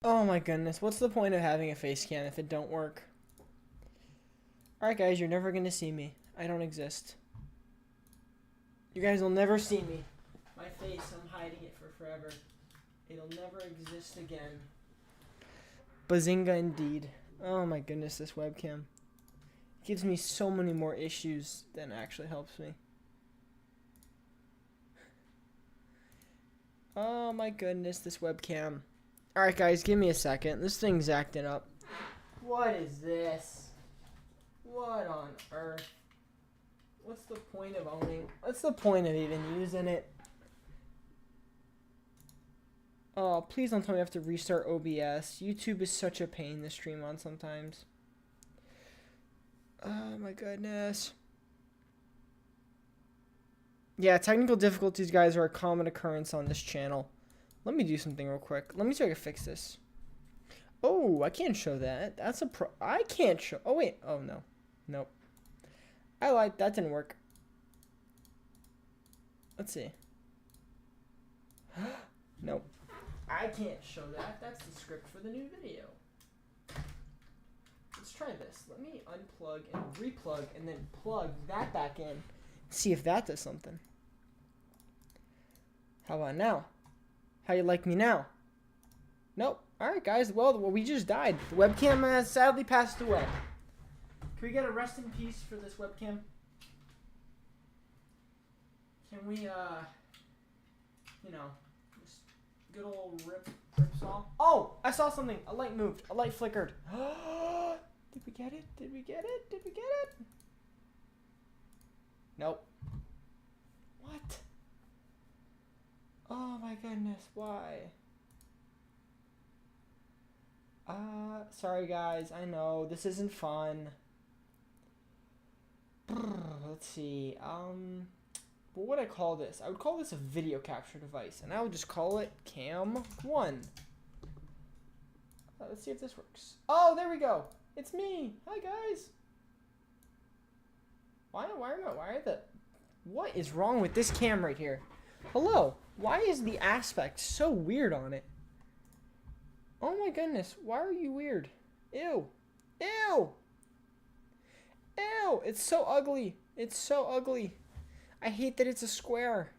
Oh my goodness, what's the point of having a face cam if it don't work? Alright guys, you're never gonna see me. I don't exist. You guys will never see me. My face, I'm hiding it for forever. It'll never exist again. Bazinga indeed. Oh my goodness, this webcam. It gives me so many more issues than it actually helps me. Oh my goodness, this webcam. Alright guys, give me a second. This thing's acting up. What is this? What on earth? What's the point of owning? What's the point of even using it? Oh, please don't tell me I have to restart OBS. YouTube is such a pain to stream on sometimes. Oh my goodness. Yeah, technical difficulties, guys, are a common occurrence on this channel. Let me do something real quick. Let me see if I can fix this. Oh, I can't show that. That's a I can't show. Oh, wait. Oh, no. Nope. I lied. That didn't work. Let's see. Nope. I can't show that. That's the script for the new video. Let's try this. Let me unplug and replug and then plug that back in. See if that does something. How about now? How you like me now? Nope. Alright guys, well we just died. The webcam has sadly passed away. Can we get a rest in peace for this webcam? Can we you know, just good old rip saw? Oh! I saw something! A light moved. A light flickered. Did we get it? Did we get it? Did we get it? Nope. What? Oh my goodness, why? Sorry guys, I know, this isn't fun. Let's see, what would I call this? I would call this a video capture device, and I would just call it Cam 1. Let's see if this works. Oh, there we go! It's me! Hi guys! What is wrong with this cam right here? Hello, why is the aspect so weird on it? Oh my goodness, why are you weird? Ew. Ew. Ew, it's so ugly. It's so ugly. I hate that it's a square.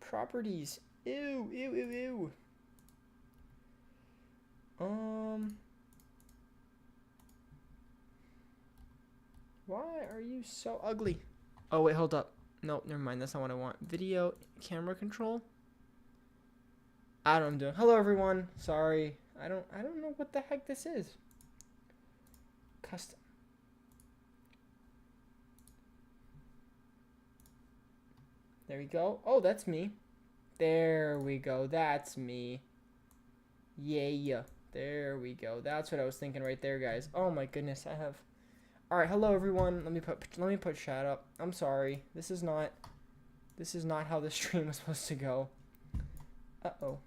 Properties. Ew, ew, ew, ew. Why are you so ugly? Oh, wait, hold up. Nope, never mind. That's not what I want. Video camera control. I don't know what I'm doing. Hello, everyone. Sorry. I don't know what the heck this is. Custom. There we go. Oh, that's me. There we go. That's me. Yeah. There we go. That's what I was thinking right there, guys. Oh my goodness, I have. All right, hello everyone. Let me put chat up. I'm sorry. This is not how the stream was supposed to go. Uh-oh.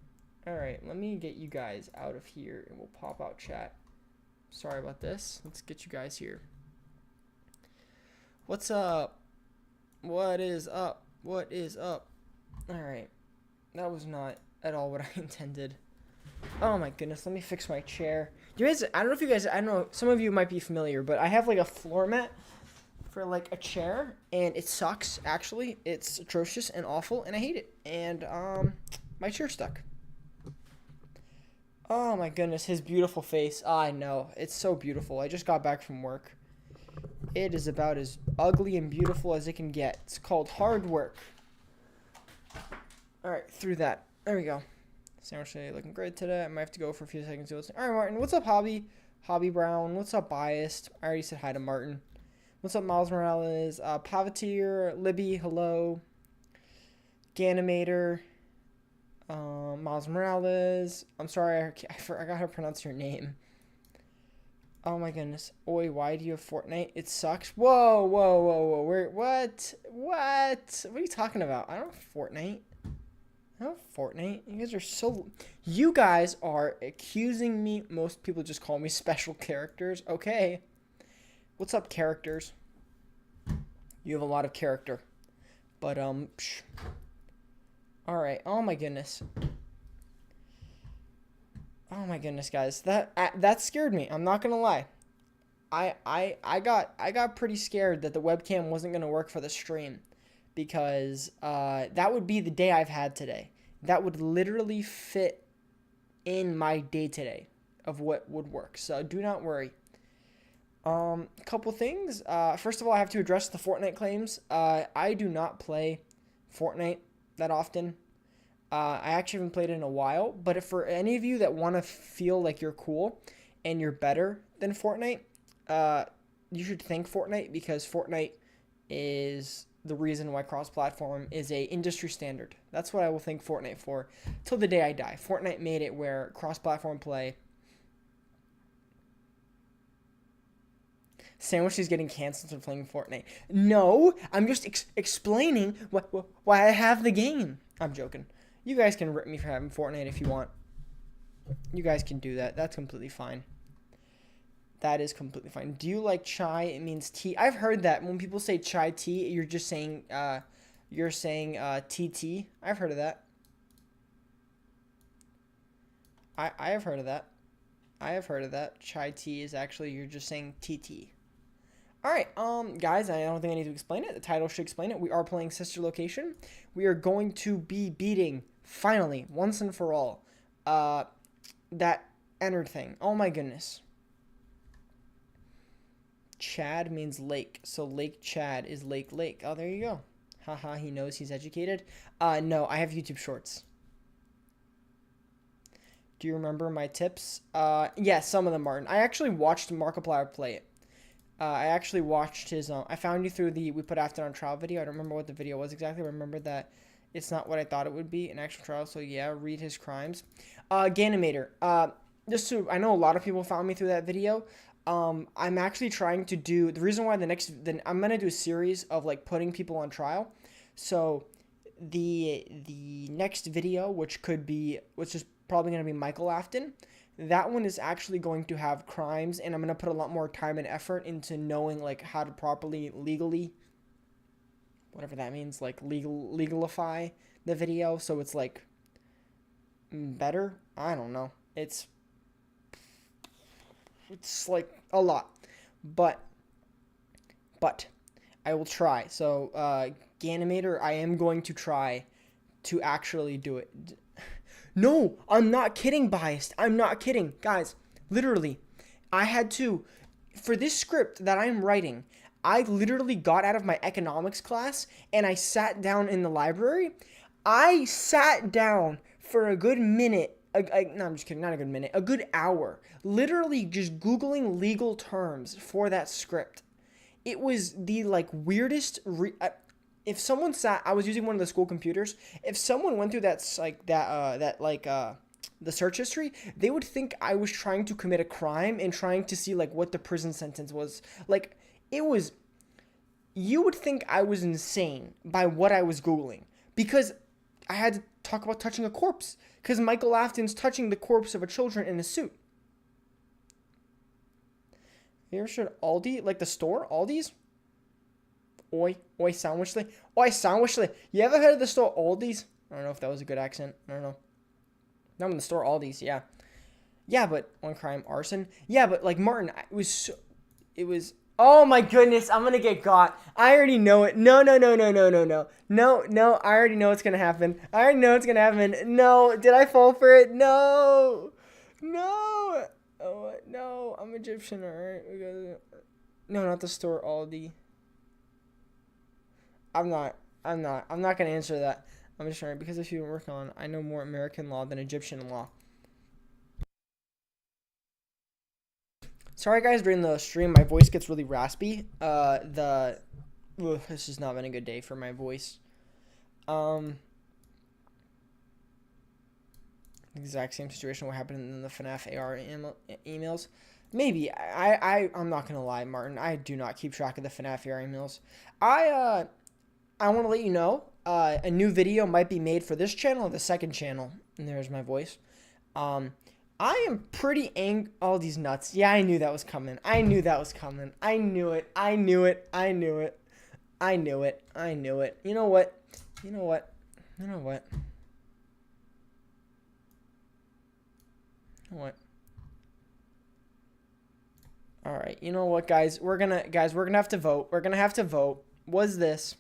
All right, let me get you guys out of here and we'll pop out chat. Sorry about this. Let's get you guys here. What's up? What is up? What is up? All right. That was not at all what I intended. Oh my goodness, let me fix my chair. You guys, I don't know if you guys, I don't know, some of you might be familiar, but I have like a floor mat for like a chair, and it sucks, actually. It's atrocious and awful, and I hate it. And, my chair's stuck. Oh my goodness, his beautiful face. I know, it's so beautiful. I just got back from work. It is about as ugly and beautiful as it can get. It's called hard work. Alright, through that. There we go. Sandwich today looking great today. I might have to go for a few seconds to listen. Alright, Martin. What's up, Hobby? Hobby Brown. What's up, Biased? I already said hi to Martin. What's up, Miles Morales? Pavateer. Libby. Hello. Ganimator. Miles Morales. I'm sorry. I forgot how to pronounce your name. Oh my goodness. Oi, why do you have Fortnite? It sucks. Whoa. What? What are you talking about? I don't have Fortnite. Oh, Fortnite. You guys are accusing me. Most people just call me special characters. Okay. What's up, characters? You have a lot of character. But, Alright. Oh, my goodness. Oh my goodness, guys, that scared me. I'm not gonna lie. I got pretty scared that the webcam wasn't gonna work for the stream because that would be the day I've had today. That would literally fit in my day today of what would work. So do not worry. Couple things. First of all, I have to address the Fortnite claims. I do not play Fortnite that often. I actually haven't played it in a while. But if for any of you that want to feel like you're cool and you're better than Fortnite, you should thank Fortnite because Fortnite is the reason why cross-platform is a industry standard. That's what I will thank Fortnite for till the day I die. Fortnite made it where cross-platform play. Sandwich is getting canceled for playing Fortnite. No, I'm just explaining why I have the game. I'm joking. You guys can rip me for having Fortnite if you want. You guys can do that. That's completely fine. That is completely fine. Do you like chai? It means tea. I've heard that when people say chai tea, you're just saying TT. I've heard of that. I have heard of that. I have heard of that. Chai tea is actually you're just saying TT. All right, guys, I don't think I need to explain it. The title should explain it. We are playing Sister Location. We are going to be beating, finally, once and for all, that Ennard thing. Oh my goodness. Chad means lake, so Lake Chad is Lake. Oh, there you go. Haha, he knows he's educated. No, I have YouTube Shorts. Do you remember my tips? Yeah, some of them, Martin. I actually watched Markiplier play it. I actually watched his, I found you through the We Put Afton on Trial video. I don't remember what the video was exactly. I remember that it's not what I thought it would be, an actual trial. So yeah, read his crimes. Ganimator. I know a lot of people found me through that video. I'm actually trying to do, the reason why I'm going to do a series of like putting people on trial. So the next video, which is probably going to be Michael Afton. That one is actually going to have crimes, and I'm going to put a lot more time and effort into knowing, like, how to properly legally, whatever that means, like, legalify the video, so it's, like, better? I don't know. It's, like, a lot. But, I will try. So, Ganimator, I am going to try to actually do it. No, I'm not kidding, Biased. I'm not kidding. Guys, literally, I had to, for this script that I'm writing, I literally got out of my economics class and I sat down in the library. I sat down for a good minute. No, I'm just kidding. Not a good minute. A good hour. Literally just Googling legal terms for that script. It was the, like, weirdest... if someone I was using one of the school computers. If someone went through the search history, they would think I was trying to commit a crime and trying to see like what the prison sentence was. Like you would think I was insane by what I was Googling because I had to talk about touching a corpse because Michael Afton's touching the corpse of a child in a suit. You ever heard Aldi, like the store, Aldi's? Oi, sandwichly. Oi, sandwichly. You ever heard of the store Aldi's? I don't know if that was a good accent. I don't know. I'm in the store Aldi's, yeah. Yeah, but on crime, arson. Yeah, but like Martin, it was. Oh my goodness, I'm gonna get got. I already know it. No. I already know what's gonna happen. No, did I fall for it? No. Oh no, I'm Egyptian, alright. No, not the store Aldi. I'm not gonna answer that. I'm just trying because if you work on, I know more American law than Egyptian law. Sorry guys, during the stream my voice gets really raspy. This has not been a good day for my voice. Exact same situation what happened in the FNAF AR emails. Maybe. I'm not gonna lie, Martin. I do not keep track of the FNAF AR emails. I want to let you know a new video might be made for this channel or the second channel. And there's my voice. I am pretty angry. All these nuts. Yeah, I knew that was coming. I knew it. You know what? What? All right. You know what, guys? We're gonna have to vote. We're gonna have to vote. Was this?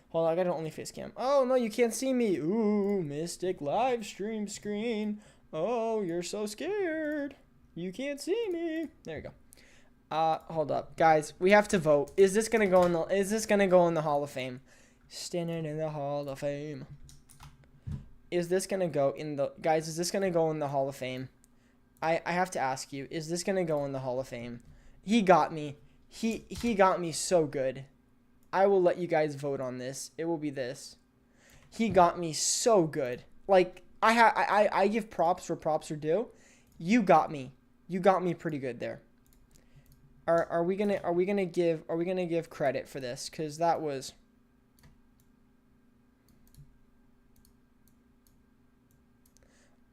Hold on, I got an OnlyFace cam. Oh no, you can't see me. Ooh, Mystic live stream screen. Oh, you're so scared. You can't see me. There you go. Hold up, guys. We have to vote. Is this gonna go in the Hall of Fame? Standing in the Hall of Fame. Is this gonna go in the guys? Is this gonna go in the Hall of Fame? I have to ask you. Is this gonna go in the Hall of Fame? He got me. He got me so good. I will let you guys vote on this. It will be this. He got me so good. Like I give props where props are due. You got me. You got me pretty good there. Are we gonna give credit for this? Cause that was.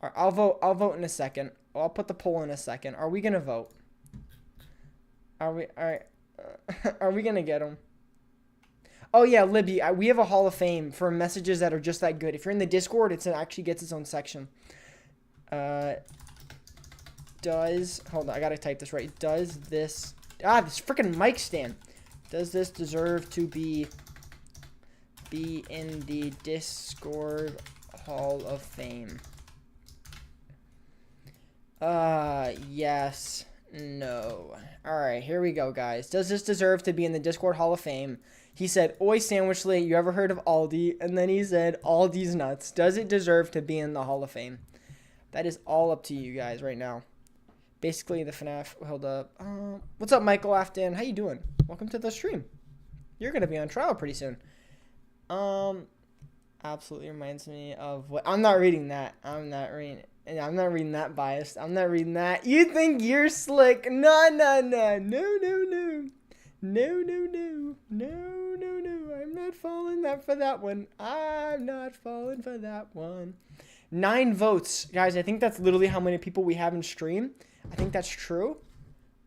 I'll vote in a second. I'll put the poll in a second. Are we gonna vote? Are we? All right. Are we gonna get them? Oh yeah, Libby. We have a Hall of Fame for messages that are just that good. If you're in the Discord, it actually gets its own section. Hold on, I gotta type this right. Does this? This freaking mic stand. Does this deserve to be in the Discord Hall of Fame? Yes. No. Alright, here we go, guys. Does this deserve to be in the Discord Hall of Fame? He said, Oi, Sandwichly, you ever heard of Aldi? And then he said, Aldi's nuts. Does it deserve to be in the Hall of Fame? That is all up to you guys right now. Basically, the FNAF, hold up. What's up, Michael Afton? How you doing? Welcome to the stream. You're going to be on trial pretty soon. Absolutely reminds me of what... I'm not reading that. I'm not reading it. And I'm not reading that biased. I'm not reading that. You think you're slick. No. I'm not falling for that one. I'm not falling for that one. 9 votes. Guys, I think that's literally how many people we have in stream. I think that's true.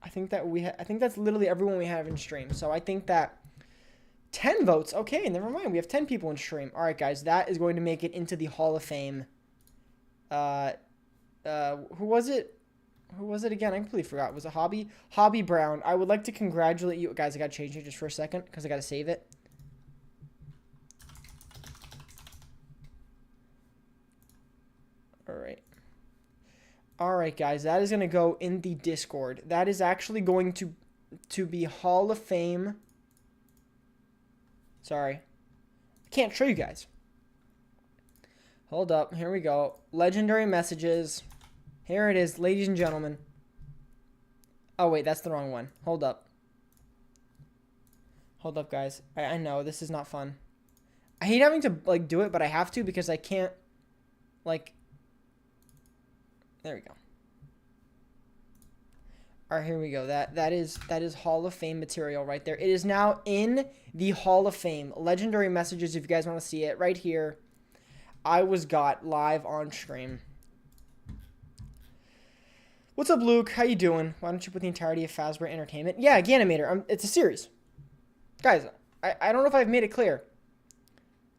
I think that's literally everyone we have in stream. So I think that 10 votes. Okay, never mind. We have 10 people in stream. All right, guys. That is going to make it into the Hall of Fame. Who was it? Who was it again? I completely forgot. Was it Hobby Brown? I would like to congratulate you guys. I gotta change it just for a second because I gotta save it. All right, guys. That is gonna go in the Discord. That is actually going to be Hall of Fame. Sorry, I can't show you guys. Hold up. Here we go. Legendary messages. Here it is, ladies and gentlemen. Oh, wait, that's the wrong one. Hold up. Hold up, guys. I know, this is not fun. I hate having to, like, do it, but I have to because I can't, like... There we go. All right, here we go. That is Hall of Fame material right there. It is now in the Hall of Fame. Legendary messages, if you guys want to see it, right here. I was got live on stream. What's up, Luke? How you doing? Why don't you put the entirety of Fazbear Entertainment? Yeah, Ganymeter. It's a series. Guys, I don't know if I've made it clear.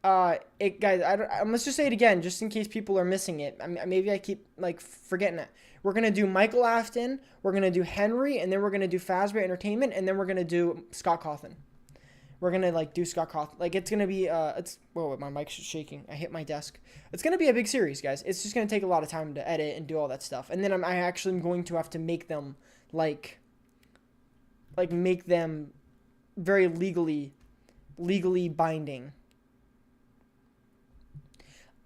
Let's just say it again, just in case people are missing it. Maybe I keep, like, forgetting it. We're going to do Michael Afton, we're going to do Henry, and then we're going to do Fazbear Entertainment, and then we're going to do Scott Cawthon. We're going to, like, do Scott Cawthon. Like, it's going to be, whoa, my mic's shaking. I hit my desk. It's going to be a big series, guys. It's just going to take a lot of time to edit and do all that stuff. And then I actually am going to have to make them, like make them very legally binding.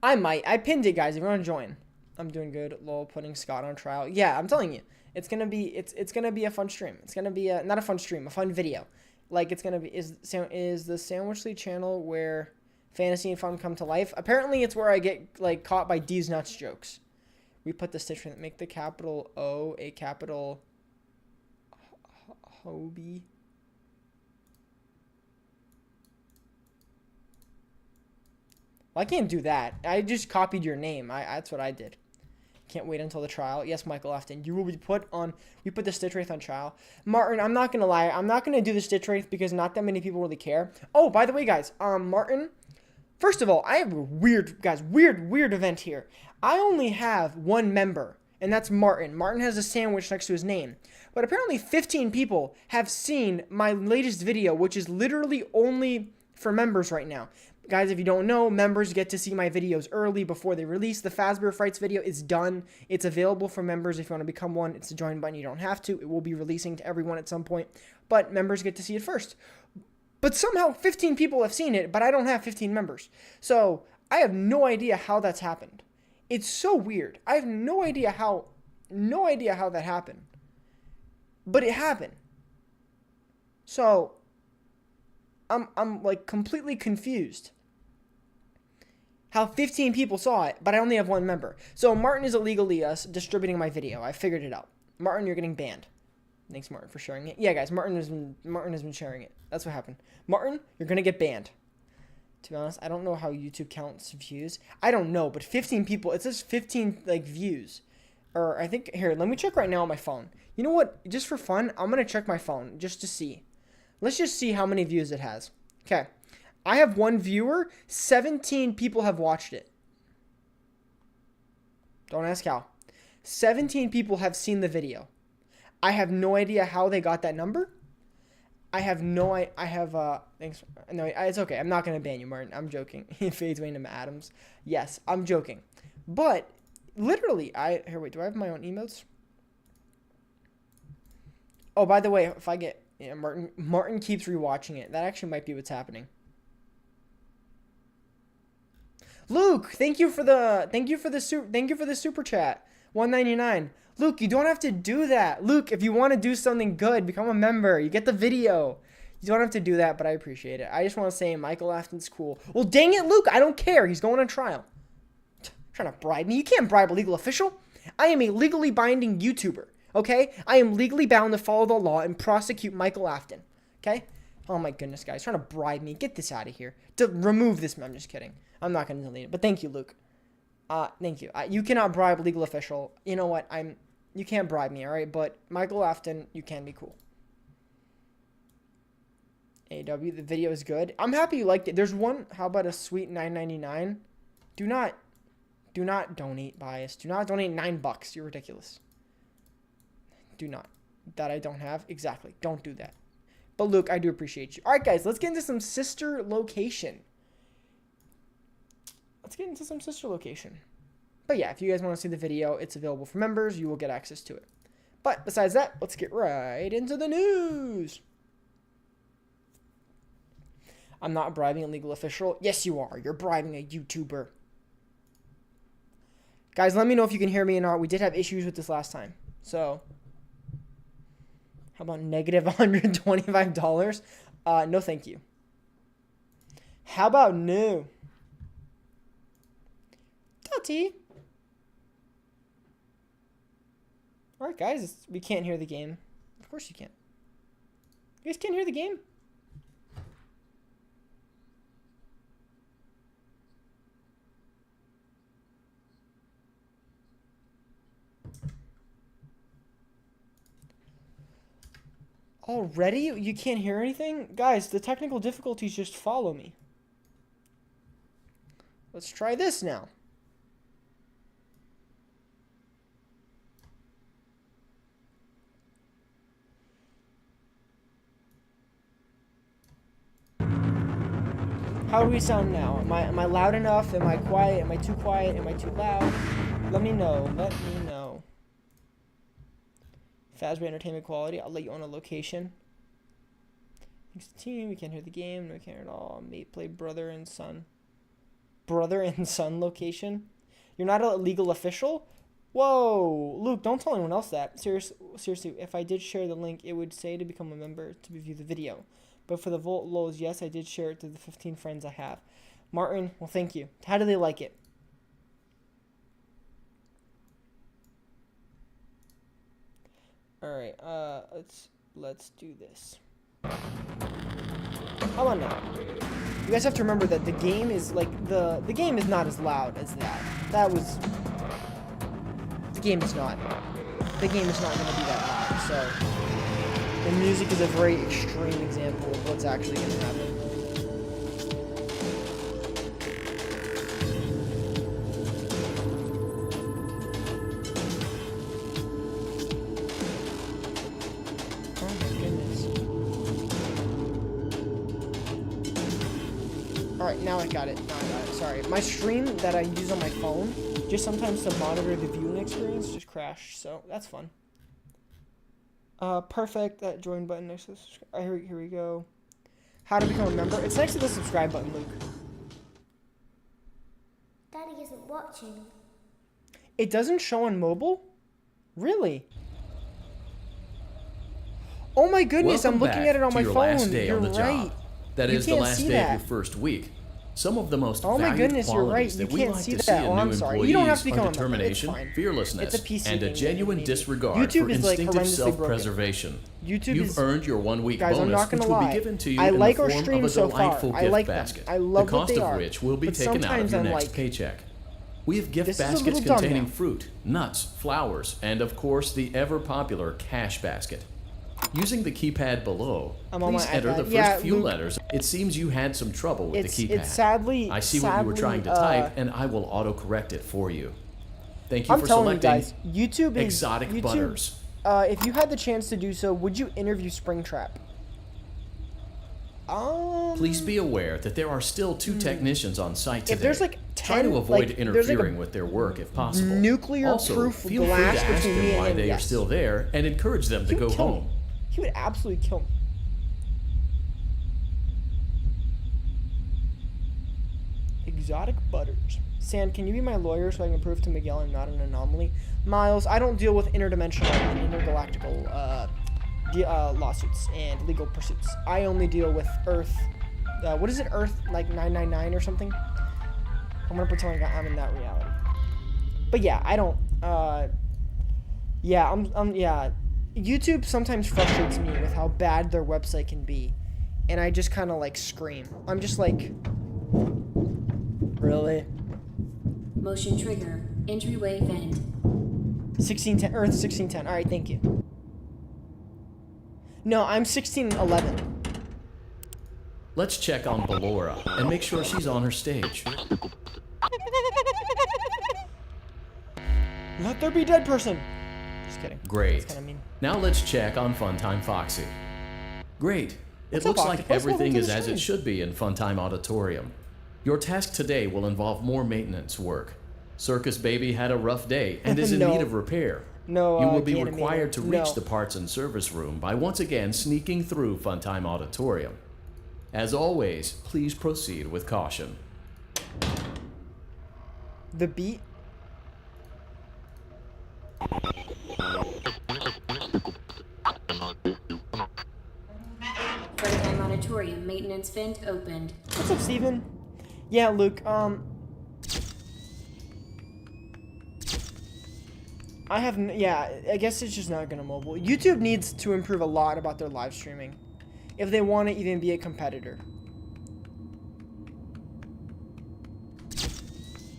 I pinned it, guys, if you want to join. I'm doing good. Lol, putting Scott on trial. Yeah, I'm telling you. It's going to be a fun stream. It's going to be not a fun stream, a fun video. Like, it's going to be, is the Sandwichly channel where fantasy and fun come to life? Apparently, it's where I get, like, caught by D's nuts jokes. We put the stitch in it. Make the capital O a capital Hobie. Well, I can't do that. I just copied your name. That's what I did. Can't wait until the trial. Yes, Michael Afton. You will be put on... We put the Stitch Wraith on trial. Martin, I'm not going to lie. I'm not going to do the Stitch Wraith because not that many people really care. Oh, by the way, guys. Martin, first of all, I have a weird event here. I only have one member, and that's Martin. Martin has a sandwich next to his name. But apparently 15 people have seen my latest video, which is literally only for members right now. Guys, if you don't know, members get to see my videos early before they release. The Fazbear Frights video is done. It's available for members if you want to become one. It's a join button. You don't have to. It will be releasing to everyone at some point. But members get to see it first. But somehow 15 people have seen it, but I don't have 15 members. So I have no idea how that's happened. It's so weird. I have no idea how that happened. But it happened. So I'm like completely confused how 15 people saw it, but I only have one member. So Martin is illegally distributing my video. I figured it out. Martin, you're getting banned. Thanks, Martin, for sharing it. Yeah, guys, Martin has been sharing it. That's what happened. Martin, you're gonna get banned. To be honest, I don't know how YouTube counts views. I don't know, but 15 people. It says 15 like views, or I think here. Let me check right now on my phone. You know what? Just for fun, I'm gonna check my phone just to see. Let's just see how many views it has. Okay. I have one viewer. 17 people have watched it. Don't ask how. 17 people have seen the video. I have no idea how they got that number. I have thanks. No, it's okay. I'm not going to ban you, Martin. I'm joking. He fades away into Adams. Yes, I'm joking. But literally, here, wait, do I have my own emotes? Oh, by the way, if I get, yeah, Martin keeps rewatching it. That actually might be what's happening. Luke, thank you for the super chat. $1.99. Luke, you don't have to do that. Luke, if you want to do something good, become a member. You get the video. You don't have to do that, but I appreciate it. I just want to say Michael Afton's cool. Well, dang it, Luke. I don't care. He's going on trial. Trying to bribe me. You can't bribe a legal official. I am a legally binding YouTuber. Okay? I am legally bound to follow the law and prosecute Michael Afton. Okay? Oh my goodness, guys. Trying to bribe me. Get this out of here. Remove this. I'm just kidding. I'm not going to delete it. But thank you, Luke. Thank you. You cannot bribe a legal official. You know what? You can't bribe me, all right? But Michael Afton, you can be cool. AW, the video is good. I'm happy you liked it. There's one. How about a sweet $9.99? Do not donate, bias. Do not donate $9. You're ridiculous. Do not. That I don't have. Exactly. Don't do that. But Luke, I do appreciate you. All right, guys. Let's get into some sister location. But yeah, if you guys want to see the video, it's available for members. You will get access to it. But besides that, let's get right into the news. I'm not bribing a legal official. Yes, you are. You're bribing a YouTuber. Guys, let me know if you can hear me or not. We did have issues with this last time. So, how about negative $125? No, thank you. How about no? Dotty. Alright, guys. We can't hear the game. Of course you can't. You guys can't hear the game? Already? You can't hear anything? Guys, the technical difficulties just follow me. Let's try this now. How do we sound now? Am I loud enough? Am I quiet? Am I too quiet? Am I too loud? Let me know. Let me know. Fazbear Entertainment quality. I'll let you on a location. Thanks to the team. We can't hear the game. No, we can't hear it all. Mate play brother and son. Brother and son location. You're not a legal official? Whoa. Luke, don't tell anyone else that. Seriously, if I did share the link, it would say to become a member to view the video. But for the Volt Lows, yes, I did share it to the 15 friends I have. Martin, well, thank you. How do they like it? All right, let's do this. How about now? You guys have to remember that the game is like the game is not as loud as that. The game is not going to be that loud. So. The music is a very extreme example of what's actually going to happen. goodness. Alright, now I got it. Sorry. My stream that I use on my phone, just sometimes to monitor the viewing experience, just crashed. So, that's fun. Perfect. That join button next to the subscribe. Here we go. How to become a member. It's next to the subscribe button, Luke. Daddy isn't watching. It doesn't show on mobile? Really? Oh my goodness, Welcome I'm looking back at it on to my your phone. last day You're on the right. job. That You is the can't last see day that. of your first week. Some of the most Oh my valued goodness, you're right. qualities You that we can't like see to see that. in Oh, new I'm sorry. You don't have to employees become are a member. It's determination, fine. fearlessness, It's a PC and a thing, genuine maybe. disregard YouTube for is, like, instinctive horrendously broken. self-preservation. YouTube You've is... earned your 1-week Guys, I'm bonus, not gonna which will lie. be given to you I in like the our form of streams a so far. delightful I gift like them. basket, I love the what cost they of are. which will be But taken out of sometimes your I'm next like, paycheck. We have gift this is a baskets little dumb containing now. fruit, nuts, flowers, and of course the ever-popular cash basket. Using the keypad below, I'm on please my enter iPad. the first Yeah, few Luke, letters. It seems you had some trouble with the keypad. It's sadly... I see what you were trying to type, and I will autocorrect it for you. Thank you I'm for telling you selecting guys, YouTube is... Exotic YouTube, Butters. If you had the chance to do so, would you interview Springtrap? Please be aware that there are still 2 technicians on site today. If there's like 10, Try to avoid like, there's like interfering a with their work if possible. nuclear-proof feel free glass to ask between me them why and him, they are yes. still there and encourage them to He would go kill me. home. He would absolutely kill me. Exotic Butters. Sand, can you be my lawyer so I can prove to Miguel I'm not an anomaly? Miles, I don't deal with interdimensional and intergalactical lawsuits and legal pursuits. I only deal with Earth. What is it? Earth like 999 or something? I'm gonna pretend like I'm in that reality. But yeah, I don't. Yeah, yeah. YouTube sometimes frustrates me with how bad their website can be, and I just kind of like scream. I'm just like, really? Motion trigger. Entryway vent. 1610 Earth 1610. All right, thank you. No, I'm 1611. Let's check on Ballora and make sure she's on her stage. Let there be dead person. Just kidding. Great. That's kind of mean. Now let's check on Funtime Foxy. Great. What's It up, looks like Octopus? everything Welcome is to the as it stream. should be in Funtime Auditorium. Your task today will involve more maintenance work. Circus Baby had a rough day and is in No. need of repair. No, You will be Ganymede. required to reach No. the parts and service room by once again sneaking through Funtime Auditorium. As always, please proceed with caution. The beat. Funtime Auditorium maintenance vent opened. What's up, Steven? Yeah, Luke, I have, yeah, I guess it's just not gonna mobile. YouTube needs to improve a lot about their live streaming if they want to even be a competitor.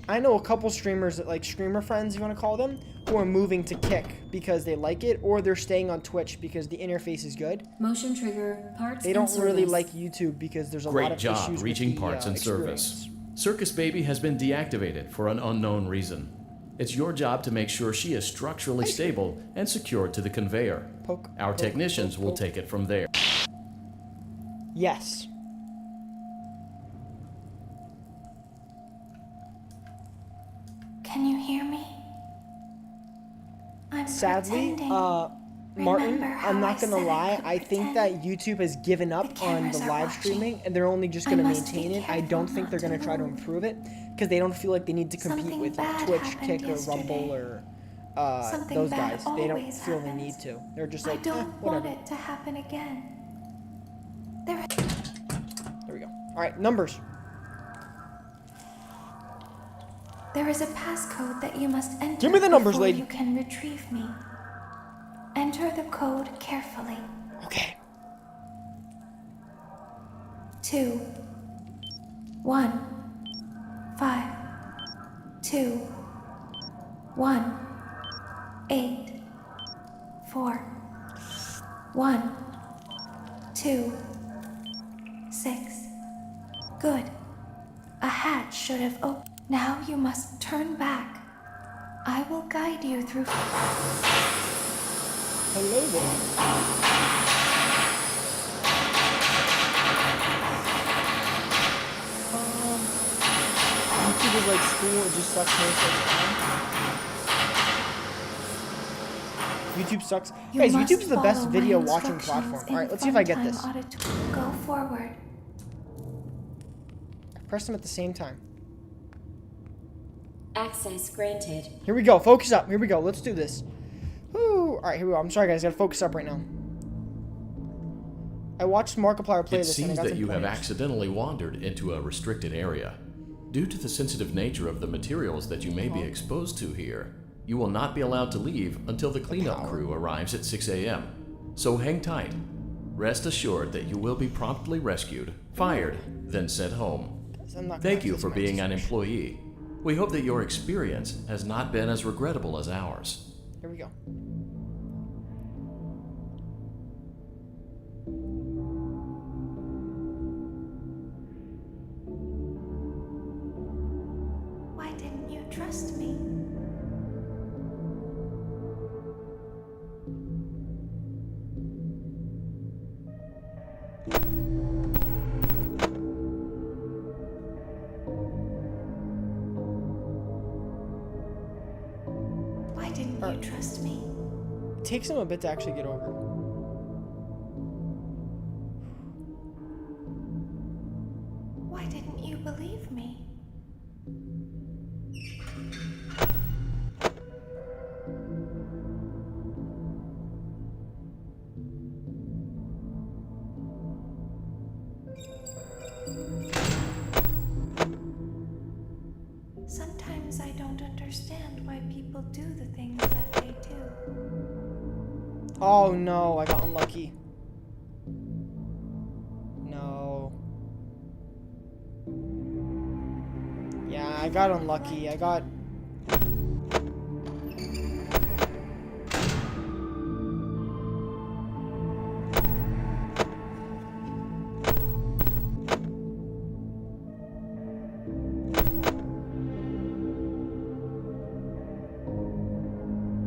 I know a couple streamers, that, like streamer friends, you want to call them, who are moving to Kick because they like it, or they're staying on Twitch because the interface is good. Motion trigger. Parts They and don't really service. like YouTube because there's a lot Great of job issues reaching with the, parts and experience. service. Circus Baby has been deactivated for an unknown reason. It's your job to make sure she is structurally stable and secured to the conveyor. Poke, Our poke, technicians poke, will poke. take it from there. Yes. Can you hear me? I'm Sadly, pretending. Martin, Remember how I'm I not gonna said I lie. could I think pretend? that YouTube has given up The on cameras the are live watching. streaming, and they're only just I gonna must be maintain it. I careful don't think not they're gonna to try to move. improve it because they don't feel like they need to compete Something with bad Twitch, happened Kick, or yesterday. Rumble, or Something those bad guys. They don't always feel the happens. need to. They're just I like, don't want whatever. it to happen again. There There we go. All right, numbers. There is a passcode that you must enter Give me the numbers, before lady. you can retrieve me. Enter the code carefully. Okay. 2 1 5 2 1 8 4 1 2 6. Good. A hatch should have opened. Now you must turn back. I will guide you through. Hello there. it just sucks most of the time. YouTube sucks. You Guys, must YouTube's the best follow video my watching instructions platform. in Alright, let's see if I get Funtime this. Go forward. Press them at the same time. Access granted. Here we go. Focus up. Here we go. Let's do this. Woo. Alright, here we go. I'm sorry, guys. Gotta focus up right now. I watched Markiplier play It this and I seems got that some you have points. accidentally wandered into a restricted area. Due to the sensitive nature of the materials that you may be exposed to here, you will not be allowed to leave until the cleanup crew arrives at 6 a.m. So hang tight. Rest assured that you will be promptly rescued, fired, then sent home. I'm not gonna Thank you use for my being an scissors. employee. We hope that your experience has not been as regrettable as ours. Here we go. Why didn't you trust me? Why didn't you trust me? It takes him a bit to actually get over. Why didn't you believe me? Sometimes I don't understand why people do the things that they do. Oh no, I got unlucky. No. Yeah, I got unlucky. I got...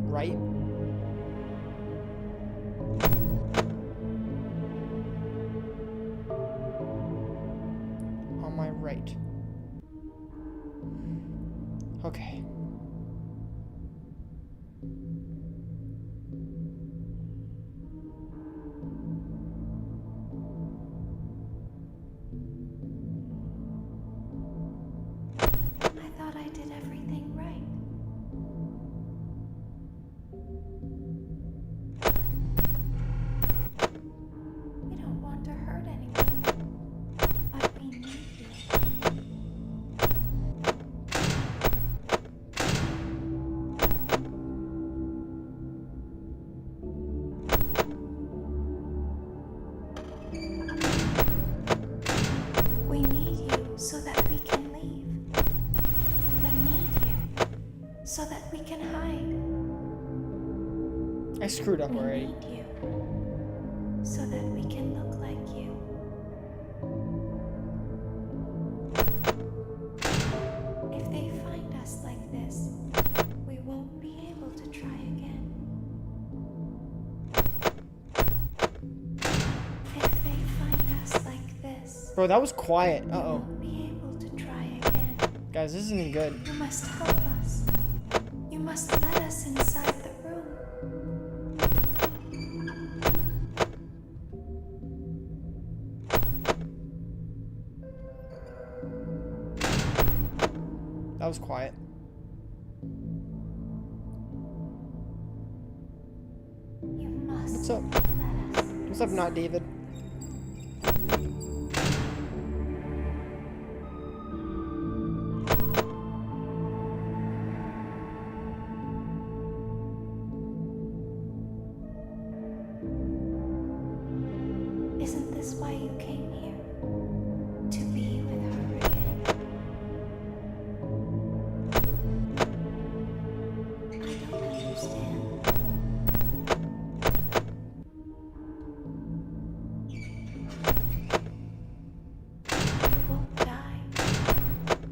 Right? On my right. Okay. I thought I did everything right. We don't want to hurt anyone, but we need you. We need you so that we can leave. We need you so that we can hide. I screwed up We already. need you so that we can look like you. If they find us like this, we won't be able to try again. If they find us like this, Bro, that was quiet. we Uh-oh. won't be able to try again. Guys, this isn't good. You must help us. You must let us inside the room. That was quiet. You must What's up? let us. What's up, not David? Isn't this why you came here? To be with her again? I don't understand. You won't die,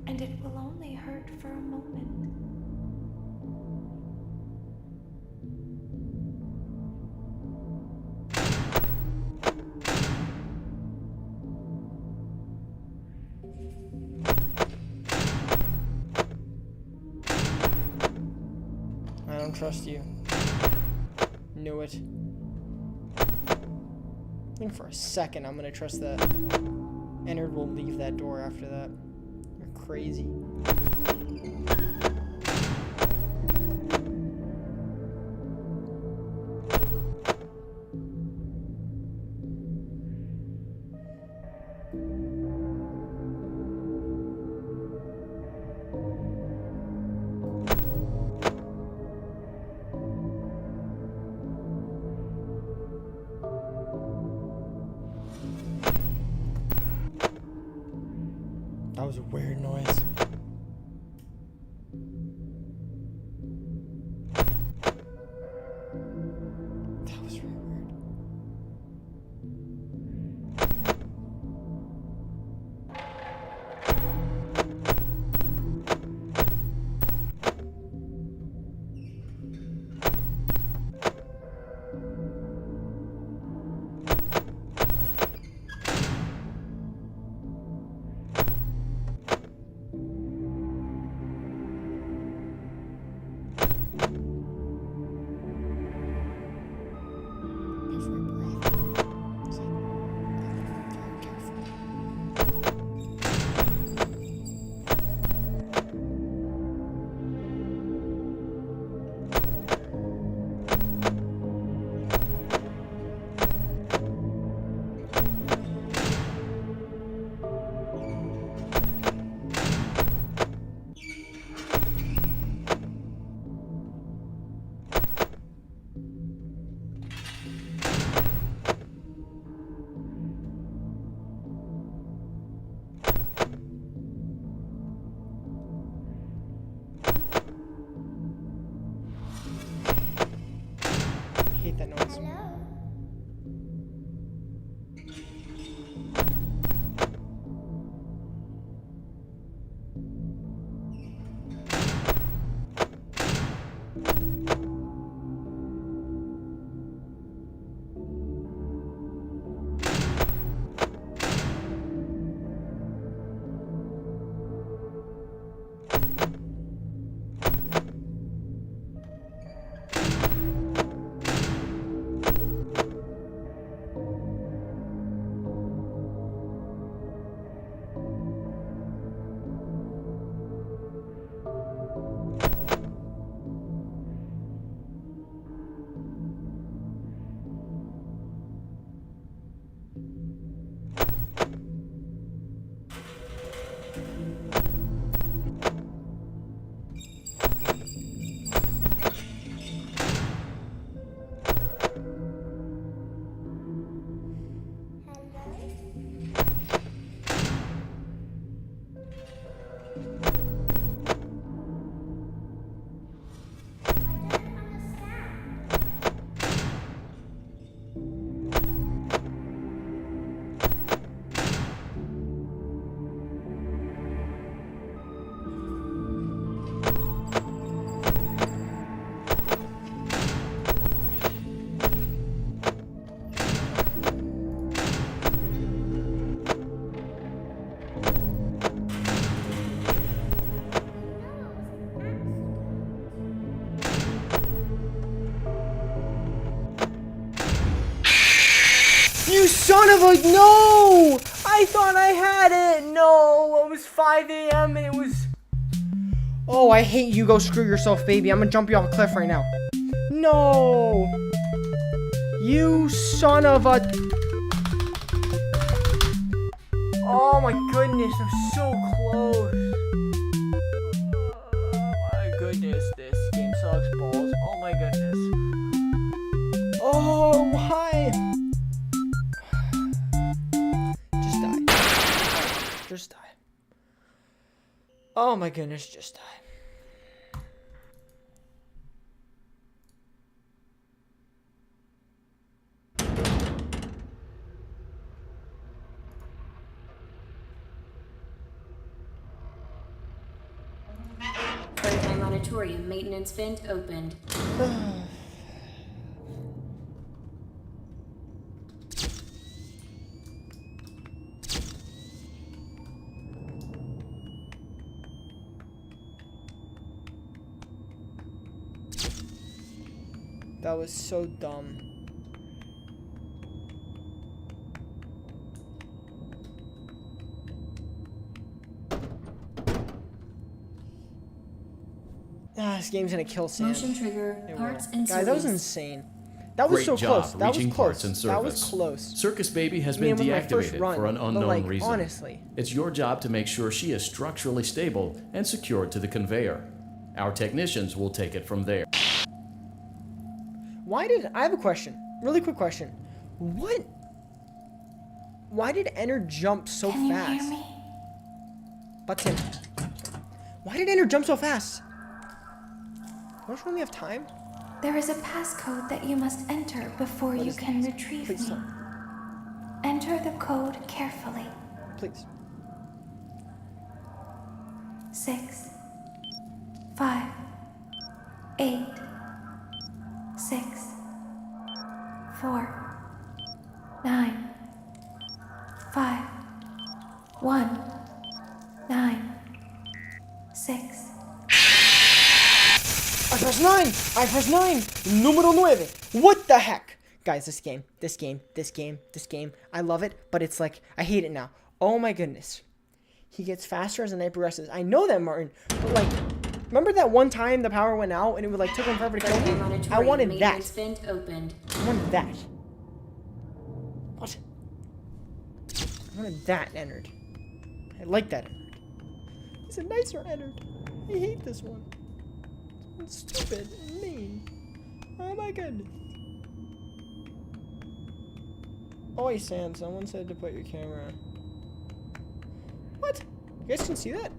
and it will only hurt for a moment. trust you. Knew it. I think for a second I'm gonna trust that Ennard will leave that door after that. You're crazy. That was a weird noise. That was really weird. Every breath. It's like, very careful. I hate that noise. You son of a no! I thought I had it. No, it was 5 a.m. and it was. Oh, I hate you. Go screw yourself, baby. I'm gonna jump you off a cliff right now. No, you son of a. Oh my goodness, I'm so close. Oh my goodness, this game sucks balls. Oh my goodness. Oh, why? Just die. Just die. Oh my goodness, just die. Prototype Auditorium maintenance vent opened. That was so dumb. This game's gonna kill Sam. Motion trigger, It parts will. and Guys, that was service. insane. That was Great so job close. That was reaching close. parts and That was service. close. Circus Baby has I been mean, it was my first deactivated run, for an but, unknown like, reason. honestly. It's your job to make sure she is structurally stable and secured to the conveyor. Our technicians will take it from there. Why did I have a question? Really quick question. Why did Enter jump so Can you fast? hear me? Button. Why did Enter jump so fast? Don't you only have time? There is a passcode that you must enter before you is can that? retrieve Please me. tell. Enter the code carefully. Please. 6, 5, 8, 6, 4, 9, 5, 1, 9, 6. I press 9! I press 9! Numero 9! What the heck? Guys, this game. I love it, but it's like, I hate it now. Oh my goodness. He gets faster as the night progresses. I know that, Martin, but like, remember that one time the power went out and it would like took him forever to kill me? I wanted that. Maintenance vent opened. I wanted that. What? I wanted that entered. I like that entered. It's a nicer entered. I hate this one. It's stupid and mean. Oh my goodness. Oi, Sam, someone said to put your camera. What? You guys can see that?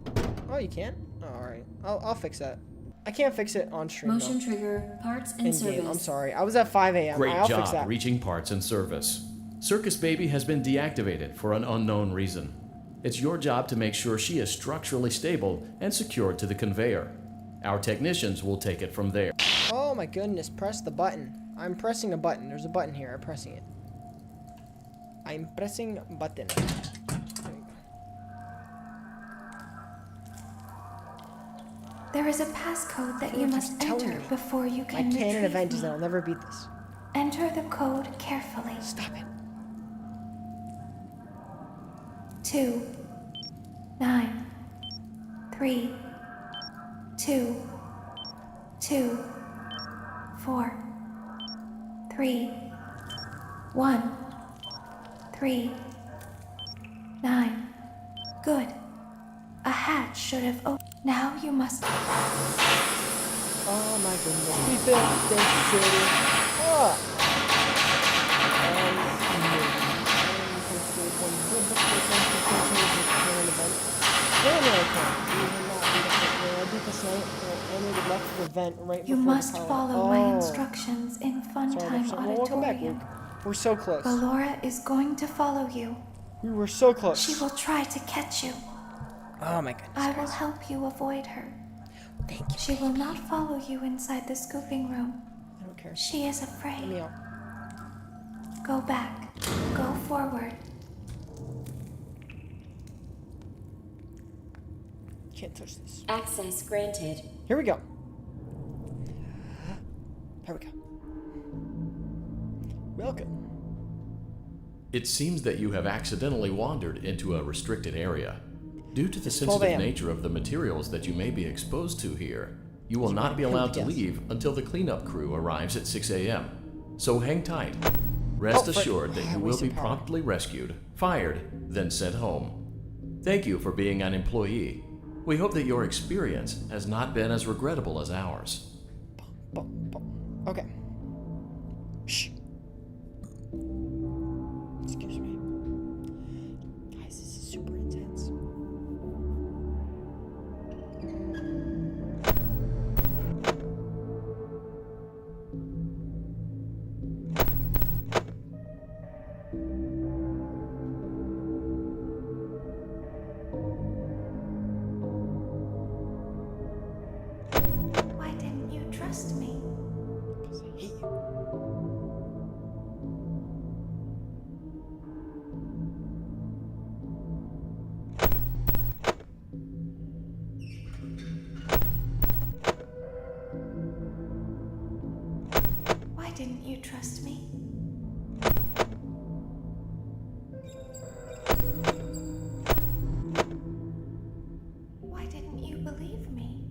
Oh, you can't? Oh, alright. I'll fix that. I can't fix it on stream. Motion trigger, parts and In service. game. I'm sorry. I was at 5 a.m. Great I'll fix job that. reaching parts and service. Circus Baby has been deactivated for an unknown reason. It's your job to make sure she is structurally stable and secured to the conveyor. Our technicians will take it from there. Oh my goodness, press the button. I'm pressing a button. There's a button here. I'm pressing it. I'm pressing button. There you go. There is a passcode that you It must keeps telling enter me. before you My can canon retrieve event me. is that I'll never beat this. Enter the code carefully. Stop it. 2, 9, 3, 2, 2, 4, 3, 1, 3, 9. Good. A hatch should have opened. Now you must. Oh my goodness. We built this city. You must follow my instructions in Funtime Welcome back, Luke. Auditorium. We're so close. Ballora is going to follow you. We were so close. She will try to catch you. Oh my goodness. I will help you avoid her. Thank you. She will not follow you inside the scooping room. I don't care. She is Let me afraid. out. Go back. Go forward. Can't touch this. Access granted. Here we go. Here we go. Welcome. It seems that you have accidentally wandered into a restricted area. Due to the 12 sensitive a.m. nature of the materials that you may be exposed to here, you will not be allowed to Yes. leave until the cleanup crew arrives at 6 a.m. So hang tight. Rest Oh, frick. assured that I you will be wasted power. promptly rescued, fired, then sent home. Thank you for being an employee. We hope that your experience has not been as regrettable as ours. Okay. Shh. Excuse me. Guys, this is super intense. Why didn't you trust me? Because I hate you. trust me? Why didn't you believe me?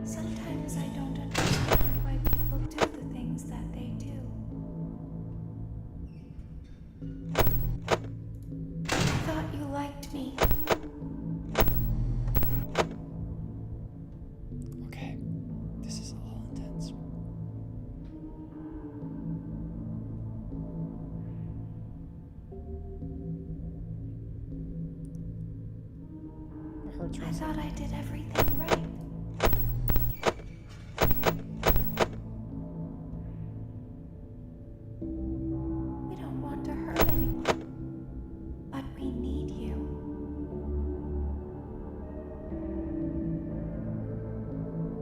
Sometimes I don't understand why people do the things that they do. I thought you liked me. Okay, this is a little intense. My heart's I racing. thought I did everything right. We don't want to hurt anyone, but we need you.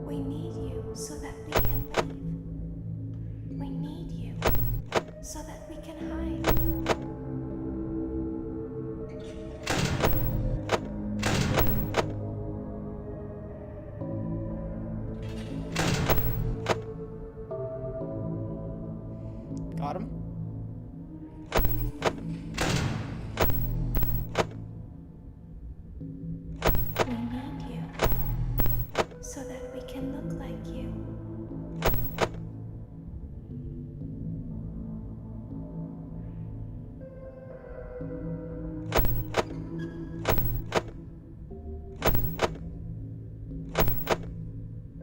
We need you so that we can leave. We need you so that we can hide. Got him? We need you so that we can look like you.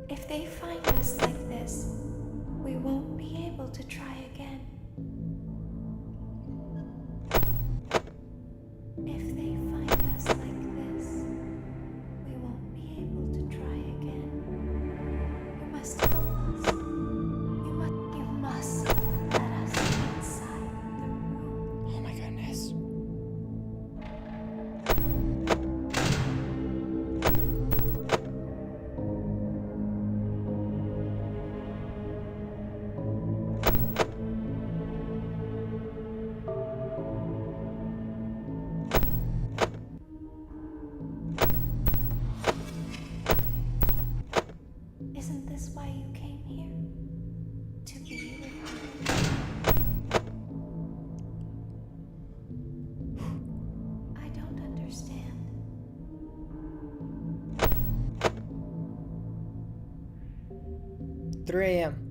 If they find us like this, we won't be able to try again. If they find us like this, we won't be able to try again. You must help us. You must let us inside the room. Oh my goodness. Isn't this why you came here? To be with me? I don't understand. 3 a.m.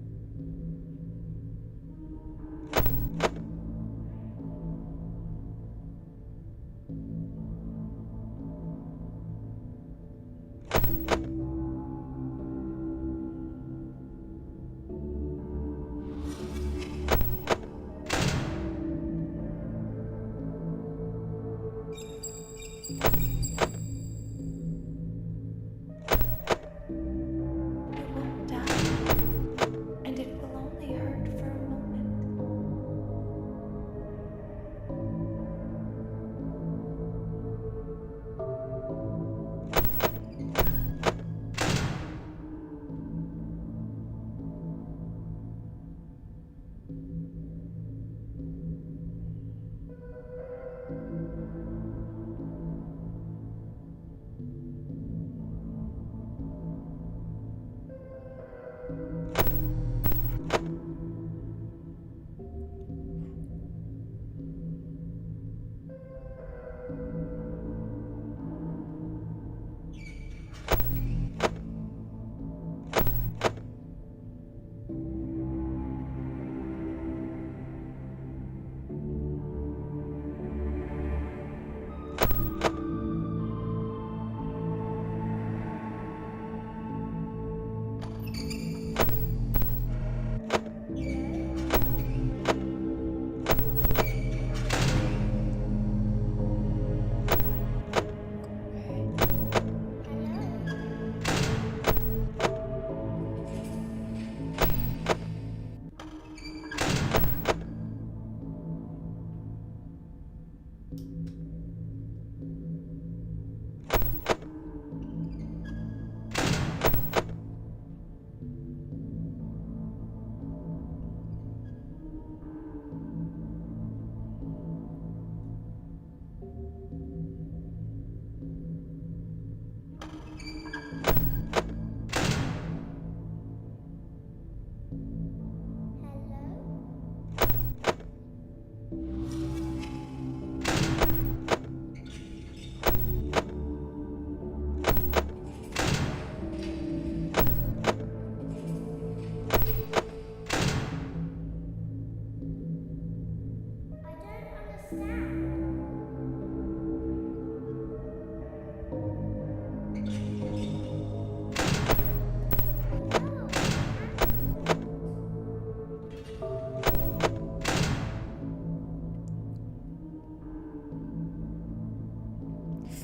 You won't die, and it will only hurt for a moment.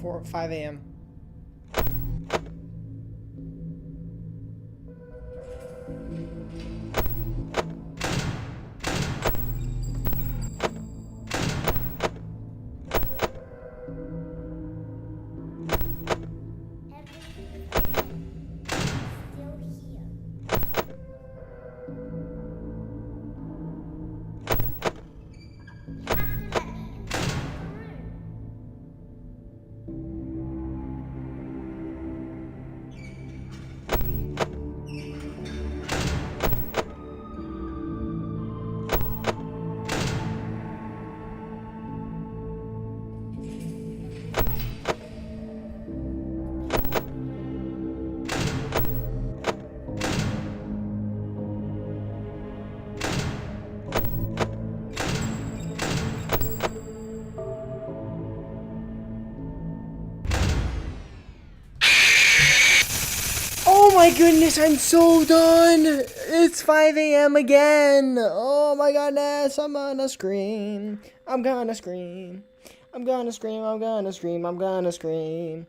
5 a.m. Oh my goodness, I'm so done. It's 5 a.m. again. Oh my goodness, I'm gonna scream. I'm gonna scream. I'm gonna scream. I'm gonna scream. I'm gonna scream.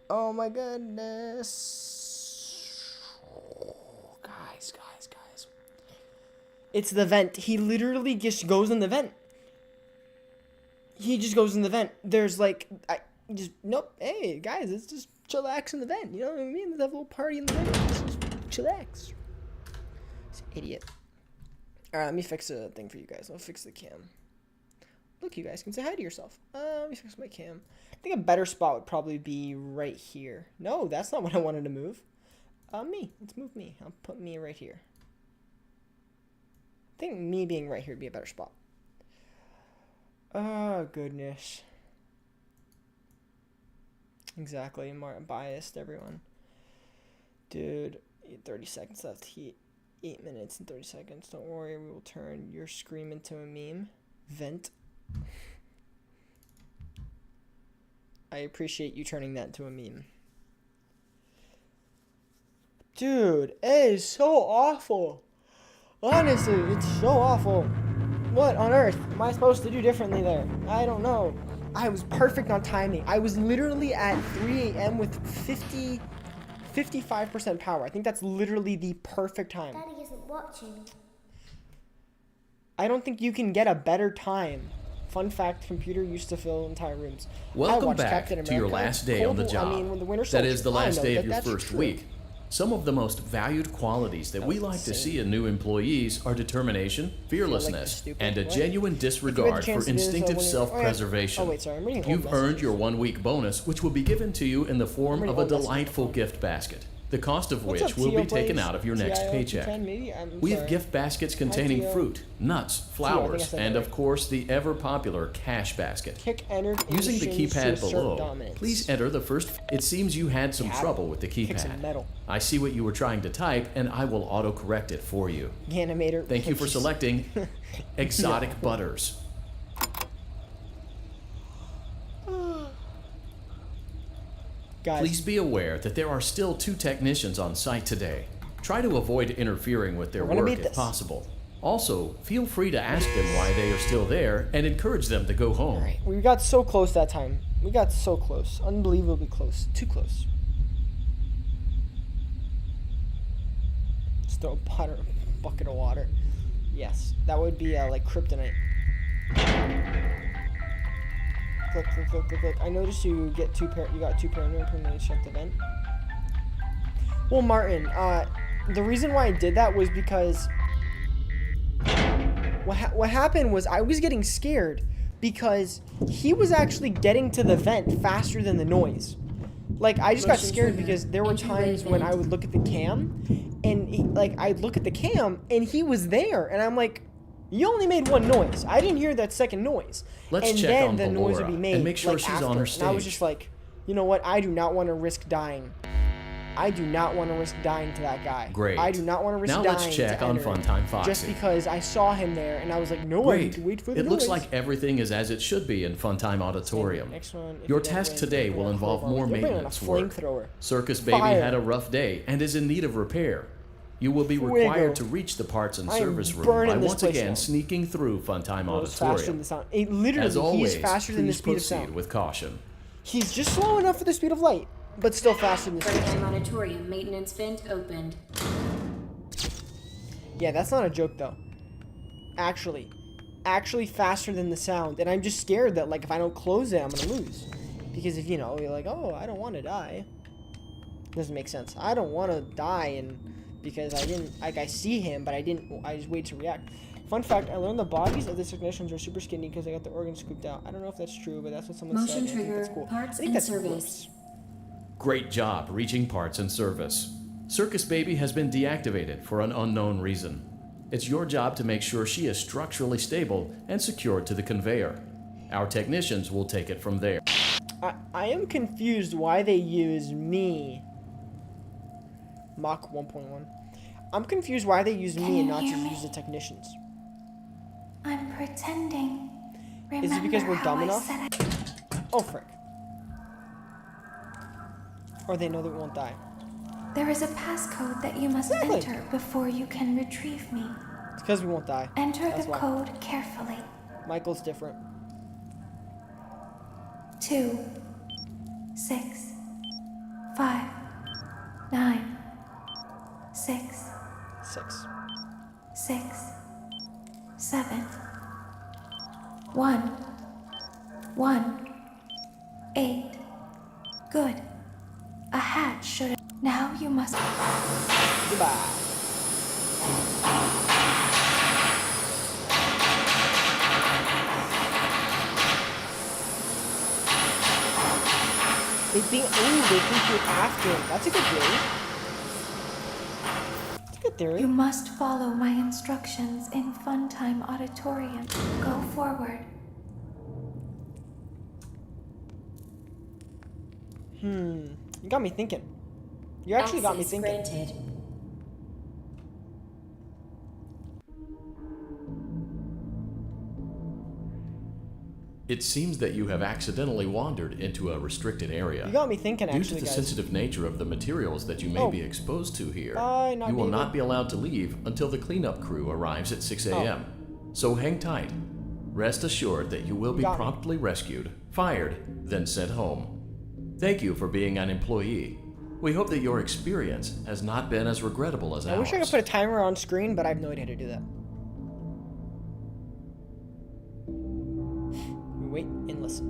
Oh my goodness. Guys. It's the vent. He literally just goes in the vent. He just goes in the vent. There's like, nope. Hey, guys, it's just chillax in the vent. You know what I mean? Let's have a little party in the vent. Let's just chillax. This idiot. Alright, let me fix a thing for you guys. I'll fix the cam. Look, you guys can say hi to yourself. Let me fix my cam. I think a better spot would probably be right here. No, that's not what I wanted to move. Me. Let's move me. I'll put me right here. I think me being right here would be a better spot. Oh, goodness. Exactly. More biased, everyone. Dude, 30 seconds left. 8 minutes and 30 seconds. Don't worry, we will turn your scream into a meme. Vent. I appreciate you turning that into a meme. Dude, it is so awful. Honestly, it's so awful. What on earth am I supposed to do differently there? I don't know. I was perfect on timing. I was literally at 3 a.m. with 55% power. I think that's literally the perfect time. Daddy isn't watching. I don't think you can get a better time. Fun fact, computer used to fill entire rooms. I Welcome watched back Captain to your America, last day on the Cold- job. I mean, when the Winter That is the Soldier- I last know day of that your that's first true. week. Some of the most valued qualities that we like to insane. see in new employees are determination, fearlessness, stupid. and a What? genuine If you had the disregard chance for to do this, instinctive when you- self-preservation. Oh, wait, sorry, I'm reading old You've earned messages. your 1-week bonus, which will be given to you in the form reading of a old messages. delightful gift basket, the cost of What's which up, will Tio be taken Plays? out of your next TIO paycheck. 210 maybe? I'm We have sorry. gift baskets containing Tio. fruit, nuts, I think I flowers, said and that of right. course the ever-popular cash basket. Kick entered Using the machines to keypad assert below, dominance. please enter the first. It seems you had some Yeah, trouble with the kick some keypad. metal. I see what you were trying to type, and I will autocorrect it for you. Animator. Thank you for Just- selecting Exotic Butters. Guys, Please be aware that there are still 2 technicians on site today. Try to avoid interfering with their We're gonna work beat if this. possible. Also, feel free to ask them why they are still there and encourage them to go home. Alright, we got so close that time. We got so close. Unbelievably close. Too close. Just throw a bucket of water. Yes, that would be like kryptonite. Click, click, click, click, click. I noticed you got two paranoid permanently shut the vent. Well, Martin, the reason why I did that was because what happened was I was getting scared because he was actually getting to the vent faster than the noise. Like, I just got Motion scared trigger. because there were Entryway times when I vent. would look at the cam and I'd look at the cam and he was there and I'm like, you only made one noise. I didn't hear that second noise. Let's and check then on the noise would Ballora be made and make sure like, she's after. on her And I was stage. just like, you know what? I do not want to risk dying. I do not want to risk dying to that guy. Great. I do not want to risk Now dying let's check to on enter Funtime Foxy. just because I saw him there and I was like, no, I need Great. to wait for the It looks noise. like everything is as it should be in Funtime Auditorium. Next one, if Your you don't task win, today you're will gonna involve crowbar. more You're bringing on a maintenance work. flamethrower. Circus Baby Fire. had a rough day and is in need of repair. You will be Fuego. required to reach the parts and I am service room burning by this once place again down. sneaking through Funtime It was faster than Auditorium. the sound. Literally, As always, he's faster than the please speed of proceed sound. with caution. He's just slow enough for the speed of light, but still faster than the speed of Burnham sound. Auditorium maintenance vent opened. Yeah, that's not a joke though. Actually faster than the sound. And I'm just scared that like if I don't close it, I'm gonna lose. Because if you know, you're like, oh, I don't want to die. Doesn't make sense. I don't want to die, and because I didn't, like, I see him, but I just waited to react. Fun fact, I learned the bodies of the technicians are super skinny because they got the organs scooped out. I don't know if that's true, but that's what someone said. Motion And I think trigger, that's cool. parts I think and that's service. gross. Great job reaching parts and service. Circus Baby has been deactivated for an unknown reason. It's your job to make sure she is structurally stable and secured to the conveyor. Our technicians will take it from there. I am confused why they use me. Mach 1.1. I'm confused why they use Can me and you not hear just me? use the technicians. I'm pretending. Is it because we're Remember dumb how I enough? said Oh, frick. Or they know that we won't die. there is a passcode that you must Exactly. enter before you can retrieve me. It's because we won't die. Enter That's the why. code carefully. Michael's different. 2, 6, 5, 9, 6, 6. 6, 7, 1, 1, 8. Good. A hatch should. Now you must. Goodbye. They think you're after him. That's a good theory. That's a good theory. You must follow my instructions in Funtime Auditorium. Go forward. You got me thinking. You actually got me Access thinking. granted. It seems that you have accidentally wandered into a restricted area. You got me thinking, Due to actually, the guys. sensitive nature of the materials that you may Oh. be exposed to here, Bye, not you will David. not be allowed to leave until the cleanup crew arrives at 6 a.m. So hang tight. Rest assured that you will be Got me. promptly rescued, fired, then sent home. Thank you for being an employee. We hope that your experience has not been as regrettable as I ours. wish I could put a timer on screen, but I have no idea how to do that. We wait and listen.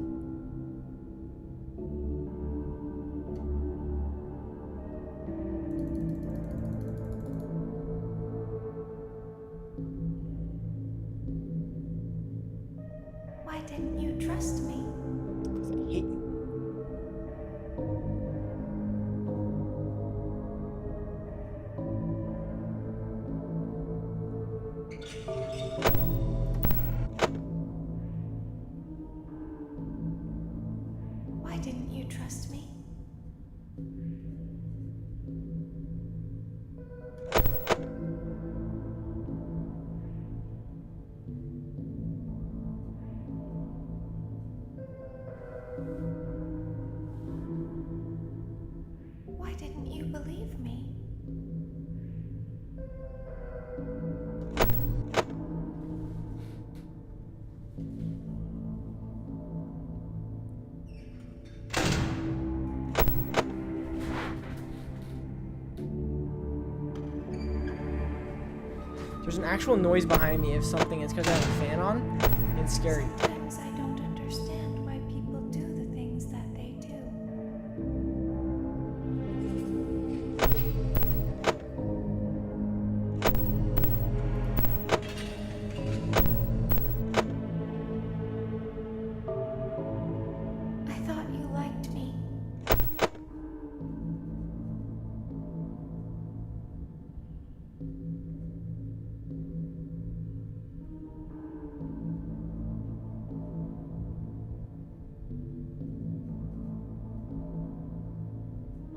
Why didn't you trust me? Because I hate you. Why didn't you trust me? Why didn't you believe me? There's an actual noise behind me of something. It's because I have a fan on. It's scary. Sometimes I don't understand why people do the things that they do. I thought you liked me.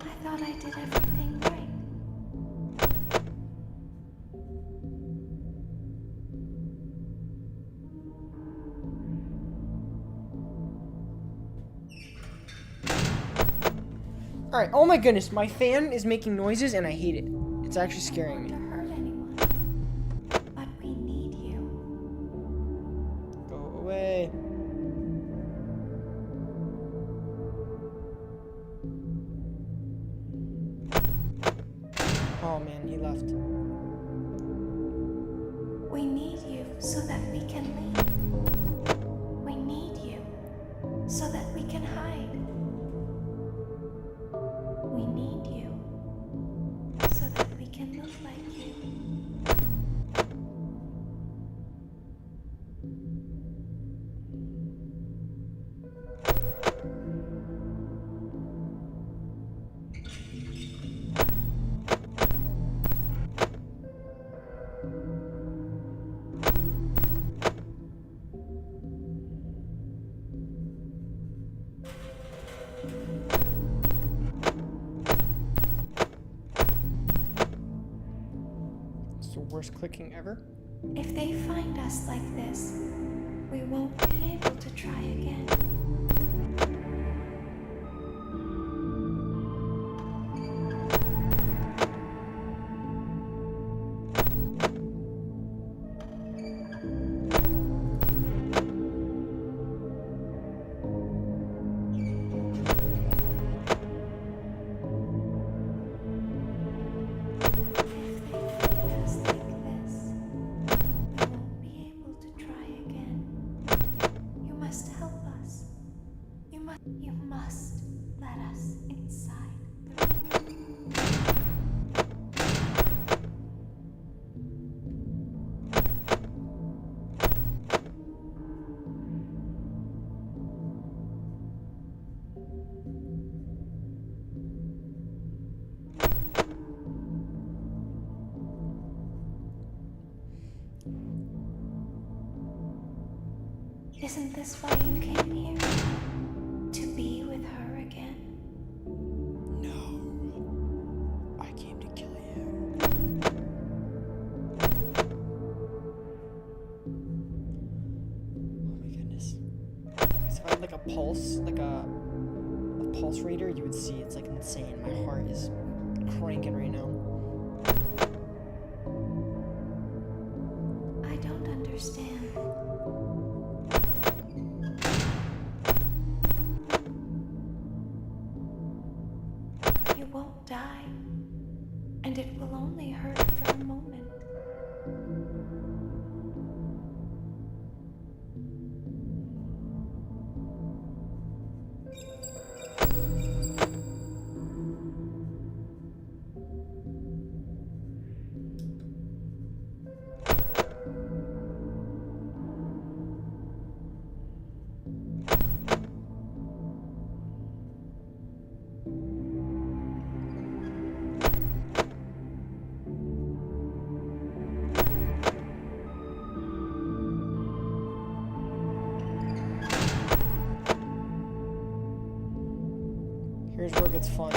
I thought I did everything right. Alright, oh my goodness. My fan is making noises and I hate it. It's actually scaring me. To hurt anyone. But we need you. Go away. Oh man, he left. We need you so that we can leave. We need you so that we can hide. We need you so that we can look like you. It's the worst clicking ever. If they find us like this, we won't be able to try again. If they find us like this, we won't be able to try again. You must help us. You must let us inside the room. Isn't this why you came here? To be with her again? No. I came to kill you. Oh my goodness. So if I had like a pulse, like a pulse reader, you would see it's like insane. My heart is cranking right now. I don't understand. You won't die, and it will only hurt for a moment. Here's where it gets fun.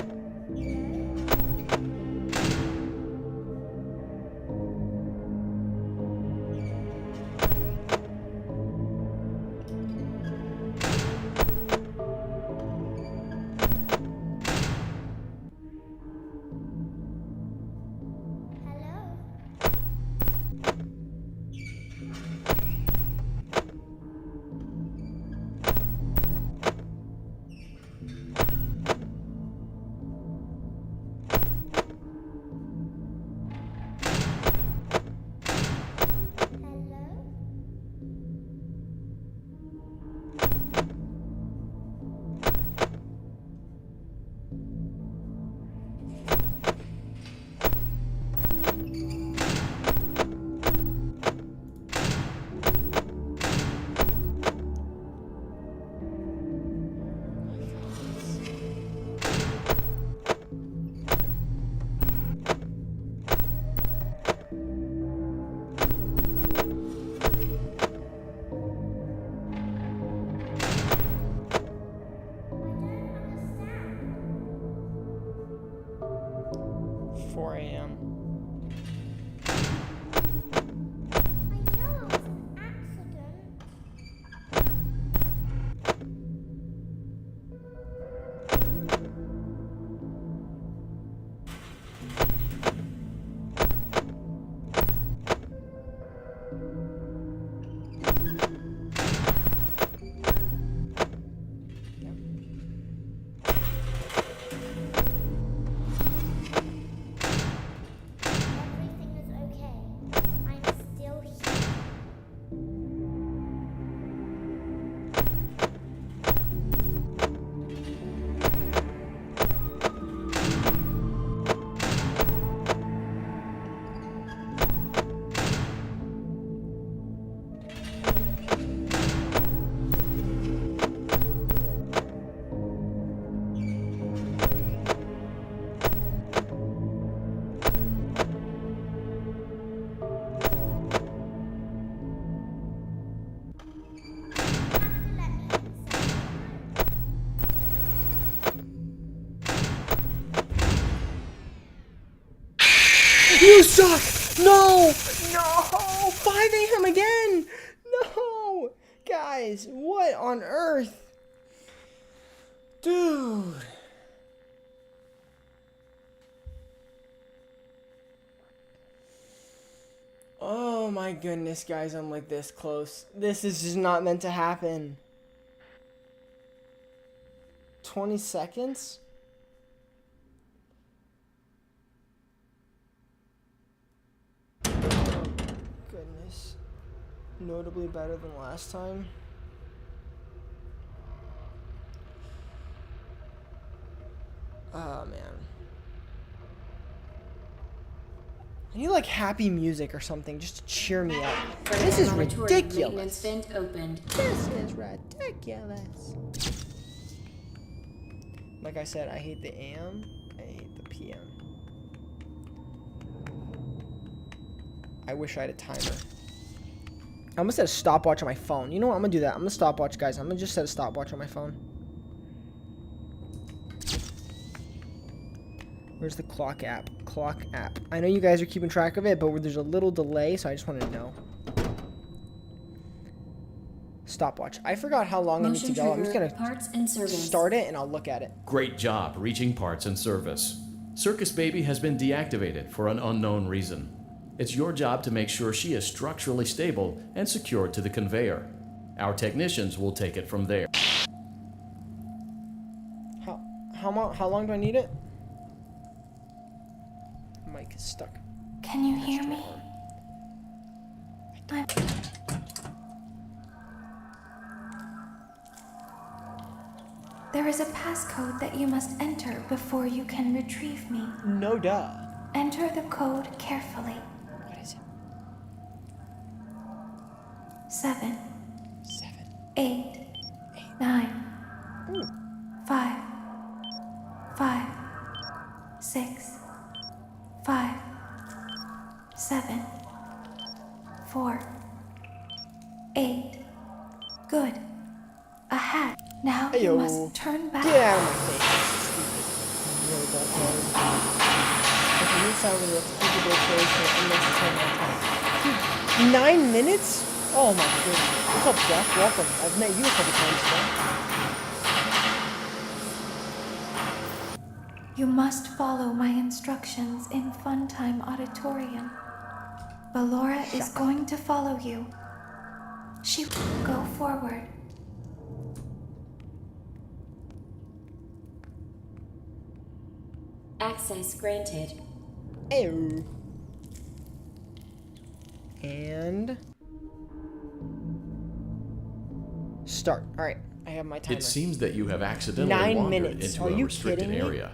You suck! No! No! 5 a.m. again! No! Guys, what on earth? Dude. Oh my goodness, guys, I'm like this close. This is just not meant to happen. 20 seconds? Goodness. Notably better than last time. Oh man. I need like happy music or something just to cheer me up. This is Maintenance ridiculous. vent opened. This is ridiculous. Like I said, I hate the AM. I hate the PM. I wish I had a timer. I'm gonna set a stopwatch on my phone. You know what? I'm gonna do that. I'm gonna stopwatch, guys. I'm gonna just set a stopwatch on my phone. Where's the clock app? Clock app. I know you guys are keeping track of it, but there's a little delay, so I just wanted to know. Stopwatch. I forgot how long I need to Motion go. I'm just trigger, gonna parts and service. start it and I'll look at it. Great job reaching parts and service. Circus Baby has been deactivated for an unknown reason. It's your job to make sure she is structurally stable and secured to the conveyor. Our technicians will take it from there. How long do I need it? Mic is stuck. Can you hear me? There is a passcode that you must enter before you can retrieve me. No duh. Enter the code carefully. What is it? 7, 7. 8, 9, Ooh. 5, 5, 6, 5, 7, 4, 8. Good. A hat. Now you Ayo. must turn back. Get out of my face. Stupid. Really don't know. If you need sound with people for unnecessary amount of time. Dude, 9 minutes? Oh my goodness. What's up, Jeff? Welcome. I've met you a couple times today. You must follow my instructions in Funtime Auditorium. Ballora is going to follow you. She will go forward. Access granted. Ew. And start. All right, I have my timer. It seems that you have accidentally 9 wandered minutes. into Are a you restricted kidding me? area.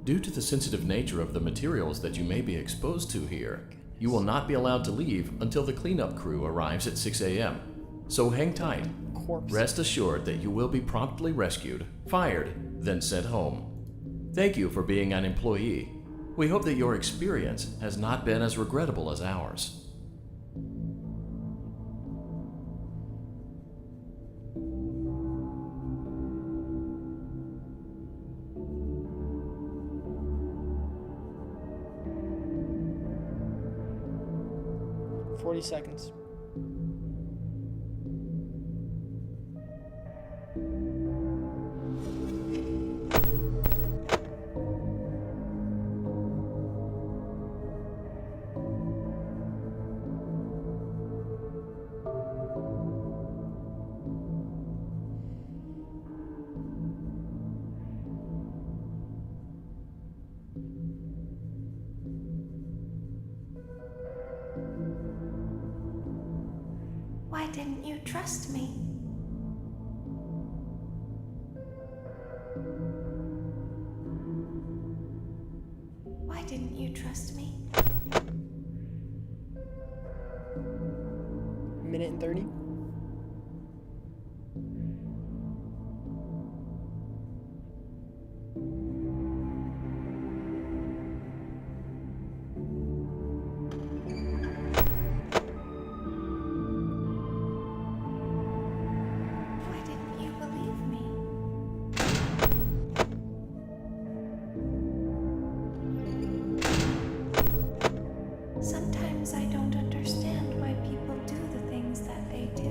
Due to the sensitive nature of the materials that you may be exposed to here, you will not be allowed to leave until the cleanup crew arrives at 6 a.m. So hang tight. Corpse. Rest assured that you will be promptly rescued, fired, then sent home. Thank you for being an employee. We hope that your experience has not been as regrettable as ours. – 40 seconds. Why didn't you trust me? Why didn't you trust me? Minute and 30. Why didn't you believe me? Sometimes I don't understand why people do the things that they do.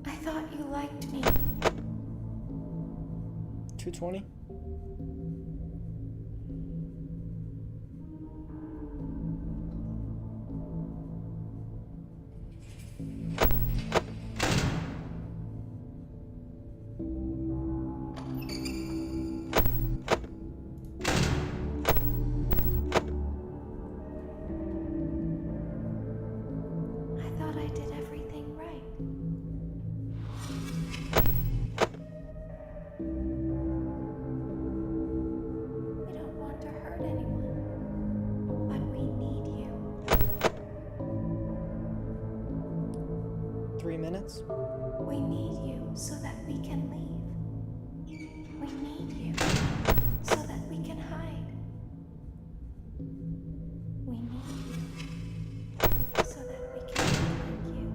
I thought you liked me. 220. I thought I did everything right. We don't want to hurt anyone, but we need you. 3 minutes. We need you so that we can leave. We need you so that we can hide. We need you so that we can be like you.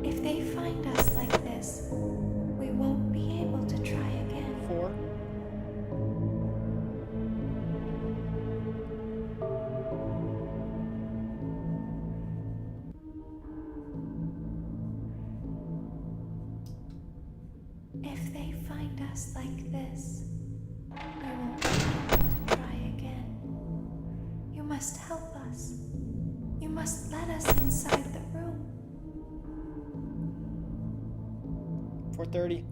If they find us like this, we won't be able to try again. 4. If they find us like this, we won't be able to try again. You must help us. You must let us inside the room. 4:30.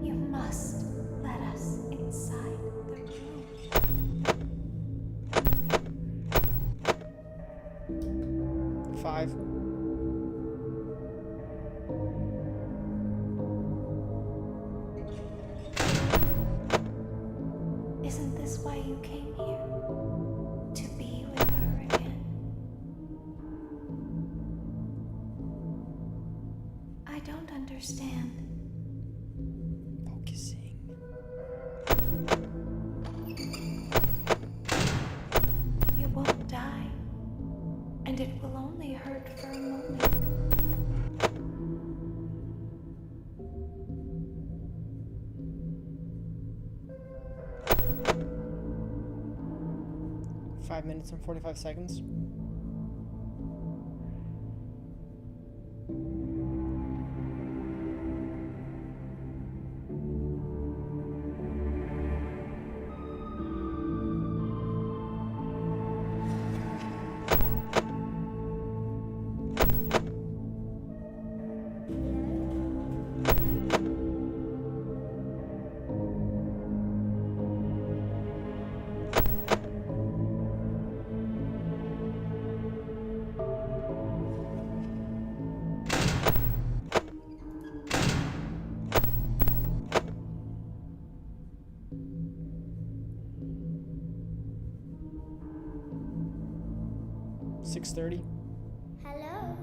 You must let us inside the room. 5. Isn't this why you came here? To be with her again? I don't understand. Focusing. You won't die, and it will only hurt for a moment. Five minutes and 45 seconds. $6:30. Hello?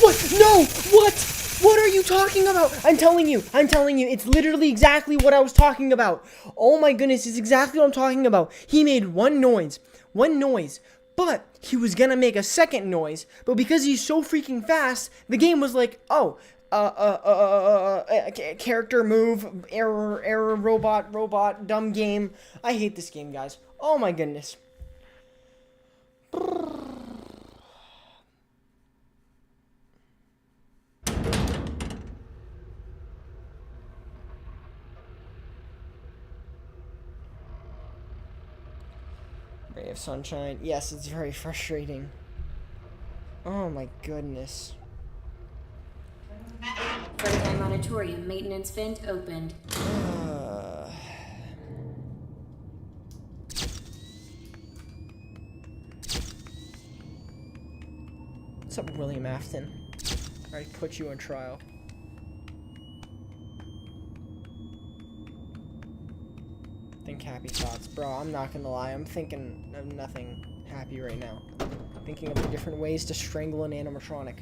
What? No! What? What are you talking about? I'm telling you, it's literally exactly what I was talking about. Oh my goodness, it's exactly what I'm talking about. He made one noise, but he was gonna make a second noise, but because he's so freaking fast, the game was like, oh, character move, error, robot, dumb game. I hate this game, guys. Oh my goodness. Ray of Sunshine. Yes, it's very frustrating. Oh my goodness. Fernheim Auditorium maintenance vent opened. What's up, William Afton? I put you on trial. Think happy thoughts. Bro, I'm not gonna lie. I'm thinking of nothing happy right now. Thinking of different ways to strangle an animatronic.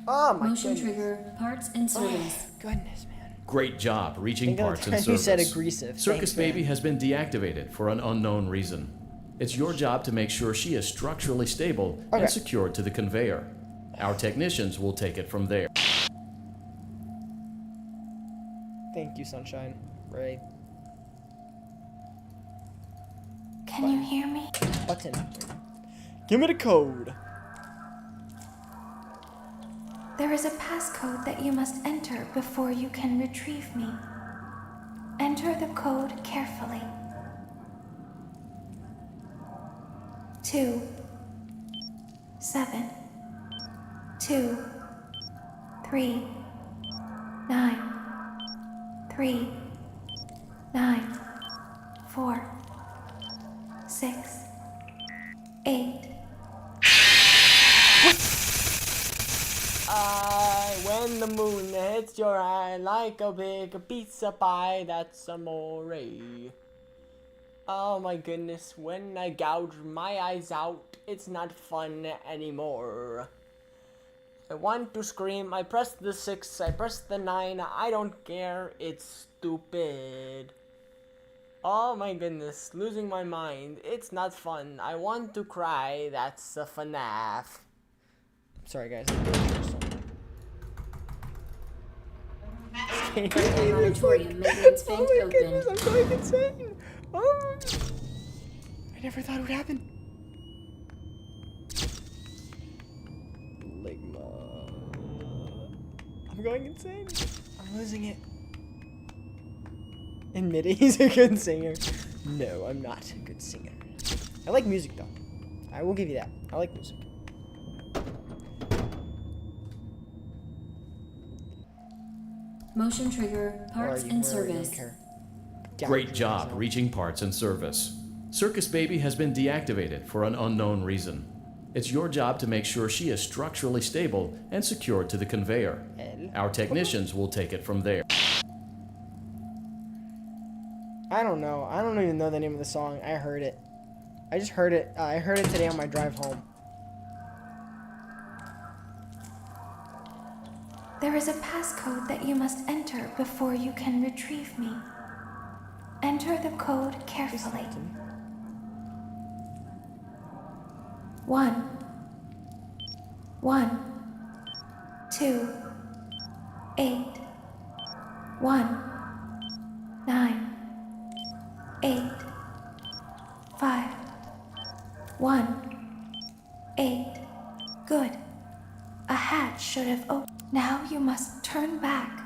Oh my Motion goodness. trigger, parts and service. Goodness, man. Great job reaching Think of the parts and time service. you said aggressive. Circus Thanks, man. Baby has been deactivated for an unknown reason. It's your job to make sure she is structurally stable Okay. and secured to the conveyor. Our technicians will take it from there. Thank you, Sunshine. Ray. Can you hear me? Button. Give me the code. There is a passcode that you must enter before you can retrieve me. Enter the code carefully. 2 7 2 3 9 3 9 4 6 8. When the moon hits your eye like a big pizza pie, that's amore. Oh my goodness, when I gouge my eyes out, it's not fun anymore. I want to scream, I press the 6, I press the 9, I don't care, it's stupid. Oh my goodness, losing my mind, it's not fun, I want to cry, that's a FNAF. Sorry guys. Fernheim Auditorium maintenance vent Oh my opened. goodness, I'm going insane. Oh, I never thought it would happen. Ligma. I'm going insane. I'm losing it. Admit it, he's a good singer. No, I'm not a good singer. I like music though. I will give you that. I like music. Motion trigger, parts and service. Great job reaching parts and service. Circus Baby has been deactivated for an unknown reason. It's your job to make sure she is structurally stable and secured to the conveyor. Our technicians will take it from there. I don't know. I don't even know the name of the song. I heard it. I just heard it. I heard it today on my drive home. There is a passcode that you must enter before you can retrieve me. Enter the code carefully. 1 1 2 8 1 9 8 5 1 8. Good. A hatch should have opened. Now you must turn back.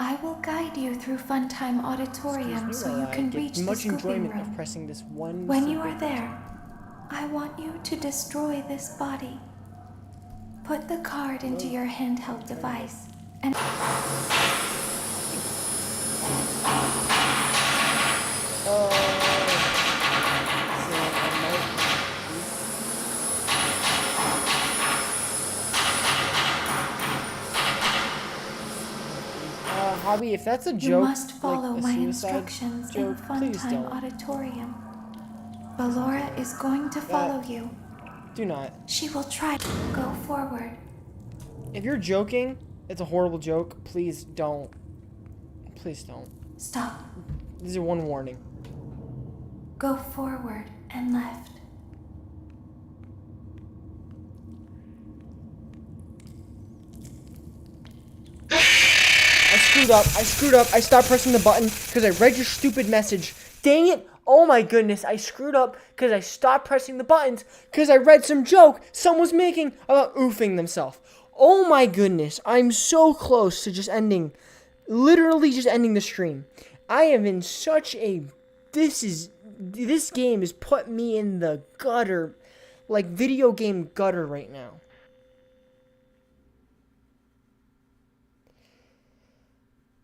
I will guide you through Funtime Auditorium so you can reach the much scooping enjoyment of room. pressing this one. When you simple are there, I want you to destroy this body. Put the card into your handheld device and Hobby, if that's a you joke, must follow like a my suicide instructions in joke, please Funtime don't. Auditorium. Ballora is going to follow you. Do not. She will try to go forward. If you're joking, it's a horrible joke. Please don't. Please don't. Stop. This is one warning. Go forward and left. I screwed up. I stopped pressing the button because I read your stupid message. Dang it. Oh my goodness. I screwed up because I stopped pressing the buttons because I read some joke someone was making about oofing themselves. Oh my goodness. I'm so close to just ending, literally just ending the stream. I am in such a, this game has put me in the gutter, like video game gutter right now.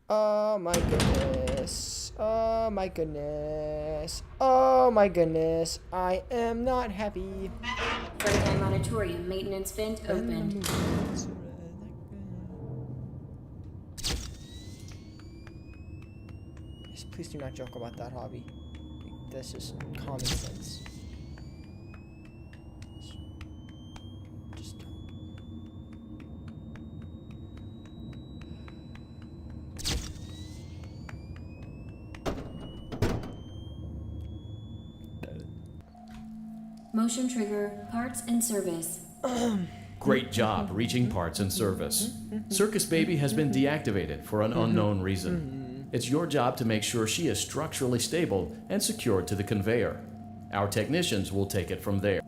Oh my goodness. Oh my goodness. Oh my goodness. I am not happy. Frontline Auditorium maintenance vent opened. Please do not joke about that hobby. This is common sense. Just don't. Motion trigger, parts and service. Great job reaching parts and service. Circus Baby has been deactivated for an unknown reason. It's your job to make sure she is structurally stable and secured to the conveyor. Our technicians will take it from there.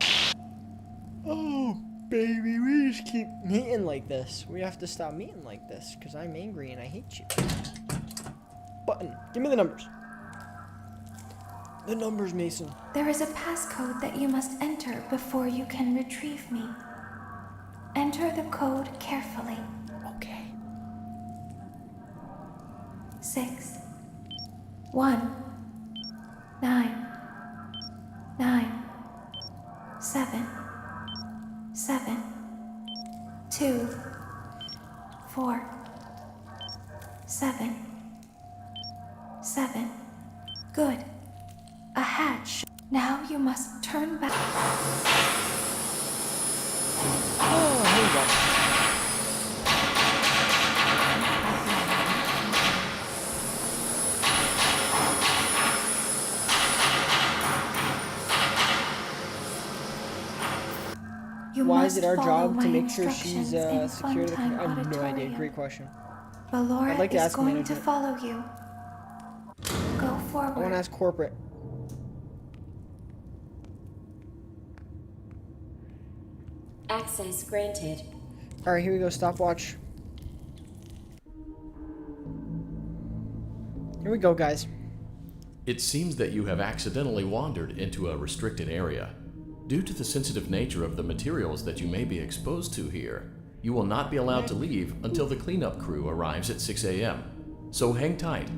Oh, baby, we just keep meeting like this. We have to stop meeting like this because I'm angry and I hate you. Button. Give me the numbers. The numbers, Mason. There is a passcode that you must enter before you can retrieve me. Enter the code carefully. Okay. 6 1 9 9 7 7 2 4 7 7. Good. A hatch. Now you must turn back. Oh, here we go. You Why must is it our follow job to my make sure she's instructions in secure to the Funtime I have no idea. Auditorium. Great question. Ballora I'd like to is ask going management. to follow you. Go I want forward. to ask corporate. Access granted. All right, here we go. Stopwatch. Here we go, guys. It seems that you have accidentally wandered into a restricted area. Due to the sensitive nature of the materials that you may be exposed to here, you will not be allowed to leave until the cleanup crew arrives at 6 a.m. So hang tight.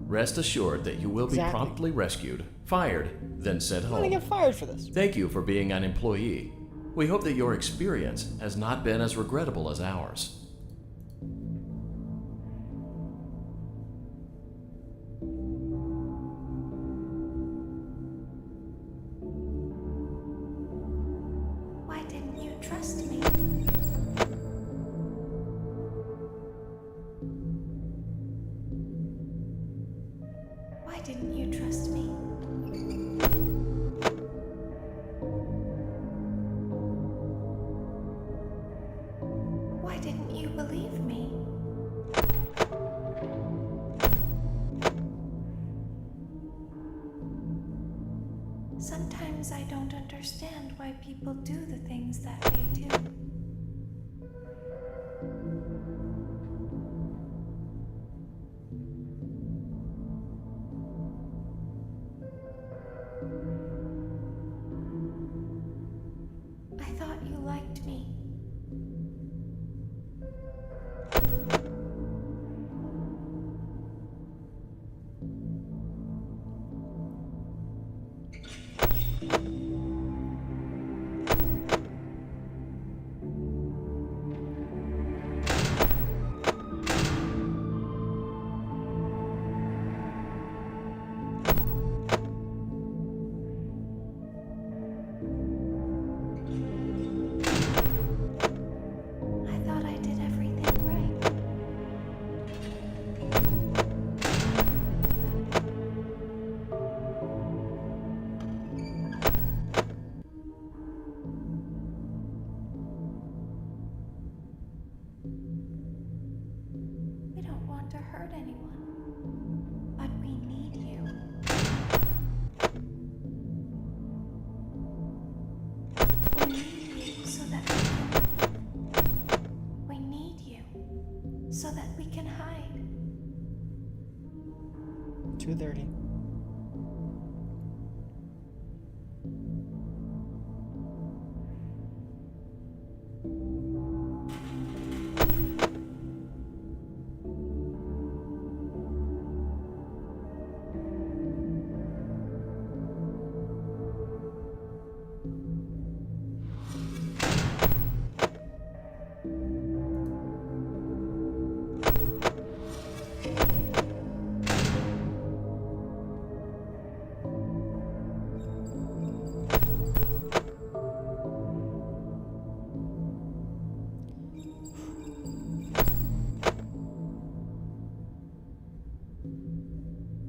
Rest assured that you will be Exactly. promptly rescued, fired, then sent I'm gonna home. get fired for this. Thank you for being an employee. We hope that your experience has not been as regrettable as ours. Why didn't you trust me? Why didn't you trust me? Why didn't you believe me? Sometimes I don't understand why people do the things that they do. I thought you liked me. want to hurt anyone. But we need you. We need you so that we need you so that we can hide. 2:30.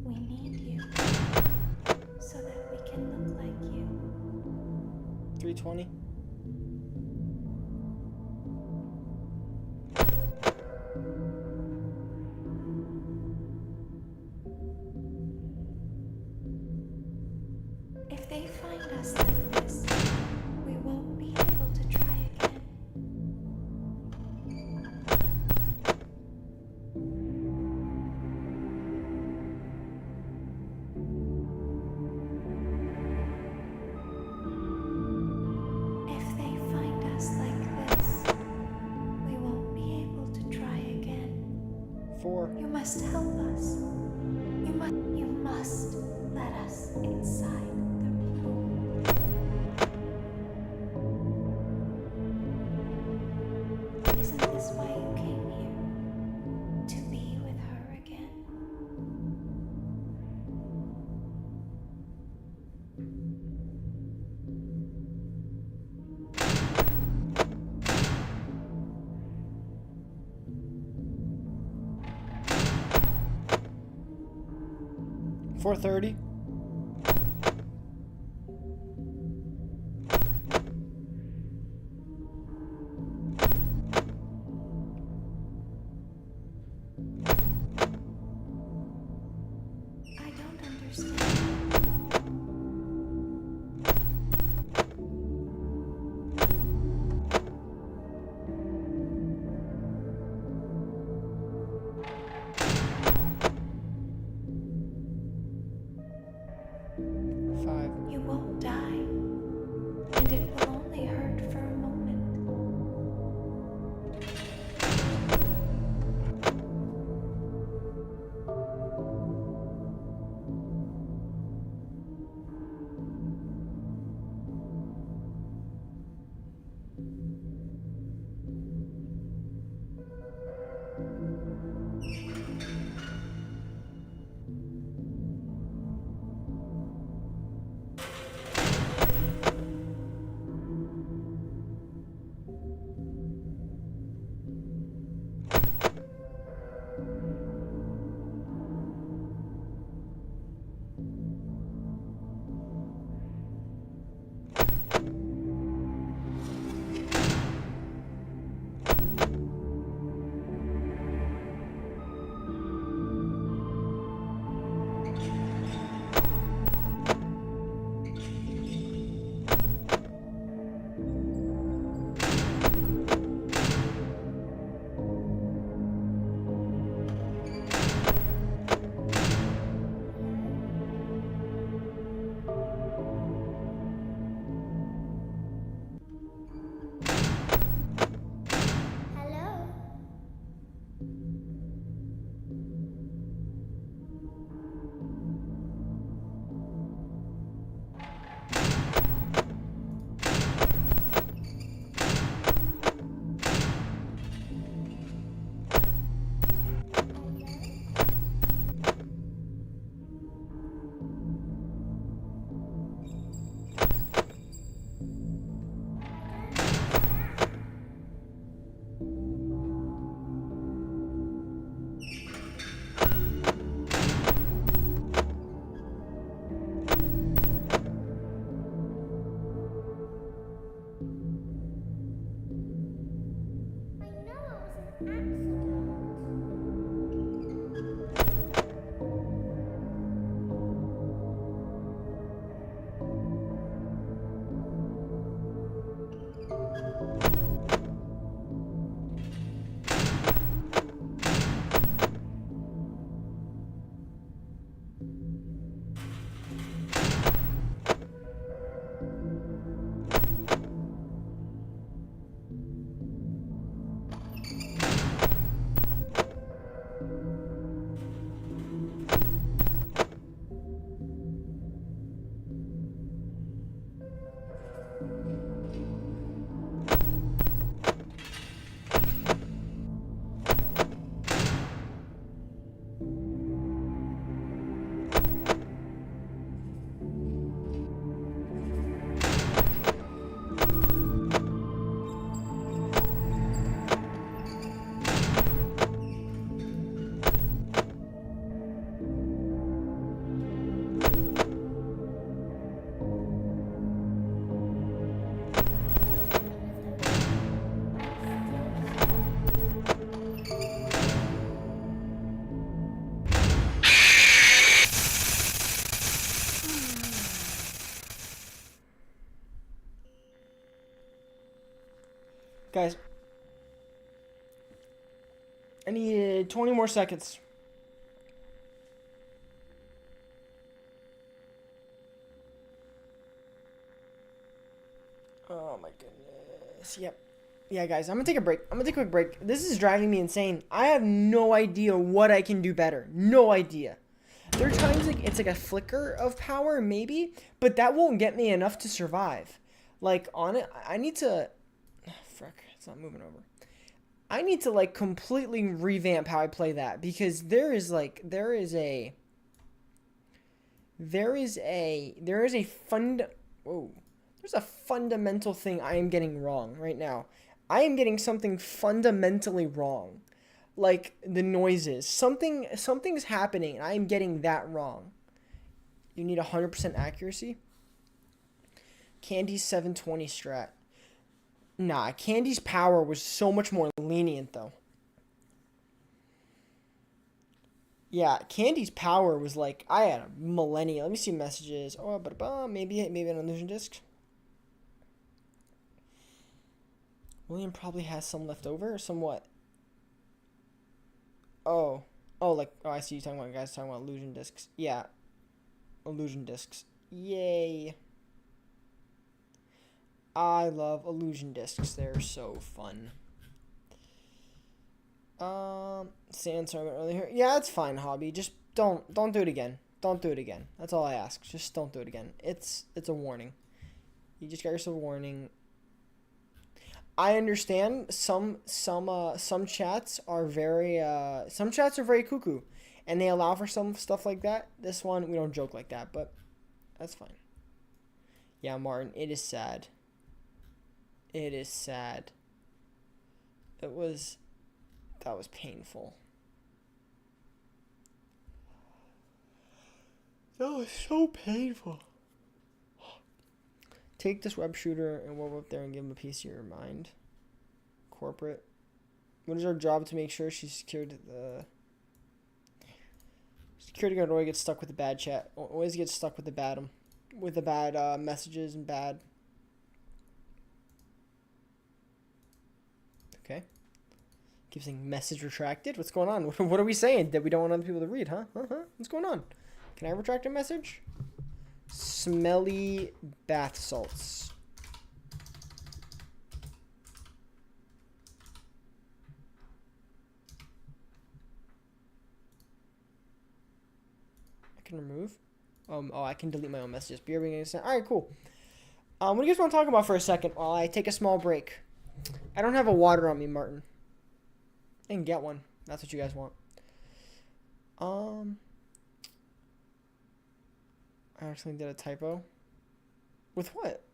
We need you so that we can look like you. 3:20. If they find us like this, we won't be able to try again. If they find us like this, we won't be able to try again. 4. You must help us. You must let us inside the room. Isn't this why you came here? To be with her again? Four 4:30. I don't understand. Five. You won't die, and it will only hurt for a moment. accident. Guys, I need 20 more seconds. Oh my goodness. Yep. Yeah, guys, I'm gonna take a break. I'm gonna take a quick break. This is driving me insane. I have no idea what I can do better. No idea. There are times like it's like a flicker of power, maybe, but that won't get me enough to survive. Like on it, I need to. Frick, it's not moving over. I need to like completely revamp how I play that because there is a fundamental thing I am getting wrong right now. I am getting something fundamentally wrong. Like the noises. Something's happening and I am getting that wrong. You need 100% accuracy. Candy's 720 strat. Nah, Candy's power was so much more lenient though. Yeah, Candy's power was like I had a millennia. Let me see messages. Oh, but maybe an illusion disc. William probably has some left over or somewhat. Oh, I see you talking about guys talking about illusion discs. Yeah, illusion discs. Yay. I love illusion discs. They're so fun. Sandstorm earlier. Yeah, it's fine, Hobby. Just don't do it again. Don't do it again. That's all I ask. Just don't do it again. It's a warning. You just got yourself a warning. I understand some chats are very cuckoo, and they allow for some stuff like that. This one we don't joke like that, but that's fine. Yeah, Martin, it is sad. It is sad. That was painful. That was so painful. Take this web shooter and we'll go up there and give him a piece of your mind. Corporate. What is our job to make sure she's secured? The security guard always gets stuck with the bad chat. Always gets stuck with the bad messages and bad. Okay. Keep saying message retracted. What's going on? What are we saying that we don't want other people to read? Huh? What's going on? Can I retract a message? Smelly bath salts. I can remove. I can delete my own messages. All right, cool. What do you guys want to talk about for a second while I take a small break? I don't have a water on me, Martin. I can get one. That's what you guys want. I actually did a typo. With what?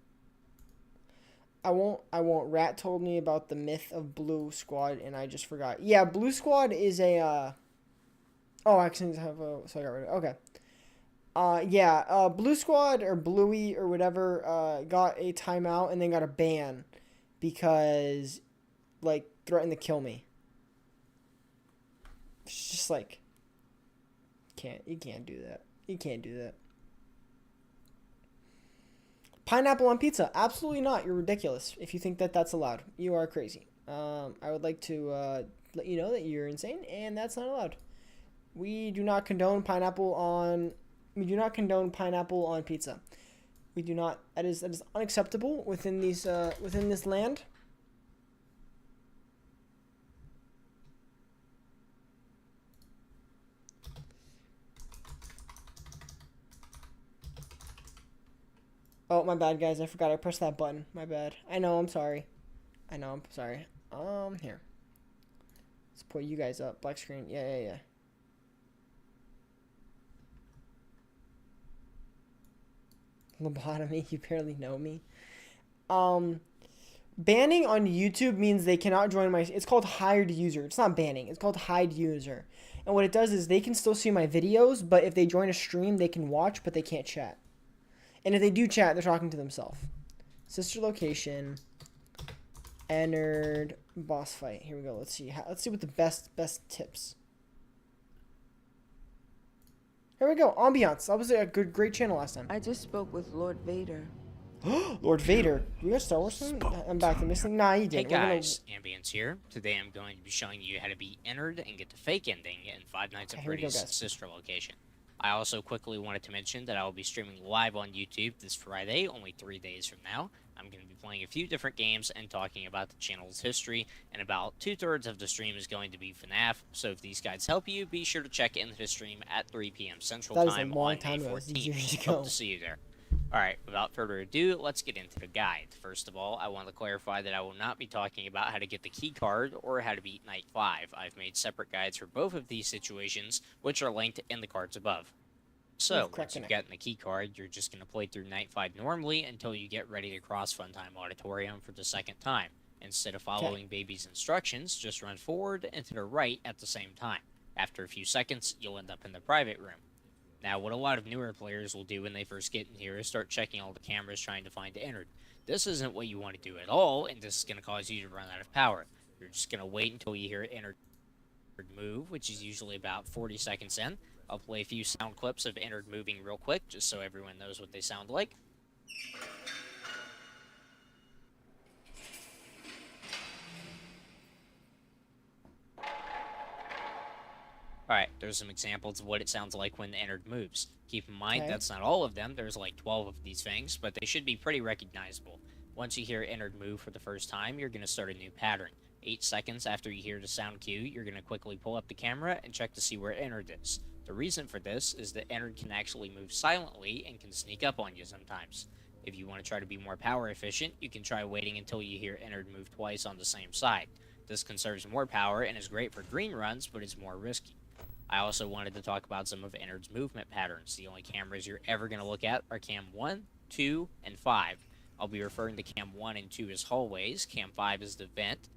I won't. Rat told me about the myth of Blue Squad, and I just forgot. Yeah, Blue Squad is a. Oh, I accidentally have a. So I got rid of it. Okay. Blue Squad or Bluey or whatever got a timeout and then got a ban because, like, threatened to kill me. It's just like, you can't do that. You can't do that. Pineapple on pizza? Absolutely not. You're ridiculous if you think that that's allowed. You are crazy. I would like to let you know that you're insane and that's not allowed. We do not condone pineapple on pizza. We do not. That is unacceptable within this land. Oh, my bad, guys. I forgot I pressed that button. My bad. I know. I'm sorry. Here. Let's put you guys up. Black screen. Yeah. Lobotomy. You barely know me. Banning on YouTube means they cannot join my... It's called hide user. It's not banning. It's called hide user. And what it does is they can still see my videos, but if they join a stream, they can watch, but they can't chat. And if they do chat, they're talking to themselves. Sister location. Entered boss fight. Here we go. Let's see. Let's see what the best tips. Here we go. Ambiance. That was a great channel last time. I just spoke with Lord Vader. Lord Vader. We got Star Wars soon? I'm back to missing. Nah, you Hey didn't. guys, Ambience here. Today I'm going to be showing you how to be entered and get the fake ending in Five Nights at Okay, here we go, Freddy's guys. sister location. I also quickly wanted to mention that I will be streaming live on YouTube this Friday, only 3 days from now. I'm going to be playing a few different games and talking about the channel's history, and about 2/3 of the stream is going to be FNAF, so if these guides help you, be sure to check into the stream at 3 p.m. Central That is a Time long on time May ago. It's 14th. years Hope ago. to see you there. Alright, without further ado, let's get into the guide. First of all, I want to clarify that I will not be talking about how to get the key card or how to beat Night 5. I've made separate guides for both of these situations, which are linked in the cards above. So, Correct once you've connect. gotten the key card, you're just going to play through Night 5 normally until you get ready to cross Funtime Auditorium for the second time. Instead of following Baby's instructions, just run forward and to the right at the same time. After a few seconds, you'll end up in the private room. Now, what a lot of newer players will do when they first get in here is start checking all the cameras trying to find Ennard. This isn't what you want to do at all, and this is going to cause you to run out of power. You're just going to wait until you hear Ennard move, which is usually about 40 seconds in. I'll play a few sound clips of Ennard moving real quick, just so everyone knows what they sound like. Alright, there's some examples of what it sounds like when Ennard moves. Keep in mind, Okay. that's not all of them. There's like 12 of these things, but they should be pretty recognizable. Once you hear Ennard move for the first time, you're going to start a new pattern. 8 seconds after you hear the sound cue, you're going to quickly pull up the camera and check to see where Ennard is. The reason for this is that Ennard can actually move silently and can sneak up on you sometimes. If you want to try to be more power efficient, you can try waiting until you hear Ennard move twice on the same side. This conserves more power and is great for green runs, but it's more risky. I also wanted to talk about some of Ennard's movement patterns. The only cameras you're ever going to look at are Cam 1, 2, and 5. I'll be referring to Cam 1 and 2 as hallways, Cam 5 as the vent,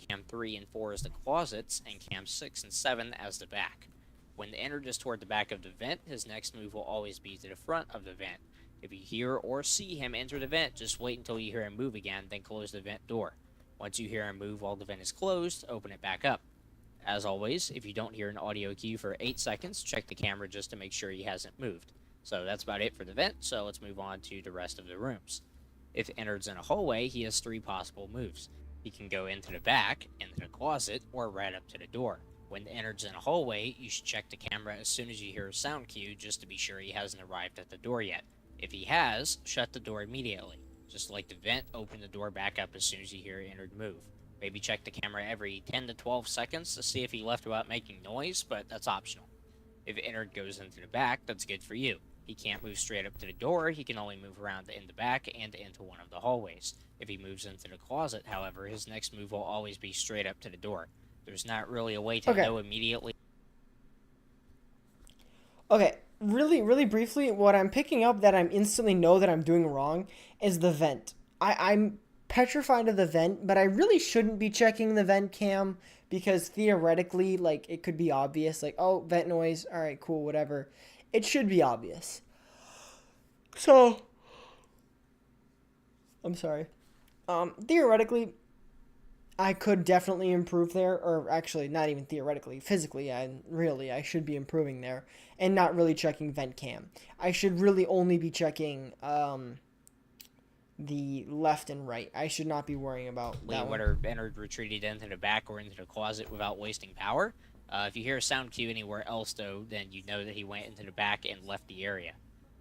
Cam 3 and 4 as the closets, and Cam 6 and 7 as the back. When Ennard is toward the back of the vent, his next move will always be to the front of the vent. If you hear or see him enter the vent, just wait until you hear him move again, then close the vent door. Once you hear him move while the vent is closed, open it back up. As always, if you don't hear an audio cue for 8 seconds, check the camera just to make sure he hasn't moved. So that's about it for the vent, so let's move on to the rest of the rooms. If Ennard's in a hallway, he has 3 possible moves. He can go into the back, into the closet, or right up to the door. When Ennard's in a hallway, you should check the camera as soon as you hear a sound cue just to be sure he hasn't arrived at the door yet. If he has, shut the door immediately. Just like the vent, open the door back up as soon as you hear Ennard move. Maybe check the camera every 10 to 12 seconds to see if he left without making noise, but that's optional. If Ennard goes into the back, that's good for you. He can't move straight up to the door, he can only move around in the back and into one of the hallways. If he moves into the closet, however, his next move will always be straight up to the door. There's not really a way to Okay. know immediately. Okay, really briefly, what I'm picking up that I'm instantly know that I'm doing wrong is the vent. I'm petrified of the vent, but I really shouldn't be checking the vent cam because theoretically, like, it could be obvious. Like, oh, vent noise. All right, cool, whatever. It should be obvious. So, I'm sorry. Theoretically, I could definitely improve there, or actually, not even theoretically, physically, I should be improving there, and not really checking vent cam. I should really only be checking, the left and right. I should not be worrying about that one. Whether Ennard retreated into the back or into the closet without wasting power. If you hear a sound cue anywhere else, though, then you know that he went into the back and left the area.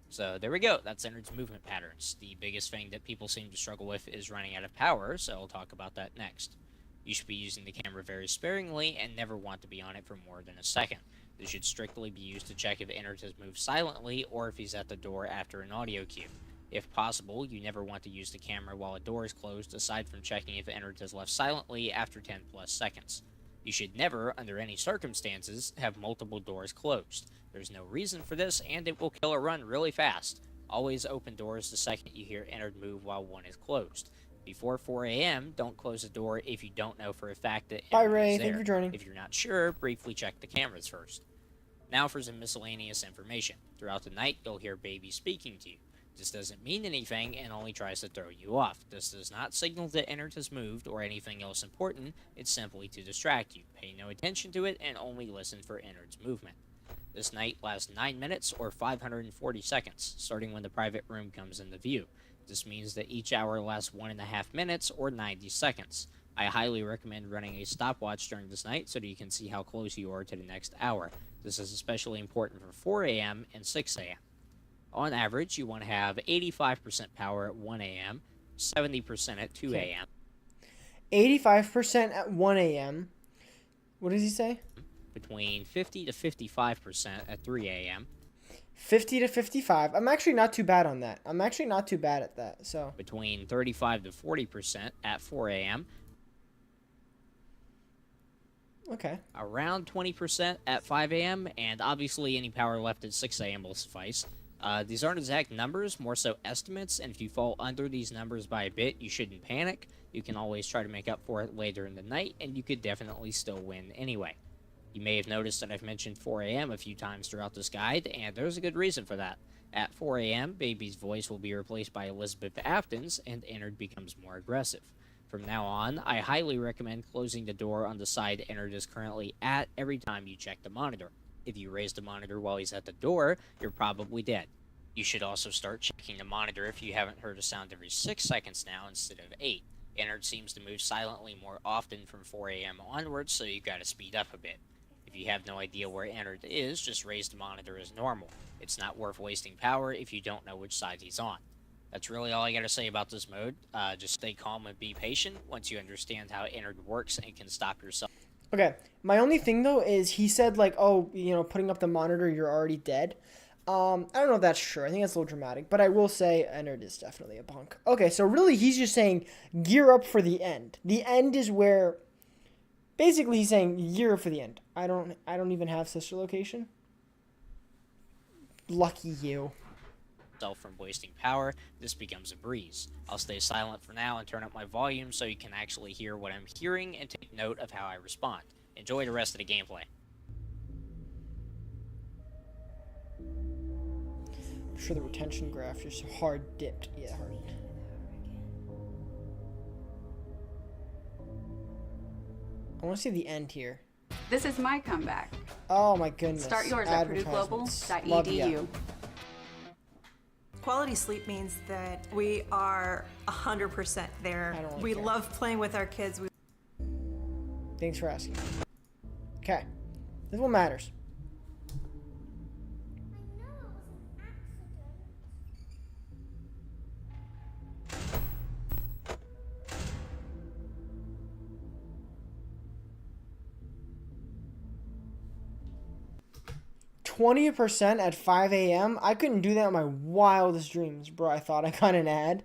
So there we go. That's Ennard's movement patterns. The biggest thing that people seem to struggle with is running out of power, so I'll talk about that next. You should be using the camera very sparingly and never want to be on it for more than a second. This should strictly be used to check if Ennard has moved silently or if he's at the door after an audio cue. If possible, you never want to use the camera while a door is closed aside from checking if Ennard has left silently after 10 plus seconds. You should never, under any circumstances, have multiple doors closed. There's no reason for this, and it will kill a run really fast. Always open doors the second you hear Ennard move while one is closed. Before 4 a.m., don't close the door if you don't know for a fact that Bye, Ennard Ray. is Thank you there. for joining. If you're not sure, briefly check the cameras first. Now for some miscellaneous information. Throughout the night, you'll hear Baby speaking to you. This doesn't mean anything and only tries to throw you off. This does not signal that Ennard has moved or anything else important. It's simply to distract you. Pay no attention to it and only listen for Ennard's movement. This night lasts 9 minutes or 540 seconds, starting when the private room comes into view. This means that each hour lasts 1.5 minutes or 90 seconds. I highly recommend running a stopwatch during this night so that you can see how close you are to the next hour. This is especially important for 4 a.m. and 6 a.m. On average, you want to have 85% power at 1 a.m., 70% at 2 a.m. 85% at 1 a.m. What does he say? Between 50 to 55% at 3 a.m. 50 to 55. I'm actually not too bad on that. I'm actually not too bad at that. So Between 35 to 40% at 4 a.m. okay. Around 20% at 5 a.m., and obviously any power left at 6 a.m. will suffice. These aren't exact numbers, more so estimates, and if you fall under these numbers by a bit, you shouldn't panic. You can always try to make up for it later in the night, and you could definitely still win anyway. You may have noticed that I've mentioned 4 a.m. a few times throughout this guide, and there's a good reason for that. At 4 a.m., Baby's voice will be replaced by Elizabeth Afton's, and Ennard becomes more aggressive. From now on, I highly recommend closing the door on the side Ennard is currently at every time you check the monitor. If you raise the monitor while he's at the door, you're probably dead. You should also start checking the monitor if you haven't heard a sound every 6 seconds now instead of 8. Ennard seems to move silently more often from 4 a.m. onwards, so you've got to speed up a bit. If you have no idea where Ennard is, just raise the monitor as normal. It's not worth wasting power if you don't know which side he's on. That's really all I gotta say about this mode. Just stay calm and be patient. Once you understand how Ennard works and can stop yourself. Okay. My only thing though is he said like, oh, you know, putting up the monitor, you're already dead. I don't know if that's true. I think that's a little dramatic, but I will say Ennard is definitely a punk. Okay, so really he's just saying gear up for the end. The end is where basically he's saying gear up for the end. I don't even have sister location. Lucky you. From wasting power, this becomes a breeze. I'll stay silent for now and turn up my volume so you can actually hear what I'm hearing and take note of how I respond. Enjoy the rest of the gameplay. I'm sure the retention graph just hard dipped. Yeah, hard. I want to see the end here. This is my comeback. Oh my goodness. Start yours at Advertisements. Love ya. purdueglobal.edu. Quality sleep means that we are 100% there. I don't really We care. love playing with our kids. Thanks for asking. Okay. This is what matters. 20% at 5 a.m.? I couldn't do that in my wildest dreams, bro. I thought I got an ad.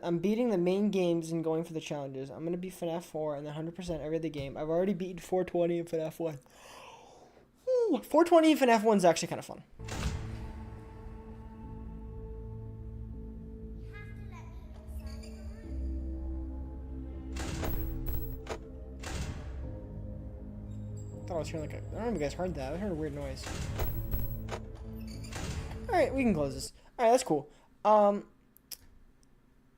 I'm beating the main games and going for the challenges. I'm gonna beat FNAF 4 and then 100% every other game. I've already beaten 420 in FNAF 1. Ooh, 420 in FNAF 1 is actually kind of fun. I thought I was hearing like a... I don't know if you guys heard that. I heard a weird noise. Alright, we can close this. Alright, that's cool.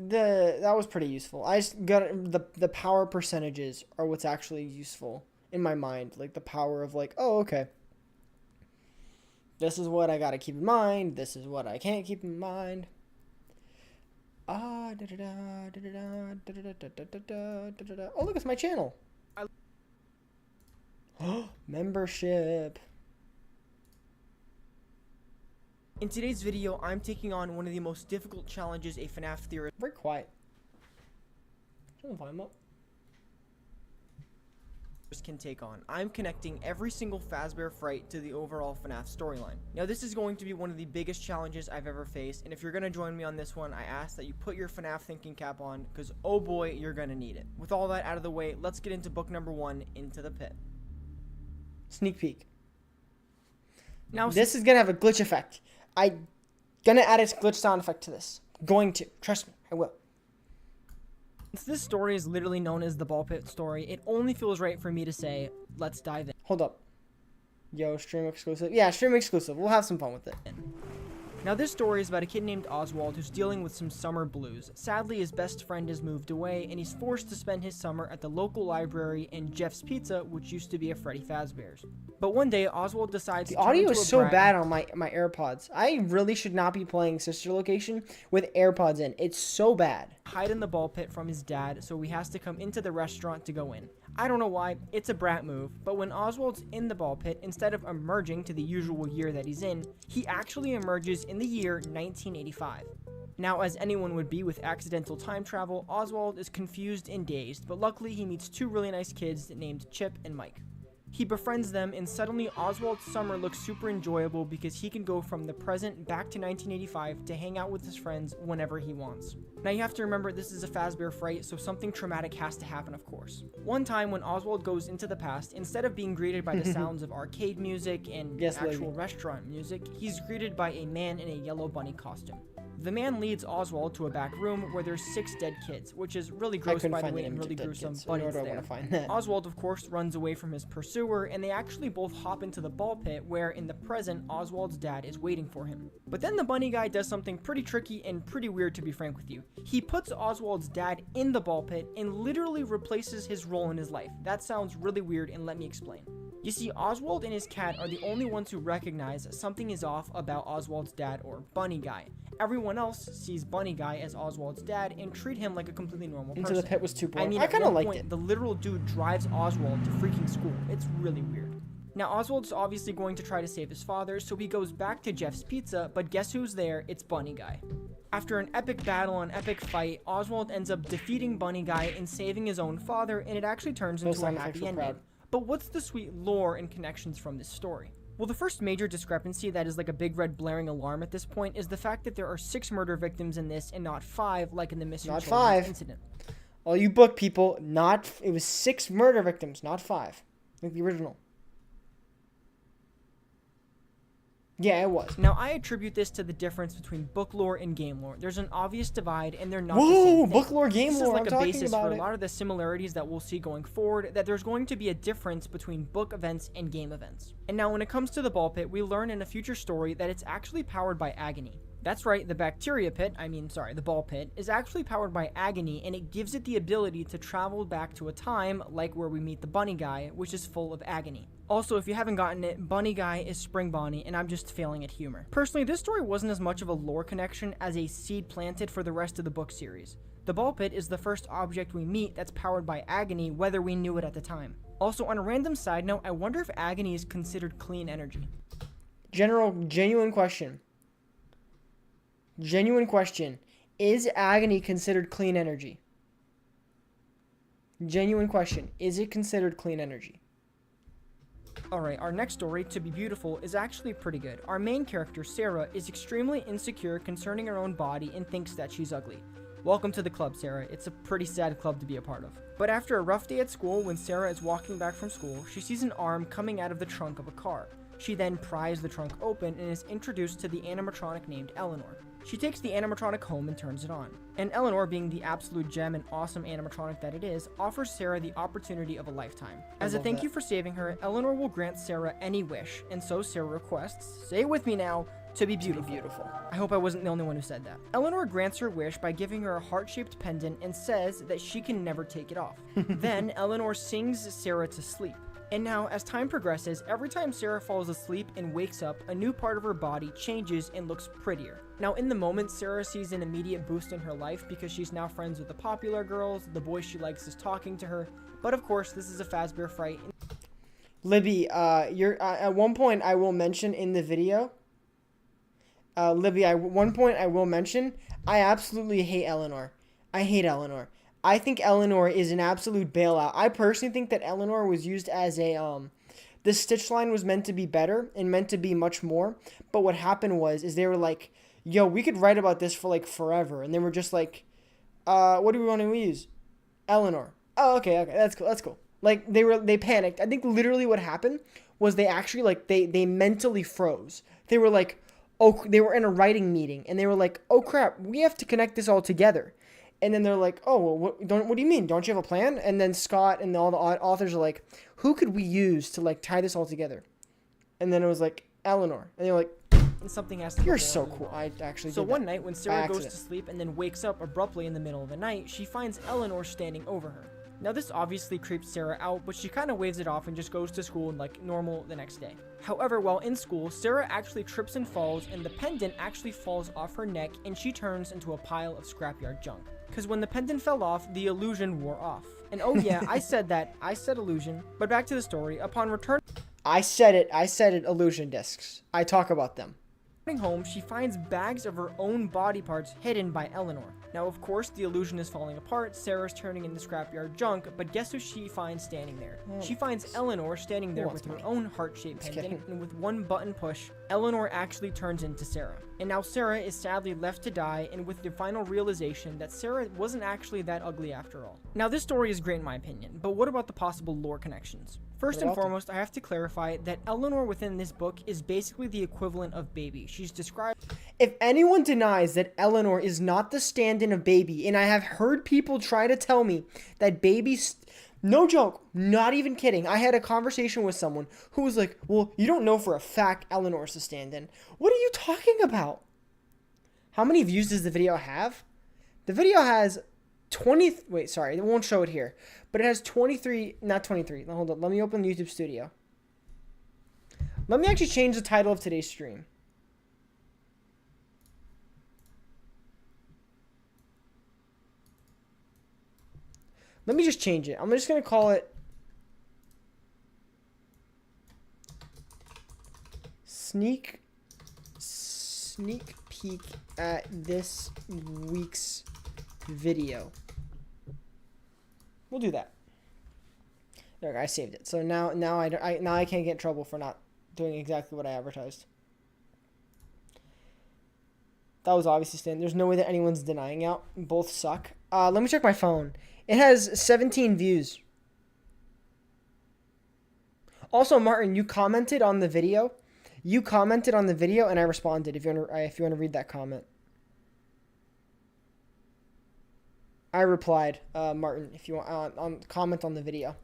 That was pretty useful. I just got the power percentages are what's actually useful in my mind. Like the power of like, oh, okay. This is what I gotta keep in mind. This is what I can't keep in mind. Oh, look, it's my channel. Membership. In today's video, I'm taking on one of the most difficult challenges a FNAF theorist... Very quiet. Turn the volume up. ...can take on. I'm connecting every single Fazbear Fright to the overall FNAF storyline. Now, this is going to be one of the biggest challenges I've ever faced, and if you're going to join me on this one, I ask that you put your FNAF thinking cap on, because oh boy, you're going to need it. With all that out of the way, let's get into book number 1, Into the Pit. Sneak peek. Now, this is going to have a glitch effect. Gonna add a glitch sound effect to this. Going to. Trust me, I will. Since this story is literally known as the ball pit story, it only feels right for me to say, let's dive in. Hold up. Yo, stream exclusive. Yeah, stream exclusive. We'll have some fun with it. Now this story is about a kid named Oswald who's dealing with some summer blues. Sadly, his best friend has moved away, and he's forced to spend his summer at the local library and Jeff's Pizza, which used to be a Freddy Fazbear's. But one day, Oswald decides The to turn audio into is a so brat. bad on my AirPods. I really should not be playing Sister Location with AirPods in. It's so bad. Hide in the ball pit from his dad, so he has to come into the restaurant to go in. I don't know why, it's a brat move, but when Oswald's in the ball pit, instead of emerging to the usual year that he's in, he actually emerges in the year 1985. Now, as anyone would be with accidental time travel, Oswald is confused and dazed, but luckily he meets two really nice kids named Chip and Mike. He befriends them, and suddenly Oswald's summer looks super enjoyable because he can go from the present back to 1985 to hang out with his friends whenever he wants. Now you have to remember this is a Fazbear Fright, so something traumatic has to happen, of course. One time when Oswald goes into the past, instead of being greeted by the sounds of arcade music and Yes, actual lady. restaurant music, he's greeted by a man in a yellow bunny costume. The man leads Oswald to a back room where there's 6 dead kids, which is really I gross, couldn't by the find way, the and image really of dead gruesome, kids, but nor it's do I there. want to find that. Oswald, of course, runs away from his pursuer, and they actually both hop into the ball pit where, in the present, Oswald's dad is waiting for him. But then the bunny guy does something pretty tricky and pretty weird, to be frank with you. He puts Oswald's dad in the ball pit and literally replaces his role in his life. That sounds really weird, and let me explain. You see, Oswald and his cat are the only ones who recognize something is off about Oswald's dad, or Bunny Guy. Everyone else sees Bunny Guy as Oswald's dad and treat him like a completely normal Into person. the Pit was too boring. I at kind of one liked point, it. The literal dude drives Oswald to freaking school. It's really weird. Now, Oswald's obviously going to try to save his father, so he goes back to Jeff's Pizza, but guess who's there? It's Bunny Guy. After an epic battle and epic fight, Oswald ends up defeating Bunny Guy and saving his own father, and it actually turns Those into a sound effects happy were ending. proud. But what's the sweet lore and connections from this story? Well, the first major discrepancy that is like a big red blaring alarm at this point is the fact that there are 6 murder victims in this and not 5 like in the missing Not children's 5. incident. All you book people, it was 6 murder victims, not 5. Like the original. Yeah, it was. Now, I attribute this to the difference between book lore and game lore. There's an obvious divide, and they're not the Whoa, same thing. book lore, game This lore, is like I'm a talking basis about for a it. lot of the similarities that we'll see going forward, that there's going to be a difference between book events and game events. And now, when it comes to the ball pit, we learn in a future story that it's actually powered by agony. That's right, the the ball pit, is actually powered by agony, and it gives it the ability to travel back to a time like where we meet the bunny guy, which is full of agony. Also, if you haven't gotten it, Bunny Guy is Spring Bonnie, and I'm just failing at humor. Personally, this story wasn't as much of a lore connection as a seed planted for the rest of the book series. The ball pit is the first object we meet that's powered by agony, whether we knew it at the time. Also, on a random side note, I wonder if agony is considered clean energy. Genuine question. Genuine question. Is agony considered clean energy? Genuine question. Is it considered clean energy? Alright, our next story, To Be Beautiful, is actually pretty good. Our main character, Sarah, is extremely insecure concerning her own body and thinks that she's ugly. Welcome to the club, Sarah. It's a pretty sad club to be a part of. But after a rough day at school, when Sarah is walking back from school, she sees an arm coming out of the trunk of a car. She then pries the trunk open and is introduced to the animatronic named Eleanor. She takes the animatronic home and turns it on. And Eleanor, being the absolute gem and awesome animatronic that it is, offers Sarah the opportunity of a lifetime. As a love thank that. you for saving her, Eleanor will grant Sarah any wish, and so Sarah requests, say it with me now, to be beautiful. I hope I wasn't the only one who said that. Eleanor grants her wish by giving her a heart-shaped pendant and says that she can never take it off. Then Eleanor sings Sarah to sleep. And now, as time progresses, every time Sarah falls asleep and wakes up, a new part of her body changes and looks prettier. Now, in the moment, Sarah sees an immediate boost in her life because she's now friends with the popular girls, the boy she likes is talking to her, but of course, this is a Fazbear Fright. Libby, you're at one point I will mention in the video. Libby, at one point I will mention I absolutely hate Eleanor. I hate Eleanor. I think Eleanor is an absolute bailout. I personally think that Eleanor was used as a the Stitch line was meant to be better and meant to be much more. But what happened was they were like, "Yo, we could write about this for like forever," and they were just like, "What do we want to use?" Eleanor. Oh, okay, that's cool. Like they panicked. I think literally what happened was they actually they mentally froze. They were like, oh, they were in a writing meeting and they were like, oh crap, we have to connect this all together. And then they're like, oh, well, what do you mean? Don't you have a plan? And then Scott and all the authors are like, who could we use to like tie this all together? And then it was like Eleanor. And they're like, and something has to go you're wrong so in the cool. book. I actually So did one that night when by Sarah goes to accident. sleep and then wakes up abruptly in the middle of the night, she finds Eleanor standing over her. Now this obviously creeps Sarah out, but she kind of waves it off and just goes to school like normal the next day. However, while in school, Sarah actually trips and falls, and the pendant actually falls off her neck and she turns into a pile of scrapyard junk. Because when the pendant fell off, the illusion wore off. And oh yeah, I said illusion. But back to the story. Upon returning I said it, illusion discs. I talk about them. home, she finds bags of her own body parts hidden by Eleanor. Now, of course, the illusion is falling apart, Sarah's turning into scrapyard junk, but guess who she finds standing there? She finds Eleanor standing there with her own heart-shaped pendant, kidding. and with one button push, Eleanor actually turns into Sarah. And now Sarah is sadly left to die, and with the final realization that Sarah wasn't actually that ugly after all. Now, this story is great in my opinion, but what about the possible lore connections? First What and about them? foremost, I have to clarify that Eleanor within this book is basically the equivalent of Baby. She's described If anyone denies that Eleanor is not the stand-in of Baby, and I have heard people try to tell me that Baby's... No joke, not even kidding. I had a conversation with someone who was like, well, you don't know for a fact Eleanor's the stand-in. What are you talking about? How many views does the video have? The video has 20... Wait, sorry, it won't show it here. But it has 23... Not 23. Hold on, let me open YouTube Studio. Let me actually change the title of today's stream. Let me just change it. I'm just going to call it sneak peek at this week's video. We'll do that. There, I saved it. So now I can't get in trouble for not doing exactly what I advertised. That was obviously staying. There's no way that anyone's denying out. Both suck. Let me check my phone. It has 17 views. Also, Martin, you commented on the video. You commented on the video, and I responded. If you want to read that comment, I replied, Martin. If you want, on comment on the video.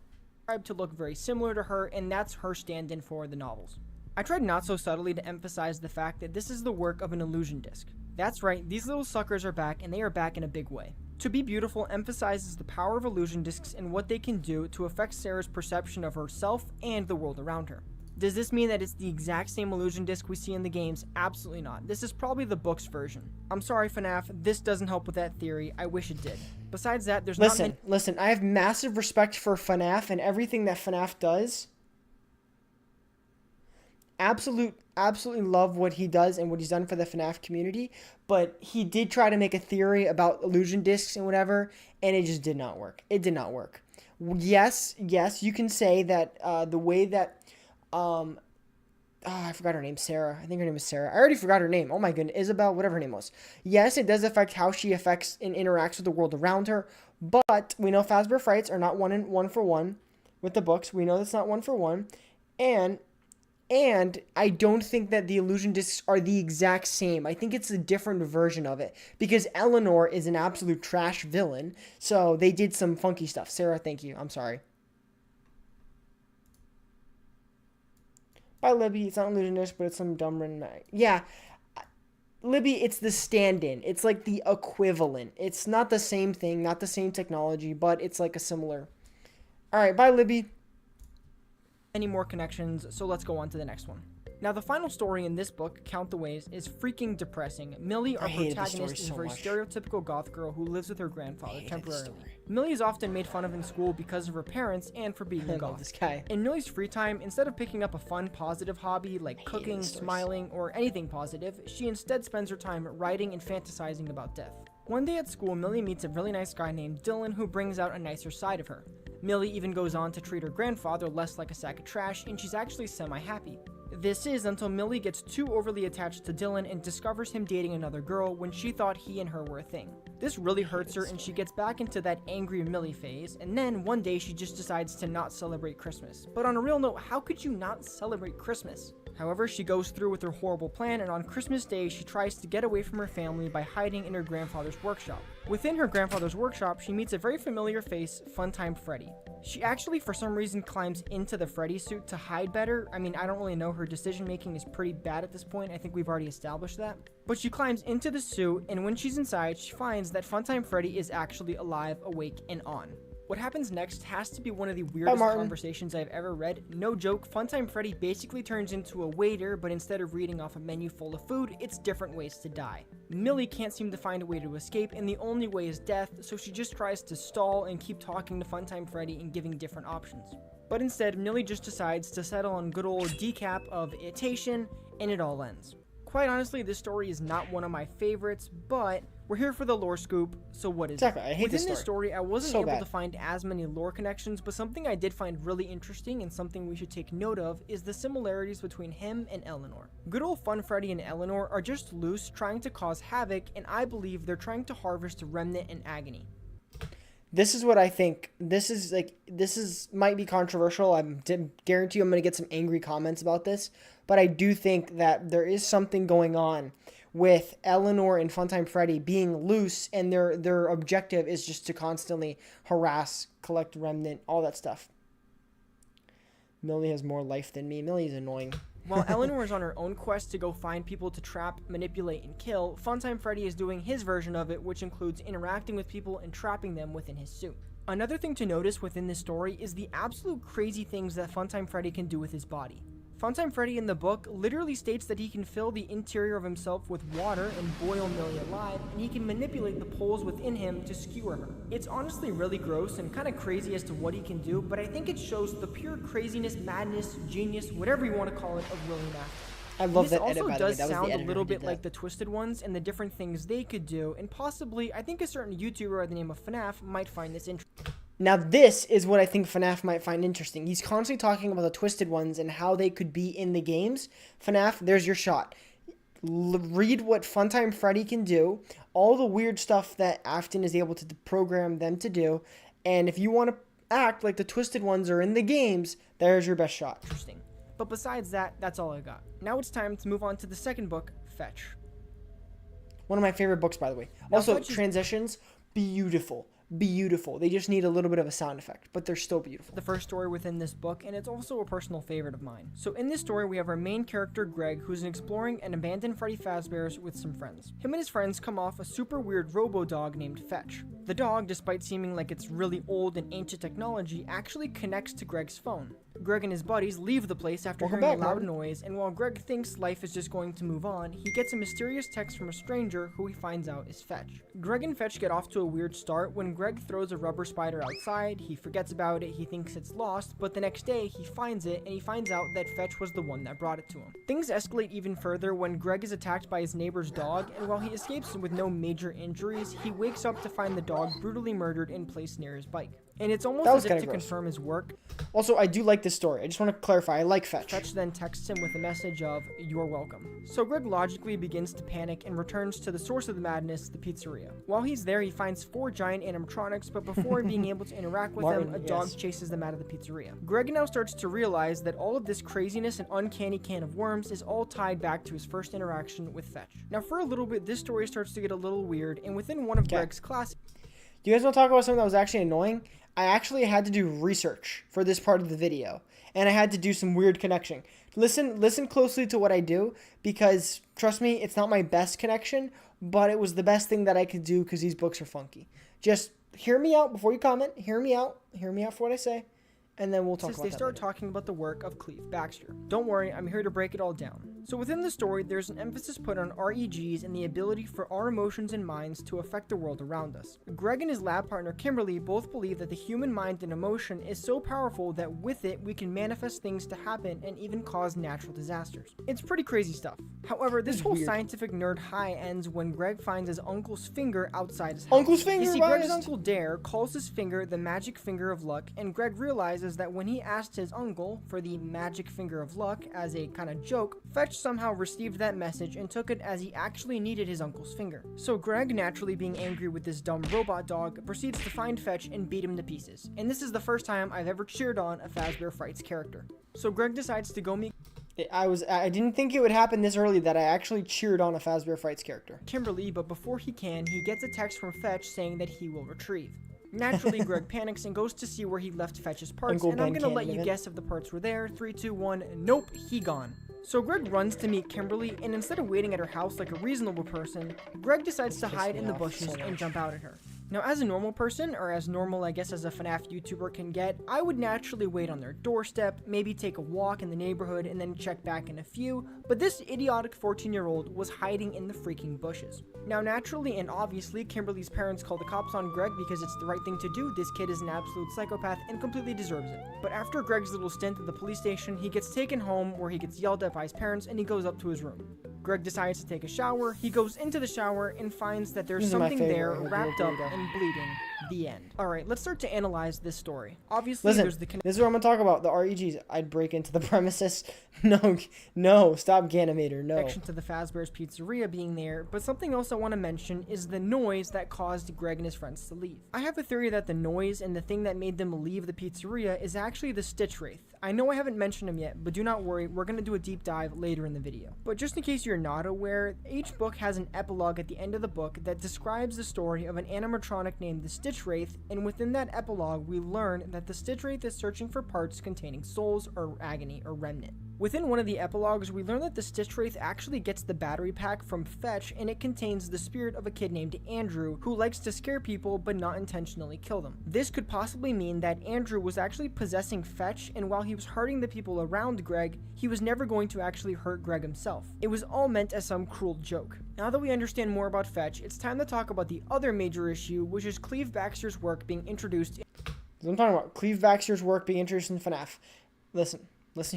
to look very similar to her, and that's her stand-in for the novels. I tried not so subtly to emphasize the fact that this is the work of an illusion disc. That's right, these little suckers are back, and they are back in a big way. To Be Beautiful emphasizes the power of illusion discs and what they can do to affect Sarah's perception of herself and the world around her. Does this mean that it's the exact same illusion disc we see in the games? Absolutely not. This is probably the book's version. I'm sorry, FNAF, this doesn't help with that theory. I wish it did. Besides that, there's not many... Listen, I have massive respect for FNAF and everything that FNAF does. Absolutely love what he does and what he's done for the FNAF community, but he did try to make a theory about illusion discs and whatever, and it just did not work. It did not work. Yes, you can say that the way that I forgot her name, Sarah. I think her name is Sarah. I already forgot her name. Oh my goodness, Isabel, whatever her name was. Yes, it does affect how she affects and interacts with the world around her, but we know Fazbear Frights are not one for one with the books. We know that's not one for one, and I don't think that the illusion discs are the exact same. I think it's a different version of it because Eleanor is an absolute trash villain, so they did some funky stuff. Sarah, thank you. I'm sorry. By Libby, it's not illusion disc, but it's some dumb random mag. Yeah, Libby, it's the stand-in. It's like the equivalent. It's not the same thing, not the same technology, but it's like a similar. All right, bye, Libby. Any more connections, so let's go on to the next one. Now, the final story in this book, Count the Ways, is freaking depressing. Millie, our protagonist, is a very stereotypical goth girl who lives with her grandfather temporarily. Millie is often made fun of in school because of her parents and for being a goth. This guy. In Millie's free time, instead of picking up a fun, positive hobby like cooking, smiling, or anything positive, she instead spends her time writing and fantasizing about death. One day at school, Millie meets a really nice guy named Dylan who brings out a nicer side of her. Millie even goes on to treat her grandfather less like a sack of trash, and she's actually semi-happy. This is until Millie gets too overly attached to Dylan and discovers him dating another girl when she thought he and her were a thing. This really hurts her, and she gets back into that angry Millie phase, and then one day she just decides to not celebrate Christmas. But on a real note, how could you not celebrate Christmas? However, she goes through with her horrible plan, and on Christmas Day, she tries to get away from her family by hiding in her grandfather's workshop. Within her grandfather's workshop, she meets a very familiar face, Funtime Freddy. She actually, for some reason, climbs into the Freddy suit to hide better. I mean, I don't really know. Her decision-making is pretty bad at this point. I think we've already established that. But she climbs into the suit, and when she's inside, she finds that Funtime Freddy is actually alive, awake, and on. What happens next has to be one of the weirdest conversations I've ever read. No joke, Funtime Freddy basically turns into a waiter, but instead of reading off a menu full of food, it's different ways to die. Millie can't seem to find a way to escape, and the only way is death, so she just tries to stall and keep talking to Funtime Freddy and giving different options. But instead, Millie just decides to settle on good old decap of itation, and it all ends. Quite honestly, this story is not one of my favorites, but we're here for the lore scoop, so what is Exactly, it? I hate Within this story, I wasn't So able bad. to find as many lore connections, but something I did find really interesting and something we should take note of is the similarities between him and Eleanor. Good old Fun Freddy and Eleanor are just loose, trying to cause havoc, and I believe they're trying to harvest Remnant and Agony. This is what I think. This is might be controversial. Guarantee you I'm going to get some angry comments about this, but I do think that there is something going on with Eleanor and Funtime Freddy being loose, and their objective is just to constantly harass, collect Remnant, all that stuff. Millie has more life than me. Millie's annoying. While Eleanor is on her own quest to go find people to trap, manipulate, and kill, Funtime Freddy is doing his version of it, which includes interacting with people and trapping them within his suit. Another thing to notice within this story is the absolute crazy things that Funtime Freddy can do with his body. Funtime Freddy in the book literally states that he can fill the interior of himself with water and boil Millie alive, and he can manipulate the poles within him to skewer her. It's honestly really gross and kind of crazy as to what he can do, but I think it shows the pure craziness, madness, genius, whatever you want to call it, of William Afton. I love This that edit, also by the way. does That was the sound a editor little who did bit like that. the Twisted Ones and the different things they could do, and possibly, I think a certain YouTuber by the name of FNAF might find this interesting. Now this is what I think FNAF might find interesting. He's constantly talking about the Twisted Ones and how they could be in the games. FNAF, there's your shot. Read what Funtime Freddy can do, all the weird stuff that Afton is able to program them to do, and if you want to act like the Twisted Ones are in the games, there's your best shot. Interesting. But besides that, that's all I got. Now it's time to move on to the second book, Fetch. One of my favorite books, by the way. Now, Also, Fetch is- transitions, beautiful. Beautiful. They just need a little bit of a sound effect, but they're still beautiful. The first story within this book, and it's also a personal favorite of mine. So in this story, we have our main character, Greg, who's exploring an abandoned Freddy Fazbear's with some friends. Him and his friends come off a super weird robo-dog named Fetch. The dog, despite seeming like it's really old and ancient technology, actually connects to Greg's phone. Greg and his buddies leave the place after Welcome hearing back, a loud Martin. noise, and while Greg thinks life is just going to move on, he gets a mysterious text from a stranger who he finds out is Fetch. Greg and Fetch get off to a weird start when Greg throws a rubber spider outside. He forgets about it, he thinks it's lost, but the next day he finds it and he finds out that Fetch was the one that brought it to him. Things escalate even further when Greg is attacked by his neighbor's dog, and while he escapes with no major injuries, he wakes up to find the dog brutally murdered and placed near his bike. And it's almost That was as if kinda to gross. confirm his work, Also, I do like this story. I just want to clarify. I like Fetch. Fetch then texts him with a message of, "You're welcome." So Greg logically begins to panic and returns to the source of the madness, the pizzeria. While he's there, he finds 4 giant animatronics, but before being able to interact with them, Martin, a dog yes. chases them out of the pizzeria. Greg now starts to realize that all of this craziness and uncanny can of worms is all tied back to his first interaction with Fetch. Now for a little bit, this story starts to get a little weird, and within one of Okay. Greg's classes, Do you guys want to talk about something that was actually annoying? I actually had to do research for this part of the video, and I had to do some weird connection. Listen closely to what I do, because trust me, it's not my best connection, but it was the best thing that I could do because these books are funky. Just hear me out before you comment. Hear me out for what I say, and then we'll talk since about they that start later. talking about the work of Cleve Baxter. Don't worry, I'm here to break it all down. So within the story, there's an emphasis put on REGs and the ability for our emotions and minds to affect the world around us. Greg and his lab partner Kimberly both believe that the human mind and emotion is so powerful that with it, we can manifest things to happen and even cause natural disasters. It's pretty crazy stuff. However, this It's whole weird. scientific nerd high ends when Greg finds his uncle's finger outside his house. Uncle's finger, You see, Greg's biased. uncle Dare calls his finger the magic finger of luck, and Greg realizes that when he asked his uncle for the magic finger of luck as a kind of joke, Fetch somehow received that message and took it as he actually needed his uncle's finger. So Greg, naturally being angry with this dumb robot dog, proceeds to find Fetch and beat him to pieces. And this is the first time I've ever cheered on a Fazbear Frights character. So Greg decides to go meet... I didn't think it would happen this early that I actually cheered on a Fazbear Frights character. Kimberly, but before he can, he gets a text from Fetch saying that he will retrieve. Naturally, Greg panics and goes to see where he left Fetch's parts, Uncle and I'm Ben gonna let Cannon you event. guess if the parts were there. 3, 2, 1, nope, he gone. So Greg runs to meet Kimberly, and instead of waiting at her house like a reasonable person, Greg decides to hide me in the off bushes so and much. jump out at her. Now, as a normal person, or as normal I guess as a FNAF YouTuber can get, I would naturally wait on their doorstep, maybe take a walk in the neighborhood, and then check back in a few, but this idiotic 14-year-old was hiding in the freaking bushes. Now, naturally and obviously, Kimberly's parents call the cops on Greg because it's the right thing to do. This kid is an absolute psychopath and completely deserves it. But after Greg's little stint at the police station, he gets taken home where he gets yelled at by his parents and he goes up to his room. Greg decides to take a shower. He goes into the shower and finds that there's This is my something there favorite, wrapped little up burrito. and bleeding. The end. Alright, let's start to analyze this story. Obviously, Listen, there's the this is what I'm gonna talk about. The REGs. I'd break into the premises. No, stop, Ganimator. No. connection to the Fazbear's Pizzeria being there, but something else I want to mention is the noise that caused Greg and his friends to leave. I have a theory that the noise and the thing that made them leave the pizzeria is actually the Stitch Wraith. I know I haven't mentioned him yet, but do not worry, we're going to do a deep dive later in the video. But just in case you're not aware, each book has an epilogue at the end of the book that describes the story of an animatronic named the Stitch Wraith, and within that epilogue we learn that the Stitch Wraith is searching for parts containing souls or agony or remnant. Within one of the epilogues, we learn that the Stitch Wraith actually gets the battery pack from Fetch, and it contains the spirit of a kid named Andrew, who likes to scare people but not intentionally kill them. This could possibly mean that Andrew was actually possessing Fetch, and while he was hurting the people around Greg, he was never going to actually hurt Greg himself. It was all meant as some cruel joke. Now that we understand more about Fetch, it's time to talk about the other major issue, which is Cleve Baxter's work being introduced I'm talking about Cleve Baxter's work being introduced in FNAF. Listen,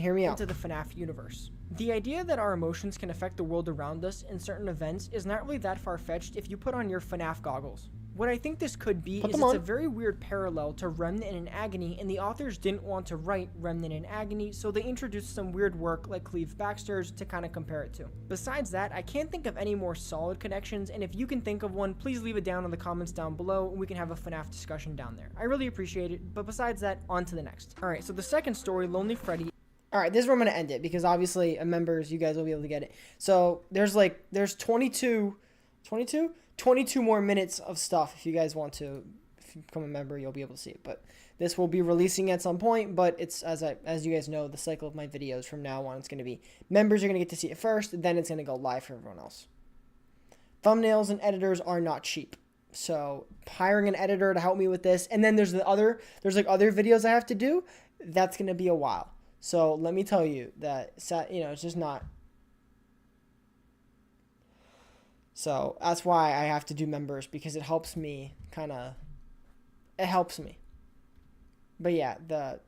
hear me out. into the FNAF universe. The idea that our emotions can affect the world around us in certain events is not really that far-fetched if you put on your FNAF goggles. What I think this could be Put is them it's a on. very weird parallel to Remnant in Agony, and the authors didn't want to write Remnant in Agony, so they introduced some weird work like Cleve Baxter's to kind of compare it to. Besides that, I can't think of any more solid connections, and if you can think of one, please leave it down in the comments down below, and we can have a FNAF discussion down there. I really appreciate it, but besides that, on to the next. Alright, so the second story, Lonely Freddy, All right, this is where I'm going to end it because obviously, members, you guys will be able to get it. So there's 22 more minutes of stuff if you guys want to. If you become a member, you'll be able to see it. But this will be releasing at some point. But it's as you guys know, the cycle of my videos from now on, it's going to be members are going to get to see it first, then it's going to go live for everyone else. Thumbnails and editors are not cheap. So hiring an editor to help me with this, and then there's other videos I have to do. That's going to be a while. So let me tell you that, it's just not. So that's why I have to do members, because it helps me it helps me. But yeah, let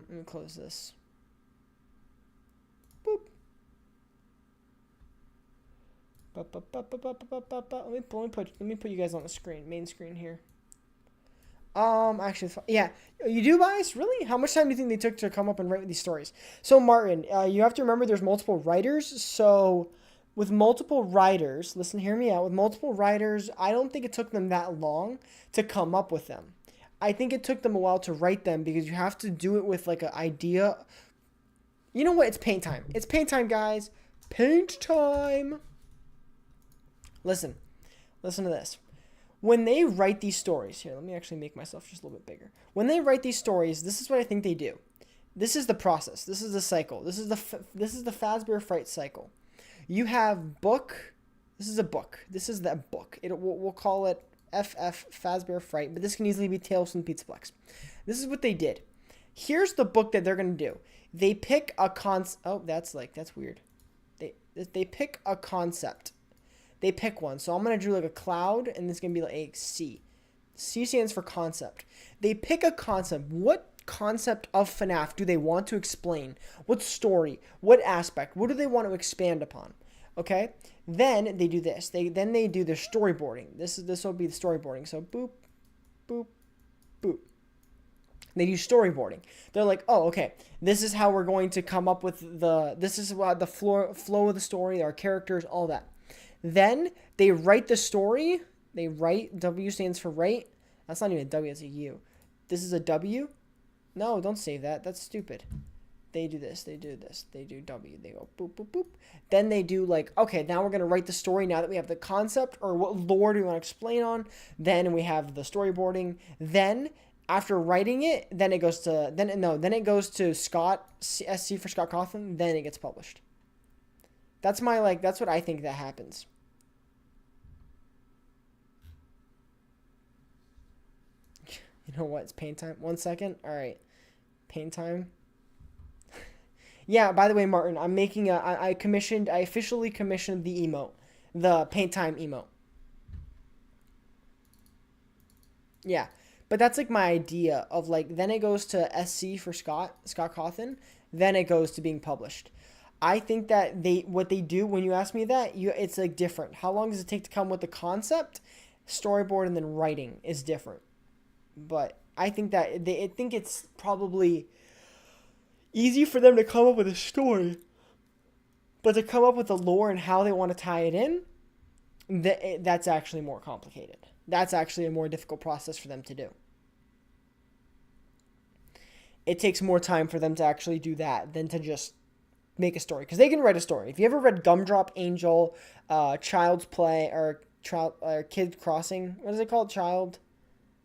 me close this. Boop. Let me put you guys on the screen, main screen here. Actually, yeah, you do, guys? Really? How much time do you think they took to come up and write these stories? So, Martin, you have to remember there's multiple writers. So, with multiple writers, listen, hear me out. With multiple writers, I don't think it took them that long to come up with them. I think it took them a while to write them because you have to do it with like an idea. You know what? It's paint time. It's paint time, guys. Paint time. Listen to this. When they write these stories, here, let me actually make myself just a little bit bigger. When they write these stories, this is what I think they do. This is the process. This is the cycle. This is the Fazbear Fright cycle. You have book. This is a book. This is that book. We'll call it FF Fazbear Fright, but this can easily be Tales from Pizzaplex. This is what they did. Here's the book that they're gonna do. They pick a that's weird. They pick a concept. They pick one. So I'm going to do like a cloud, and this is going to be like a C. C stands for concept. They pick a concept. What concept of FNAF do they want to explain? What story? What aspect? What do they want to expand upon? Okay? Then they do this. They do their storyboarding. This will be the storyboarding. So boop, boop, boop. They do storyboarding. They're like, oh, okay, this is how we're going to come up with this is what the flow of the story, our characters, all that. Then they write the story. They write. W stands for write. That's not even a W. That's a U. This is a W. No, don't save that. That's stupid. They do this, they do this, they do W, they go boop, boop, boop. Then they do like, okay, now we're going to write the story now that we have the concept or what lore do we want to explain on. Then we have the storyboarding. Then after writing it, then it goes to Scott, SC for Scott Cawthon, then it gets published. That's that's what I think that happens. You know what? It's paint time. 1 second. All right. Paint time. Yeah, by the way, Martin, I'm making I officially commissioned the emote. The paint time emote. Yeah. But that's like my idea of like, then it goes to SC for Scott Cawthon, then it goes to being published. I think that what they do, when you ask me that, it's like different. How long does it take to come with the concept, storyboard, and then writing is different. But I think that I think it's probably easy for them to come up with a story, but to come up with the lore and how they want to tie it in, that's actually more complicated. That's actually a more difficult process for them to do. It takes more time for them to actually do that than to just make a story. Because they can write a story. If you ever read Gumdrop Angel, Child's Play, or Kid Crossing, what is it called?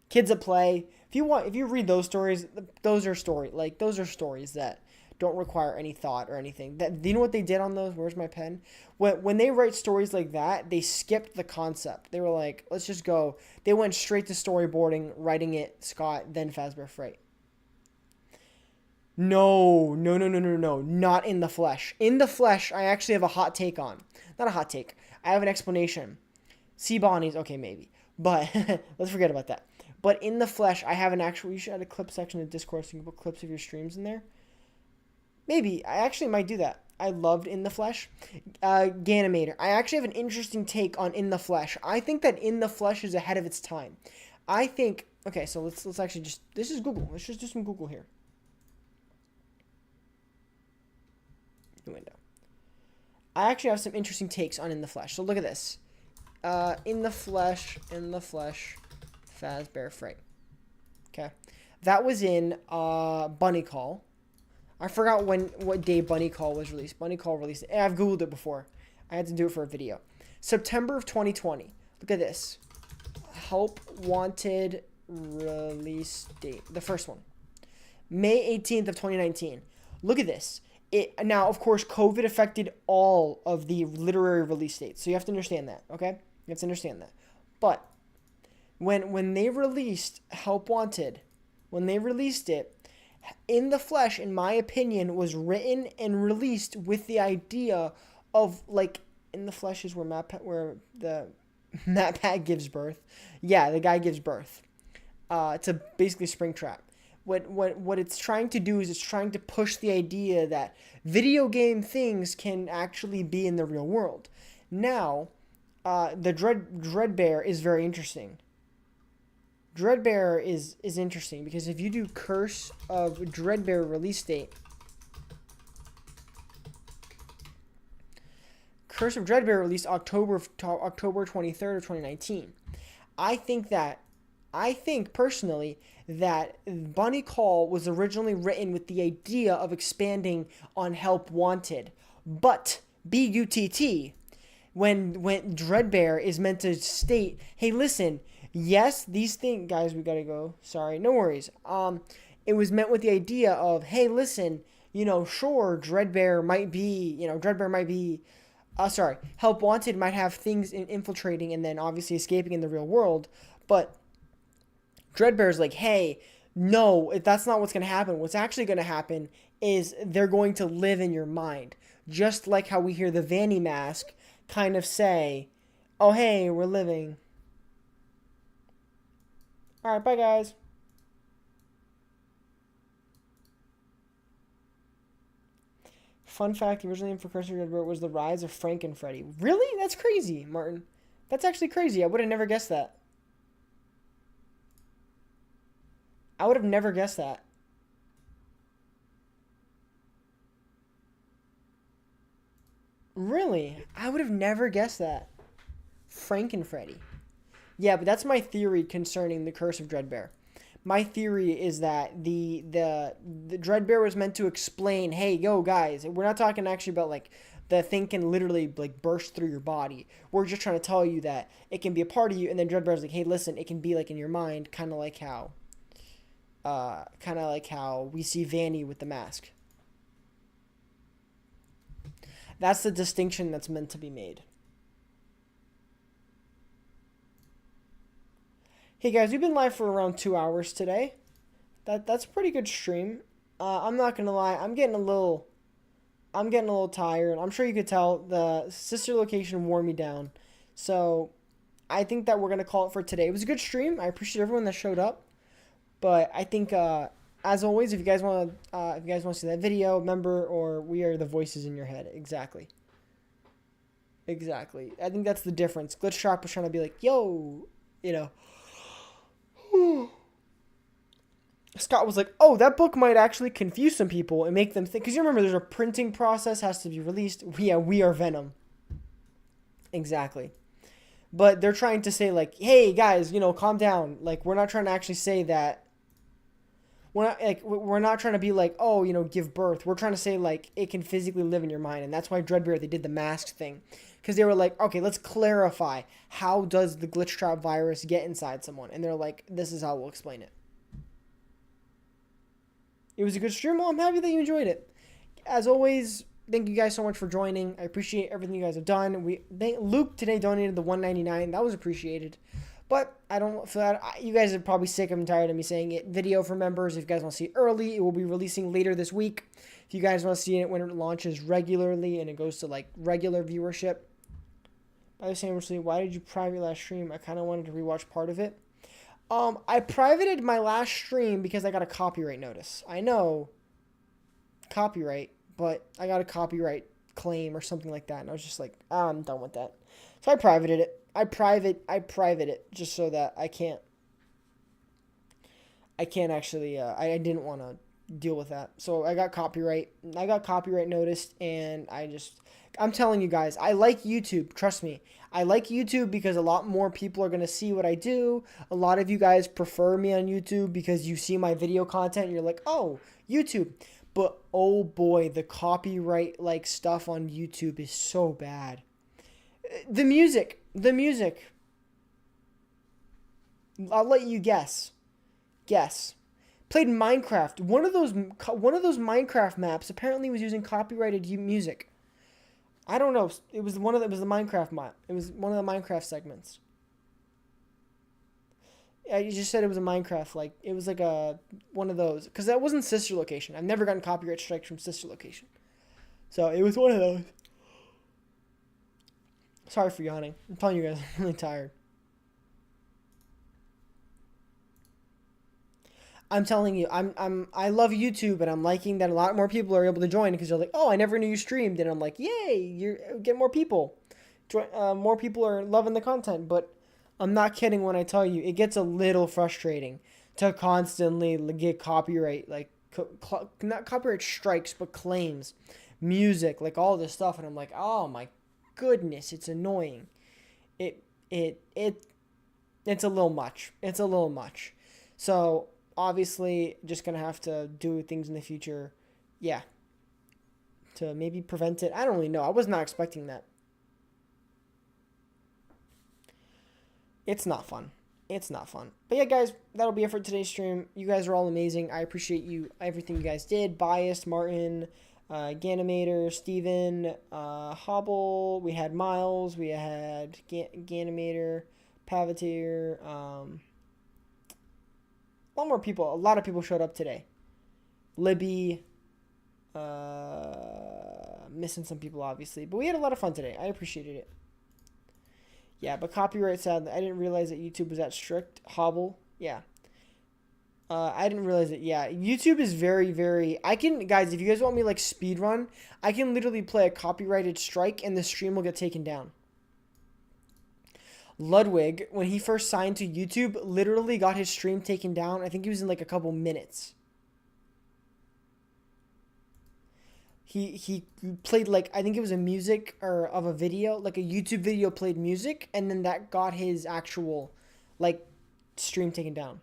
Kids at Play. If you read those stories, those are stories that don't require any thought or anything. Do you know what they did on those? Where's my pen? When they write stories like that, they skipped the concept. They were like, let's just go. They went straight to storyboarding, writing it, Scott, then Fazbear Fright. No. Not In the Flesh. In the Flesh, I actually have a hot take on. Not a hot take. I have an explanation. Sea Bonnies, okay, maybe. But let's forget about that. But In the Flesh, I have you should add a clip section in Discord so you can put clips of your streams in there. Maybe. I actually might do that. I loved In the Flesh. Ganimator. I actually have an interesting take on In the Flesh. I think that In the Flesh is ahead of its time. I think... Okay, so let's actually just... This is Google. Let's just do some Google here. The window. I actually have some interesting takes on In the Flesh. So look at this. In the Flesh, Fazbear Fright. Okay. That was in Bunny Call. I forgot what day Bunny Call was released. Bunny Call released it. I've Googled it before. I had to do it for a video. September of 2020. Look at this. Help Wanted release date. The first one. May 18th of 2019. Look at this. Now, of course, COVID affected all of the literary release dates. So you have to understand that, okay? You have to understand that. But when they released Help Wanted, when they released it, In the Flesh, in my opinion, was written and released with the idea of, like, In the Flesh is where the Matt gives birth. Yeah, the guy gives birth. To basically Springtrap. What it's trying to do is it's trying to push the idea that video game things can actually be in the real world. Now, the Dreadbear is very interesting. Dreadbear is interesting because if you do Curse of Dreadbear release date, Curse of Dreadbear released October 23rd of 2019. I think personally that Bunny Call was originally written with the idea of expanding on Help Wanted, but B-U-T-T, when Dreadbear is meant to state, hey, listen, yes, these things, guys, we gotta go. Sorry, no worries. It was meant with the idea of, hey, listen, sure, Dreadbear might be, Help Wanted might have things infiltrating and then obviously escaping in the real world, but Dreadbear's like, hey, no, that's not what's going to happen. What's actually going to happen is they're going to live in your mind. Just like how we hear the Vanny Mask kind of say, oh, hey, we're living. All right, bye, guys. Fun fact, the original name for Curse of Dreadbear was The Rise of Frankenfreddy. Really? That's crazy, Martin. That's actually crazy. I would have never guessed that. I would have never guessed that. Really? I would have never guessed that. Frankenfreddy. Yeah, but that's my theory concerning the Curse of Dreadbear. My theory is that the Dreadbear was meant to explain, hey, yo, guys, we're not talking actually about like the thing can literally like burst through your body. We're just trying to tell you that it can be a part of you, and then Dreadbear's like, hey, listen, it can be like in your mind, kind of like how we see Vanny with the mask. That's the distinction that's meant to be made. Hey guys, we've been live for around 2 hours today. That's a pretty good stream. I'm not gonna lie, I'm getting a little tired. I'm sure you could tell the sister location wore me down. So I think that we're gonna call it for today. It was a good stream. I appreciate everyone that showed up. But I think as always, if you guys want to see that video, remember, or we are the voices in your head. Exactly. I think that's the difference. Glitchtrap was trying to be like, yo, you know. Scott was like, oh, that book might actually confuse some people and make them think, because you remember there's a printing process has to be released. Yeah, we are Venom. Exactly. But they're trying to say like, hey guys, you know, calm down. Like, we're not trying to actually say that. We're not trying to be like, oh, you know, give birth. We're trying to say like it can physically live in your mind, and that's why Dreadbeard, they did the mask thing, because they were like, okay, let's clarify, how does the Glitchtrap virus get inside someone? And they're like, this is how we'll explain it. It was a good stream. Well, I'm happy that you enjoyed it. As always, thank you guys so much for joining. I appreciate everything you guys have done. Luke today donated the $1.99. That was appreciated. But I don't feel that you guys are probably sick and tired of me saying it. Video for members. If you guys want to see it early, it will be releasing later this week. If you guys want to see it when it launches regularly and it goes to like regular viewership. By the same way, why did you private last stream? I kind of wanted to rewatch part of it. I privated my last stream because I got a copyright notice. I know copyright, but I got a copyright claim or something like that, and I was just like, I'm done with that. So I privated it. I private it just so that I can't actually, I didn't want to deal with that. So I got copyright noticed, and I'm telling you guys, I like YouTube. Trust me. I like YouTube because a lot more people are going to see what I do. A lot of you guys prefer me on YouTube because you see my video content and you're like, oh, YouTube. But oh boy, the copyright like stuff on YouTube is so bad. The music. I'll let you guess. Played Minecraft. One of those Minecraft maps apparently was using copyrighted music. I don't know. It was the Minecraft map. It was one of the Minecraft segments. Yeah, you just said it was a Minecraft, like it was like one of those, because that wasn't Sister Location. I've never gotten copyright strikes from Sister Location, so it was one of those. Sorry for yawning. I'm telling you guys, I'm really tired. I'm telling you, I love YouTube, and I'm liking that a lot more people are able to join because they're like, oh, I never knew you streamed, and I'm like, yay, you get more people. More people are loving the content, but I'm not kidding when I tell you, it gets a little frustrating to constantly get copyright, like not copyright strikes, but claims, music, like all this stuff, and I'm like, oh my goodness, it's annoying. It's a little much. So obviously, just gonna have to do things in the future, yeah, to maybe prevent it. I don't really know. I was not expecting that. It's not fun. But yeah, guys, that'll be it for today's stream. You guys are all amazing. I appreciate everything you guys did. Biased, Martin, Ganimator, Steven, Hobble, we had Miles, we had Ganimator, Pavateer, a lot of people showed up today. Libby, missing some people obviously, but we had a lot of fun today. I appreciated it. Yeah, but copyright, sadly, I didn't realize that YouTube was that strict. Hobble, yeah. I didn't realize it. Yeah, YouTube is very, very... Guys, if you guys want me, like, speedrun, I can literally play a copyrighted strike and the stream will get taken down. Ludwig, when he first signed to YouTube, literally got his stream taken down. I think he was in, like, a couple minutes. He played, like, I think it was a music or of a video, like a YouTube video played music, and then that got his actual, like, stream taken down.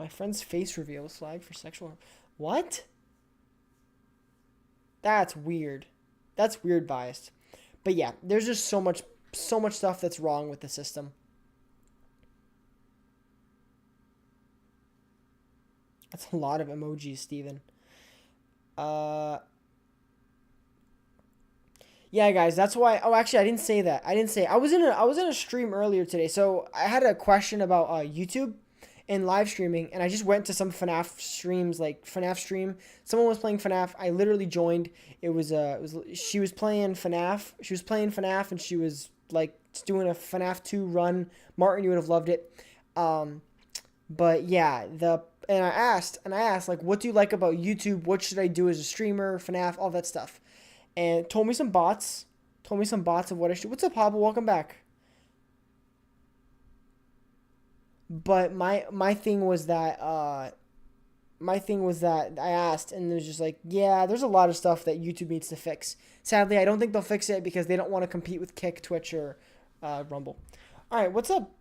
My friend's face reveal was flagged for sexual. What? That's weird. That's weird biased. But yeah, there's just so much stuff that's wrong with the system. That's a lot of emojis, Steven. Yeah, guys, that's why. Oh, actually, I didn't say that. I was in a stream earlier today. So I had a question about YouTube and live streaming, and I just went to some FNAF streams, like FNAF stream. Someone was playing FNAF. I literally joined. She was playing FNAF. She was playing FNAF, and she was like doing a FNAF 2 run. Martin, you would have loved it. But yeah, and I asked like, what do you like about YouTube? What should I do as a streamer? FNAF, all that stuff. And told me some bots of what I should. What's up, Pablo? Welcome back. But my thing was that I asked, and it was just like, yeah, there's a lot of stuff that YouTube needs to fix. Sadly, I don't think they'll fix it because they don't want to compete with Kick, Twitch, or Rumble. All right, what's up,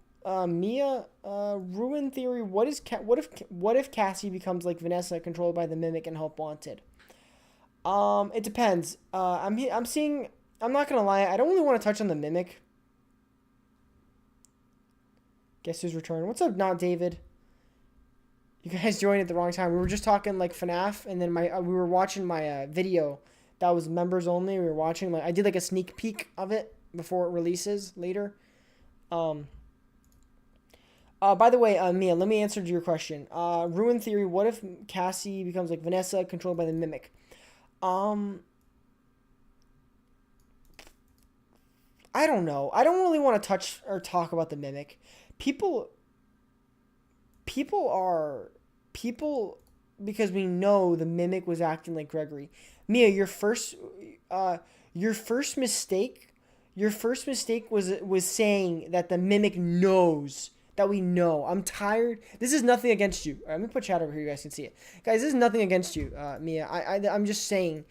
Mia? Ruin theory. What if Cassie becomes like Vanessa, controlled by the Mimic and Help Wanted? It depends. I'm not gonna lie, I don't really want to touch on the Mimic. Guess who's returned? What's up, not David? You guys joined at the wrong time. We were just talking like FNAF, and then we were watching my video that was members only. We were watching I did like a sneak peek of it before it releases later. By the way, Mia, let me answer to your question. Ruin theory. What if Cassie becomes like Vanessa, controlled by the Mimic? I don't know. I don't really want to touch or talk about the Mimic. People, because we know the Mimic was acting like Gregory. Mia, your first mistake was saying that the Mimic knows that we know. I'm tired. This is nothing against you. All right, let me put chat over here. You guys can see it. Guys, this is nothing against you, Mia. I'm just saying,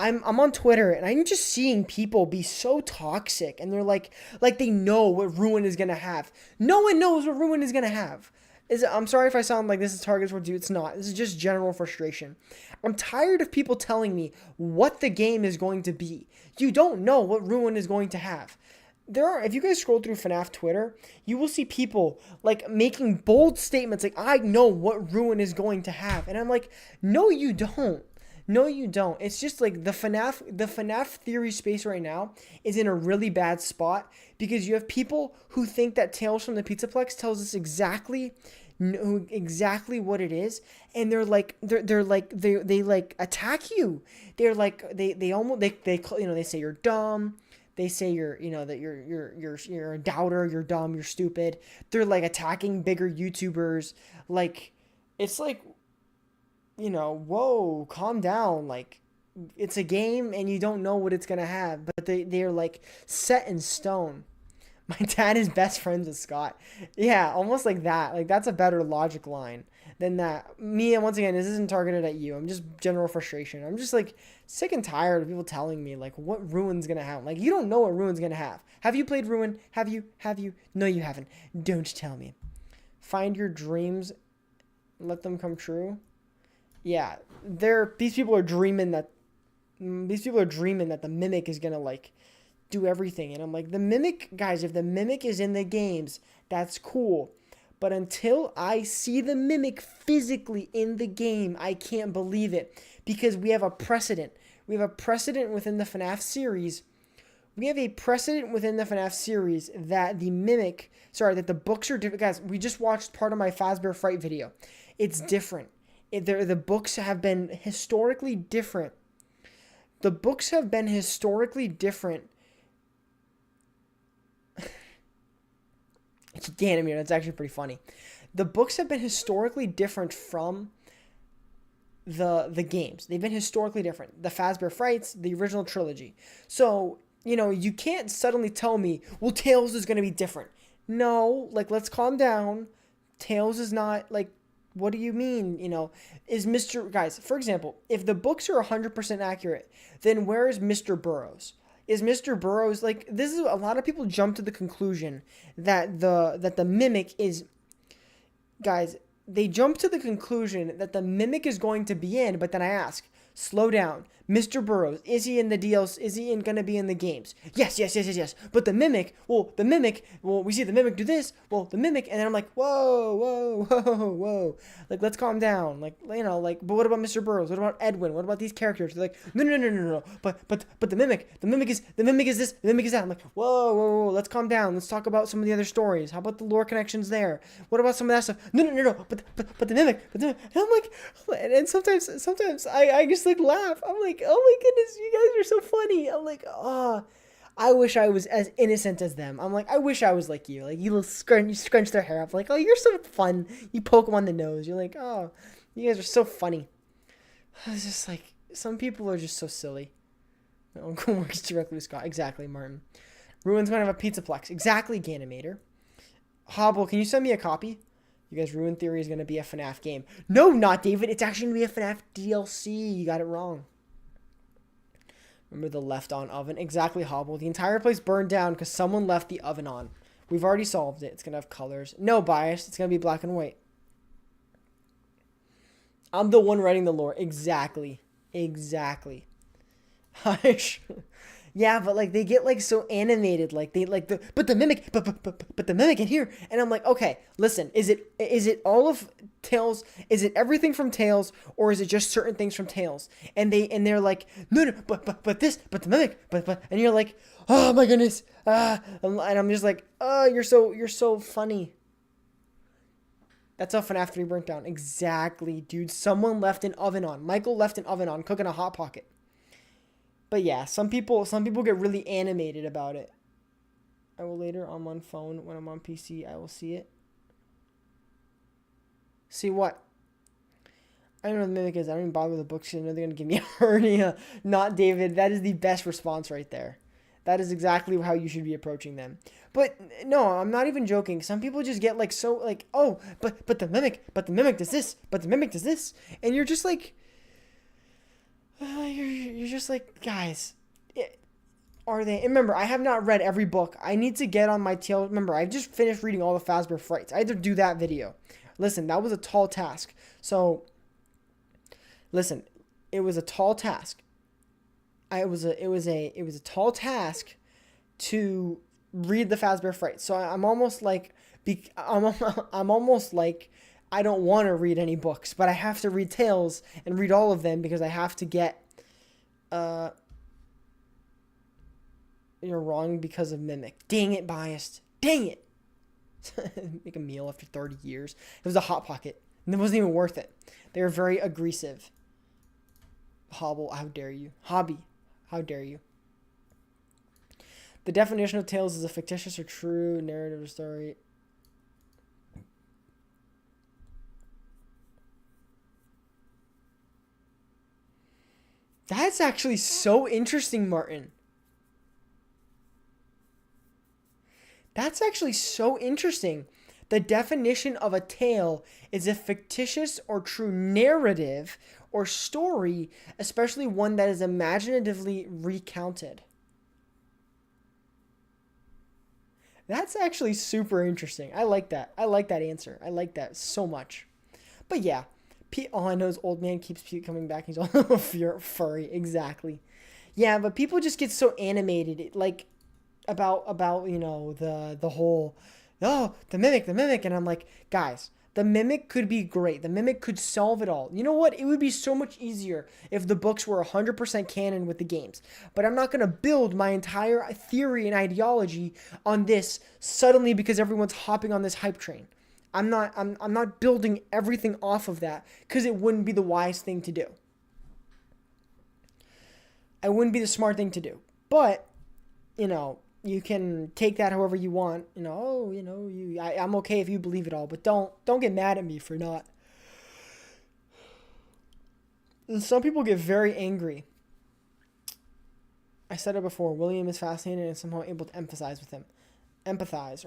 I'm on Twitter, and I'm just seeing people be so toxic, and they're like they know what Ruin is gonna have. No one knows what Ruin is gonna have. I'm sorry if I sound like this is targets towards you. It's not. This is just general frustration. I'm tired of people telling me what the game is going to be. You don't know what Ruin is going to have. If you guys scroll through FNAF Twitter, you will see people like making bold statements like, I know what Ruin is going to have. And I'm like, no, you don't. No, you don't. It's just like the FNAF theory space right now is in a really bad spot because you have people who think that Tales from the Pizzaplex tells us exactly what it is, and they attack you. They're like they say you're dumb. They say you're a doubter, you're dumb, you're stupid. They're like attacking bigger YouTubers. Like, it's like, whoa, calm down. Like, it's a game and you don't know what it's gonna have, but they're like set in stone. My dad is best friends with Scott. Yeah, almost like that. Like, that's a better logic line than that. Mia, once again, this isn't targeted at you. I'm just general frustration. I'm just like sick and tired of people telling me like what Ruin's gonna have. Like, you don't know what Ruin's gonna have. Have you played Ruin? Have you? No, you haven't. Don't tell me. Find your dreams, let them come true. Yeah, these people are dreaming that the Mimic is gonna like do everything, and I'm like, the Mimic, guys, if the Mimic is in the games, that's cool. But until I see the Mimic physically in the game, I can't believe it. Because we have a precedent. We have a precedent within the FNAF series. That the Mimic, that the books are different. Guys, we just watched part of my Fazbear Fright video. It's different. The books have been historically different. Damn, that's actually pretty funny. The books have been historically different from the games. They've been historically different. The Fazbear Frights, the original trilogy. So, you can't suddenly tell me, well, Tales is going to be different. No, like, let's calm down. Tales is not, like, what do you mean? Guys, for example, if the books are 100% accurate, then where is Mr. Burrows? Is Mr. Burrows, like, this is, a lot of people jump to the conclusion that the Mimic is, guys, they jump to the conclusion that the Mimic is going to be in, but then I ask, slow down. Mr. Burrows, is he in the DLC? Is he going to be in the games? Yes. But the Mimic, we see the Mimic do this. Well, the Mimic, and then I'm like, whoa. Like, let's calm down. Like, but what about Mr. Burrows? What about Edwin? What about these characters? They're like, no. But the Mimic is this, the Mimic is that. I'm like, whoa. Let's calm down. Let's talk about some of the other stories. How about the lore connections there? What about some of that stuff? No. But the Mimic. And I'm like, and sometimes I just like laugh. I'm like, oh my goodness, you guys are so funny. I'm like, I wish I was as innocent as them. I'm like, I wish I was like you. Like, you scrunch their hair up. Like, oh, you're so fun. You poke them on the nose. You're like, oh, you guys are so funny. It's just like, some people are just so silly. Uncle works directly with Scott. Exactly, Martin. Ruin's gonna have a Pizzaplex. Exactly, Ganimator. Hobble, can you send me a copy? You guys, Ruin Theory is gonna be a FNAF game. No, not David. It's actually gonna be a FNAF DLC. You got it wrong. Remember the left on oven? Exactly, Hobble. The entire place burned down because someone left the oven on. We've already solved it. It's going to have colors. No bias. It's going to be black and white. I'm the one writing the lore. Exactly. Hush. Yeah, but like they get like so animated, like they like but the Mimic in here, and I'm like, okay, listen, is it all of Tales? Is it everything from Tales, or is it just certain things from Tales? And they're like, no, but this, but the Mimic, but, and you're like, oh my goodness, and I'm just like, oh, you're so funny. That's how FNAF 3 burnt down. Exactly, dude. Someone left an oven on. Michael left an oven on, cooking a Hot Pocket. But yeah, some people get really animated about it. I will later on my phone. When I'm on PC, I will see it. See what? I don't know what the Mimic is. I don't even bother with the books. I know they're going to give me a hernia. Not David. That is the best response right there. That is exactly how you should be approaching them. But no, I'm not even joking. Some people just get like so like, oh, but the Mimic does this, but the Mimic does this. And you're just like, you're just like, guys, are they? And remember, I have not read every book. I need to get on my tail. Remember, I just finished reading all the Fazbear Frights. I had to do that video. Listen, that was a tall task. So, listen, it was a tall task. It was a tall task to read the Fazbear Frights. So I'm almost like, I'm almost like, I don't want to read any books, but I have to read Tales and read all of them because I have to get, you're wrong because of Mimic. Dang it, biased. Dang it. Make a meal after 30 years. It was a Hot Pocket, and it wasn't even worth it. They were very aggressive. Hobble, how dare you. Hobby, how dare you. The definition of Tales is a fictitious or true narrative or story. That's actually so interesting, Martin. That's actually so interesting. The definition of a tale is a fictitious or true narrative or story, especially one that is imaginatively recounted. That's actually super interesting. I like that. I like that answer. I like that so much. But yeah. All I know is old man keeps coming back. He's all furry. Exactly. Yeah, but people just get so animated, like about the whole, oh, the Mimic, and I'm like, guys, the Mimic could be great. The Mimic could solve it all. You know what? It would be so much easier if the books were 100% canon with the games. But I'm not gonna build my entire theory and ideology on this suddenly because everyone's hopping on this hype train. I'm not building everything off of that because it wouldn't be the wise thing to do. It wouldn't be the smart thing to do. But, you can take that however you want. I'm okay if you believe it all, but don't get mad at me for not. And some people get very angry. I said it before. William is fascinating and somehow able to empathize with him. Emphasize.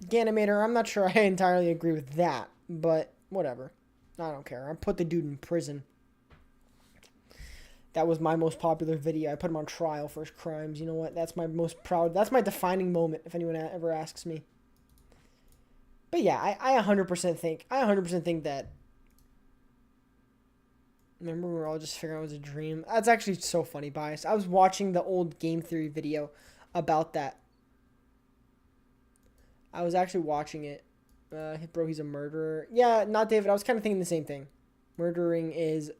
Ganimator, I'm not sure I entirely agree with that, but whatever. I don't care. I put the dude in prison. That was my most popular video. I put him on trial for his crimes. You know what? That's my most proud. That's my defining moment, if anyone ever asks me. But yeah, I 100% think that. Remember, we were all just figuring out it was a dream. That's actually so funny, Bias. I was watching the old game theory video about that. I was actually watching it. Bro, he's a murderer. Yeah, not David. I was kind of thinking the same thing. Murdering is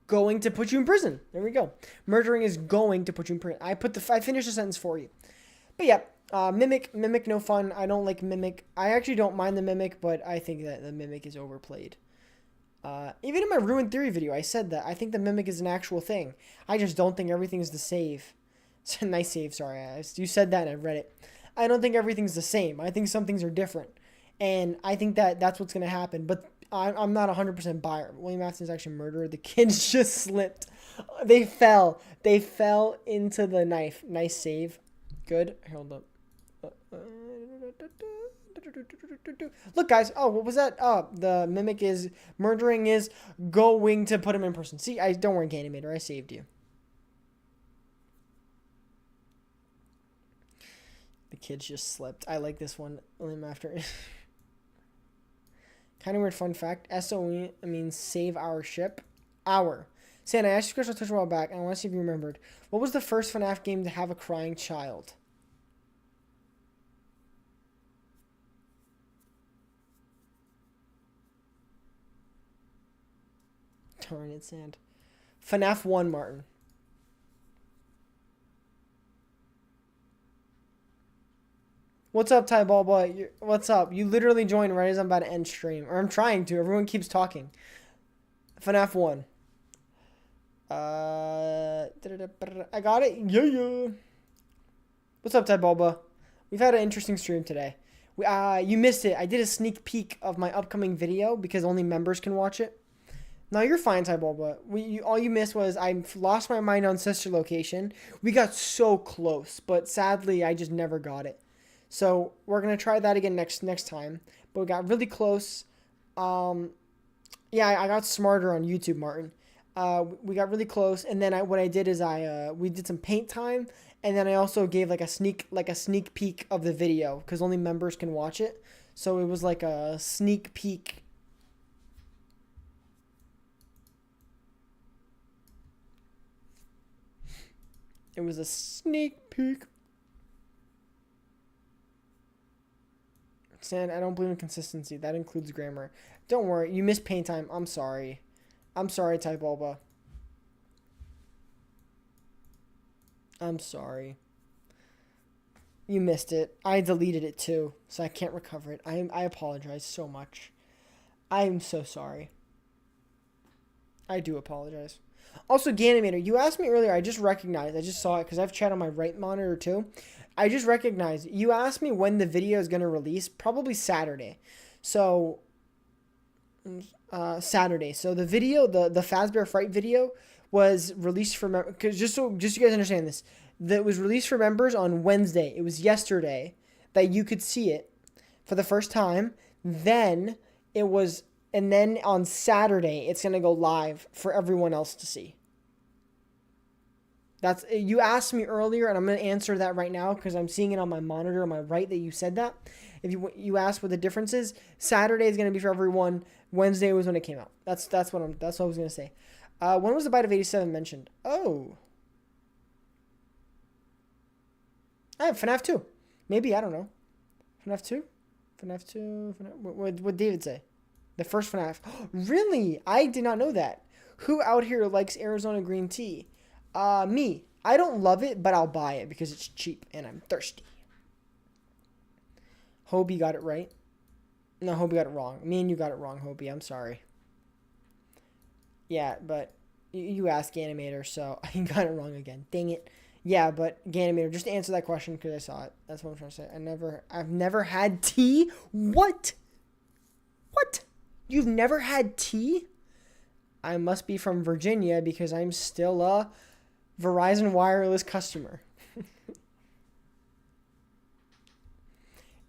going to put you in prison. There we go. Murdering is going to put you in prison. I finished the sentence for you. But yeah, Mimic, no fun. I don't like Mimic. I actually don't mind the Mimic, but I think that the Mimic is overplayed. Even in my Ruined Theory video, I said that. I think the Mimic is an actual thing. I just don't think everything is the save. Nice save, sorry. You said that and I read it. I don't think everything's the same. I think some things are different. And I think that that's what's going to happen. But I'm not 100% buyer. William Afton's actually murderer. The kids just slipped. They fell. They fell into the knife. Nice save. Good. Hold up. Look, guys. Oh, what was that? Oh, the Mimic is murdering is going to put him in prison. See, don't worry, Animator. I saved you. The kids just slipped. I like this one. William After. Kind of weird fun fact. SOE means save our ship. Our. Santa, I asked you a question on Twitch a while back, and I want to see if you remembered. What was the first FNAF game to have a crying child? Darn it, Sand. FNAF 1, Martin. What's up, Ty Balba? What's up? You literally joined right as I'm about to end stream. Or I'm trying to. Everyone keeps talking. FNAF 1. I got it. Yeah. What's up, Ty Balba? We've had an interesting stream today. You missed it. I did a sneak peek of my upcoming video because only members can watch it. No, you're fine, Ty Bulba. All you missed was I lost my mind on Sister Location. We got so close, but sadly, I just never got it. So we're gonna try that again next time. But we got really close. Yeah, I got smarter on YouTube, Martin. We got really close, and then what I did is we did some paint time, and then I also gave like a sneak peek of the video because only members can watch it. So it was like a sneak peek. It was a sneak peek. Sand, I don't believe in consistency. That includes grammar. Don't worry. You missed paint time. I'm sorry. I'm sorry, Ty Bulba. I'm sorry. You missed it. I deleted it too, so I can't recover it. I apologize so much. I am so sorry. I do apologize. Also, Ganimator, you asked me earlier, I just recognized, I just saw it because I have chat on my right monitor too. I just recognized, you asked me when the video is going to release, probably Saturday. So, Saturday. So the video, the Fazbear Fright video was released for, because just so you guys understand this, that was released for members on Wednesday. It was yesterday that you could see it for the first time. Then it was, and then on Saturday, it's going to go live for everyone else to see. You asked me earlier, and I'm going to answer that right now because I'm seeing it on my monitor on my right that you said that. If you asked what the difference is, Saturday is going to be for everyone. Wednesday was when it came out. That's what I was going to say. When was the Bite of 87 mentioned? Oh. I have FNAF 2. Maybe, I don't know. FNAF 2? FNAF 2? What David say? The first FNAF. Really? I did not know that. Who out here likes Arizona green tea? Me. I don't love it, but I'll buy it because it's cheap and I'm thirsty. Hobie got it right. No, Hobie got it wrong. Me and you got it wrong, Hobie. I'm sorry. Yeah, but you asked Ganimator, so I got it wrong again. Dang it. Yeah, but Ganimator, just to answer that question because I saw it. That's what I'm trying to say. I've never had tea? What? What? You've never had tea? I must be from Virginia because I'm still a Verizon Wireless customer.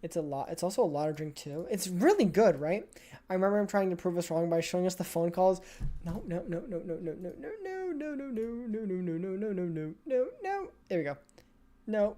It's a lot. It's also a lot of drink too. It's really good, right? I remember him trying to prove us wrong by showing us the phone calls. No. There we go. No.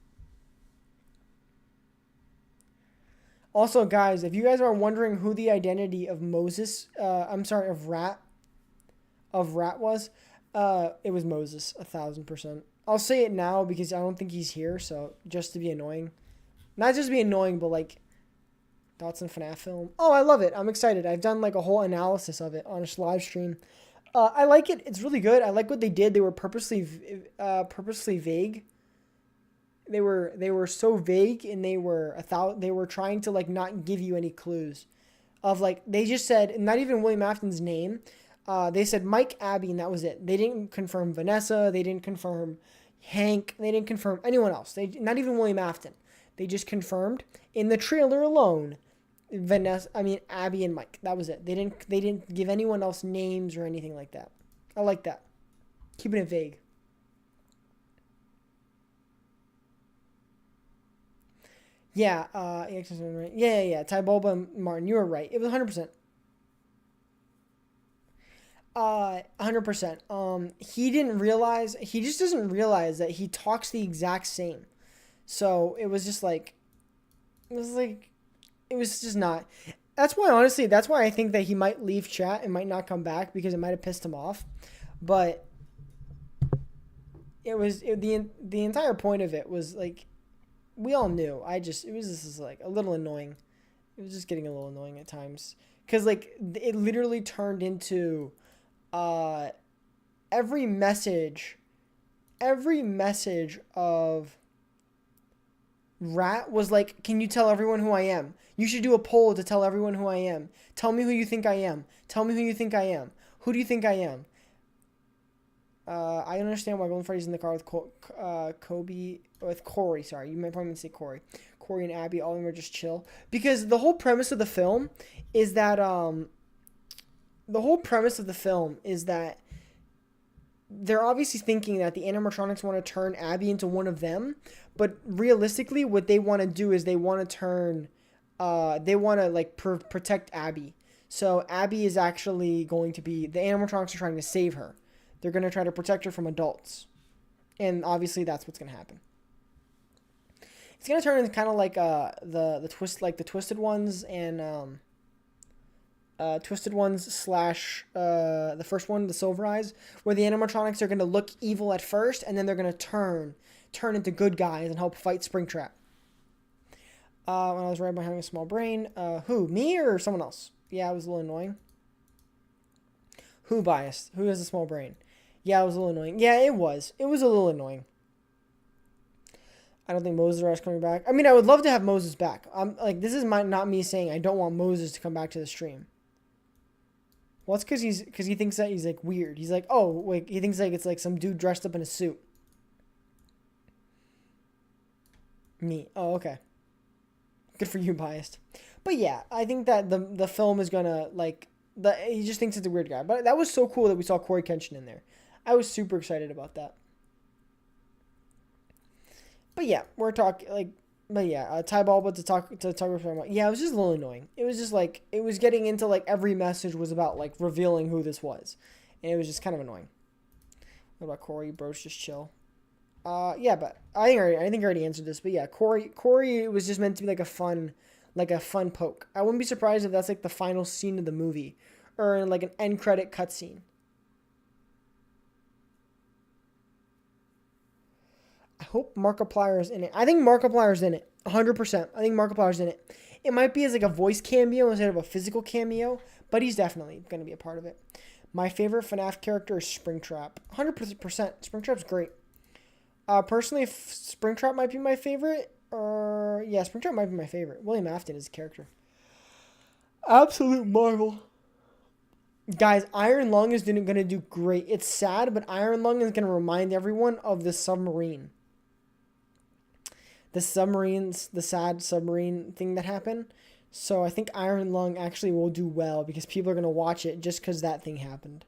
Also, guys, if you guys are wondering who the identity of of Rat was, it was Moses, 1,000%. I'll say it now because I don't think he's here, so just to be annoying. Not just be annoying, but like, thoughts on FNAF film. Oh, I love it. I'm excited. I've done like a whole analysis of it on a live stream. I like it. It's really good. I like what they did. They were purposely vague. They were so vague, and they were trying to like not give you any clues. Of like, they just said, not even William Afton's name. They said Mike, Abby, and that was it. They didn't confirm Vanessa. They didn't confirm Hank. They didn't confirm anyone else. Not even William Afton. They just confirmed in the trailer alone, Abby and Mike. That was it. They didn't give anyone else names or anything like that. I like that. Keeping it vague. Yeah, yeah. Ty Bulba and Martin, you were right. It was 100%. 100%. He just doesn't realize that he talks the exact same. So it was just like, it was just not. That's why I think that he might leave chat and might not come back, because it might have pissed him off. But the entire point of it was like, we all knew. It was just like a little annoying. It was just getting a little annoying at times. Because like, it literally turned into, every message of Rat was like, can you tell everyone who I am? You should do a poll to tell everyone who I am. Tell me who you think I am. Tell me who you think I am. Who do you think I am? I understand why Golden Freddy's in the car with Corey. Sorry, you might probably say Corey. Corey and Abby, all of them are just chill. Because the whole premise of the film is that, they're obviously thinking that the animatronics want to turn Abby into one of them, but realistically, what they want to do is they want to protect Abby. So Abby is actually going to be, the animatronics are trying to save her. They're going to try to protect her from adults. And obviously that's what's going to happen. It's going to turn into kind of like the Twisted Ones and Twisted Ones / the first one, the Silver Eyes, where the animatronics are going to look evil at first, and then they're going to turn into good guys and help fight Springtrap. When I was right about having a small brain, who, me or someone else? Yeah, it was a little annoying. Who biased? Who has a small brain? Yeah, it was a little annoying. Yeah, it was. It was a little annoying. I don't think Moses is coming back. I mean, I would love to have Moses back. This is not me saying I don't want Moses to come back to the stream. Well, it's because he thinks that he's like weird. He's like, oh, wait, he thinks like it's like some dude dressed up in a suit. Me. Oh, okay. Good for you, biased. But yeah, I think that the film is gonna he just thinks it's a weird guy. But that was so cool that we saw Corey Kenshin in there. I was super excited about that. But yeah, Ty Bulba to talk about. Yeah, it was just a little annoying. It was just like, it was getting into like every message was about like revealing who this was, and it was just kind of annoying. What about Corey? Bro's just chill. Yeah, but I think I already answered this. But yeah, Corey was just meant to be like a fun poke. I wouldn't be surprised if that's like the final scene of the movie, or like an end credit cutscene. I hope Markiplier's in it. I think Markiplier's in it. 100%. I think Markiplier's in it. It might be as like a voice cameo instead of a physical cameo, but he's definitely going to be a part of it. My favorite FNAF character is Springtrap. 100%. Springtrap's great. Personally, Springtrap might be my favorite. Springtrap might be my favorite. William Afton is a character. Absolute marvel. Guys, Iron Lung is going to do great. It's sad, but Iron Lung is going to remind everyone of the submarine. The sad submarine thing that happened. So I think Iron Lung actually will do well because people are going to watch it just because that thing happened.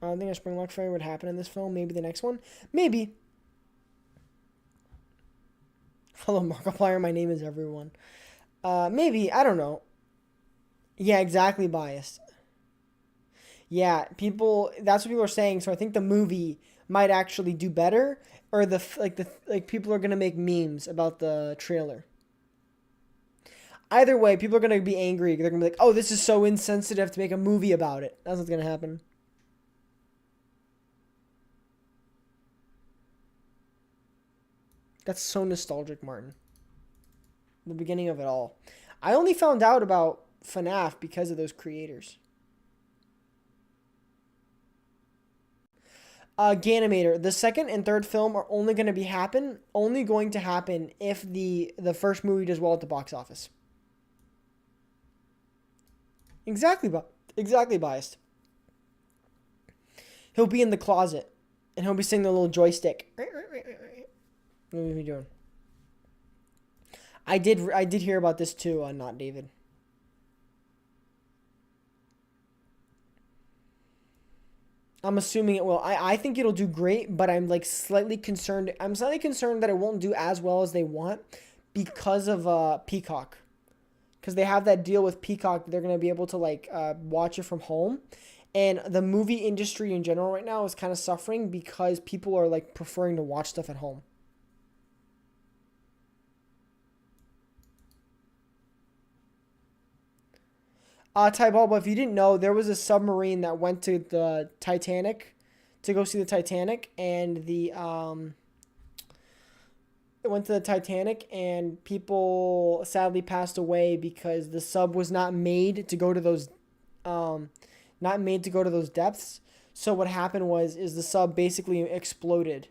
I don't think a Springlock Fairy would happen in this film. Maybe the next one. Maybe. Hello, Markiplier. My name is everyone. Maybe. I don't know. Yeah, exactly biased. Yeah, people. That's what people are saying. So I think the movie might actually do better, or like people are gonna make memes about the trailer. Either way, people are gonna be angry. They're gonna be like, "Oh, this is so insensitive to make a movie about it." That's what's gonna happen. That's so nostalgic, Martin. The beginning of it all. I only found out about FNAF because of those creators. Ganimator, the second and third film are only going to happen if the first movie does well at the box office. Exactly biased. He'll be in the closet and he'll be singing the little joystick. What are we doing? I did hear about this too, not David. I'm assuming it will. I think it'll do great, but I'm like slightly concerned. I'm slightly concerned that it won't do as well as they want because of Peacock. Because they have that deal with Peacock, they're gonna be able to like watch it from home, and the movie industry in general right now is kind of suffering because people are like preferring to watch stuff at home. Tybalba, if you didn't know, there was a submarine that went to the Titanic to go see the Titanic, and it went to the Titanic, and people sadly passed away because the sub was not made to go to those, depths. So what happened is the sub basically exploded.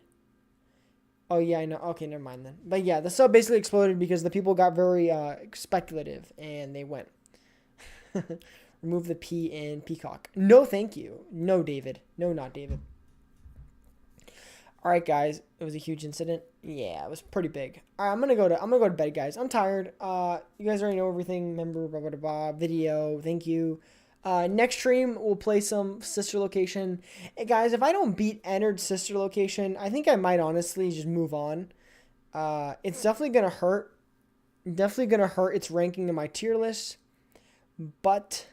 Oh yeah, I know. Okay, never mind then. But yeah, the sub basically exploded because the people got very speculative and they went. Remove the P in Peacock. No, thank you. No, David. No, not David. All right, guys. It was a huge incident. Yeah, it was pretty big. All right, I'm gonna go to bed, guys. I'm tired. You guys already know everything. Remember, blah, blah, blah, blah. Video. Thank you. Next stream, we'll play some Sister Location. Hey, guys, if I don't beat Ennard's Sister Location, I think I might honestly just move on. It's definitely gonna hurt. Definitely gonna hurt its ranking in my tier list. But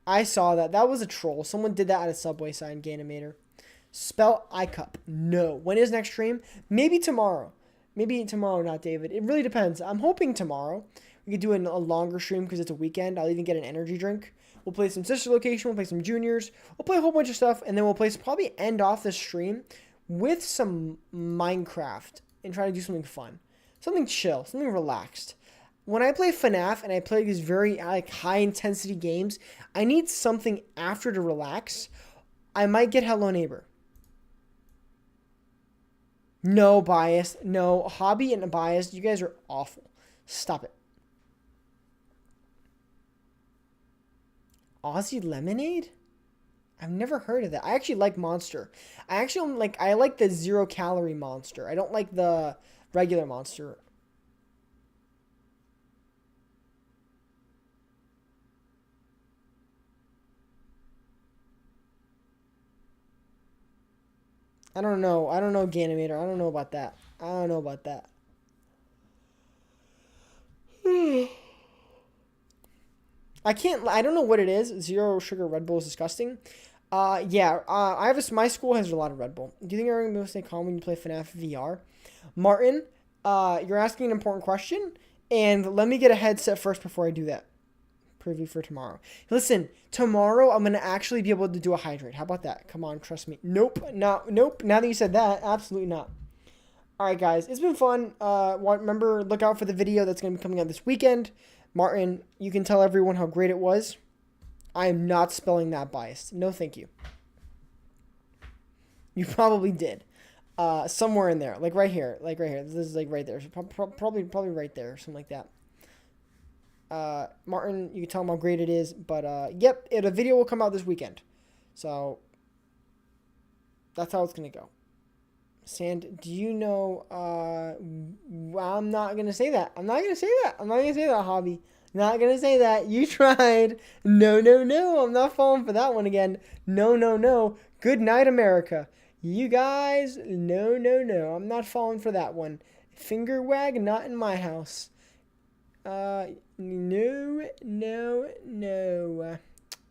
I saw that. That was a troll. Someone did that at a Subway sign, Ganimator. Spell iCup. No. When is next stream? Maybe tomorrow. Maybe tomorrow, not David. It really depends. I'm hoping tomorrow. We could do a longer stream because it's a weekend. I'll even get an energy drink. We'll play some Sister Location. We'll play some Juniors. We'll play a whole bunch of stuff. And then we'll probably end off the stream with some Minecraft and try to do something fun. Something chill. Something relaxed. When I play FNAF and I play these very like high intensity games, I need something after to relax. I might get Hello Neighbor. No bias. No. Hobby and bias. You guys are awful. Stop it. Aussie Lemonade? I've never heard of that. I actually like Monster. I like the 0 calorie Monster. I don't like the regular Monster. I don't know, Ganimator. I don't know about that. I don't know what it is. 0 sugar Red Bull is disgusting. My school has a lot of Red Bull. Do you think you're going to be able to stay calm when you play FNAF VR? Martin, you're asking an important question, and let me get a headset first before I do that. Preview for tomorrow. Listen, tomorrow I'm going to actually be able to do a hydrate. How about that? Come on, trust me. Nope. Now that you said that, absolutely not. All right, guys. It's been fun. Remember, look out for the video that's going to be coming out this weekend. Martin, you can tell everyone how great it was. I am not spelling that biased. No, thank you. You probably did. Somewhere in there. Like right here. This is like right there. So probably right there. Something like that. Martin, you can tell him how great it is, but yep, the video will come out this weekend, so that's how it's gonna go. Sand, do you know? I'm not gonna say that. Hobby. Not gonna say that. You tried. No. I'm not falling for that one again. No. Good night, America. You guys. No. I'm not falling for that one. Finger wag, not in my house. No.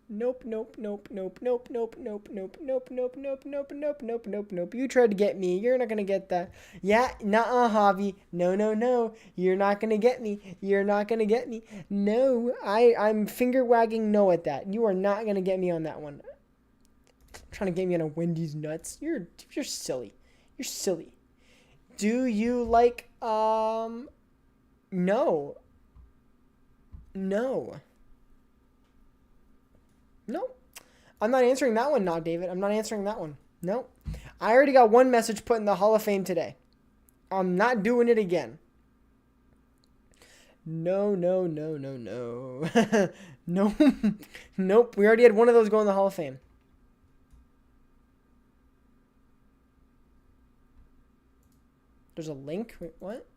Nope, nope, nope, nope, nope, nope, nope, nope, nope, nope, nope, nope, nope, nope, nope, nope. You tried to get me. You're not gonna get that. Yeah, nuh-uh, Javi. No, no, no. You're not gonna get me. You're not gonna get me. No, I'm finger wagging no at that. You are not gonna get me on that one. Trying to get me on a Wendy's nuts. You're silly. You're silly. Do you like no. No. No. I'm not answering that one now, David. I'm not answering that one. No. I already got one message put in the Hall of Fame today. I'm not doing it again. No, no, no, no, no. No. Nope. We already had one of those go in the Hall of Fame. There's a link? Wait, what?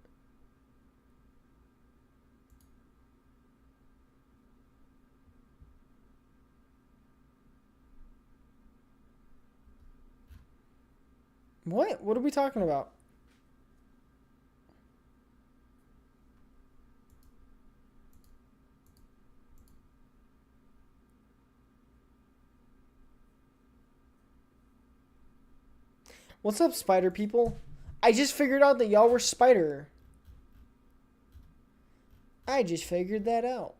What? What are we talking about? What's up, spider people? I just figured out that y'all were spider. I just figured that out.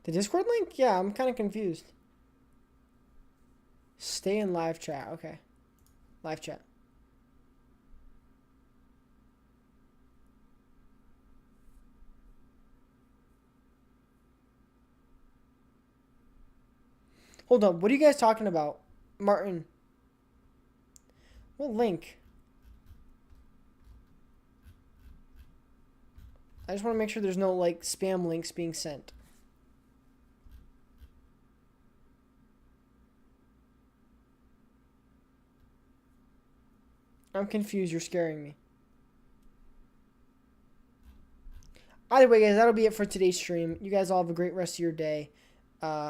The Discord link? Yeah, I'm kind of confused. Stay in live chat. Okay. Live chat. Hold on. What are you guys talking about? Martin. What link? I just want to make sure there's no, like, spam links being sent. I'm confused. You're scaring me. Either way, guys, that'll be it for today's stream. You guys all have a great rest of your day.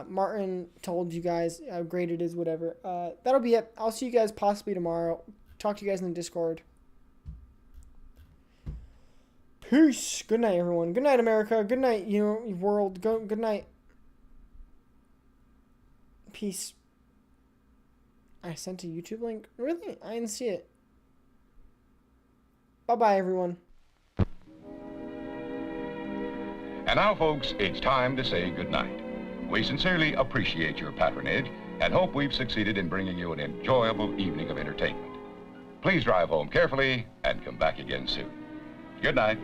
Martin told you guys how great it is, whatever. That'll be it. I'll see you guys possibly tomorrow. Talk to you guys in the Discord. Peace. Good night, everyone. Good night, America. Good night, world. Good night. Peace. I sent a YouTube link? Really? I didn't see it. Bye-bye, everyone. And now, folks, it's time to say goodnight. We sincerely appreciate your patronage and hope we've succeeded in bringing you an enjoyable evening of entertainment. Please drive home carefully and come back again soon. Good night.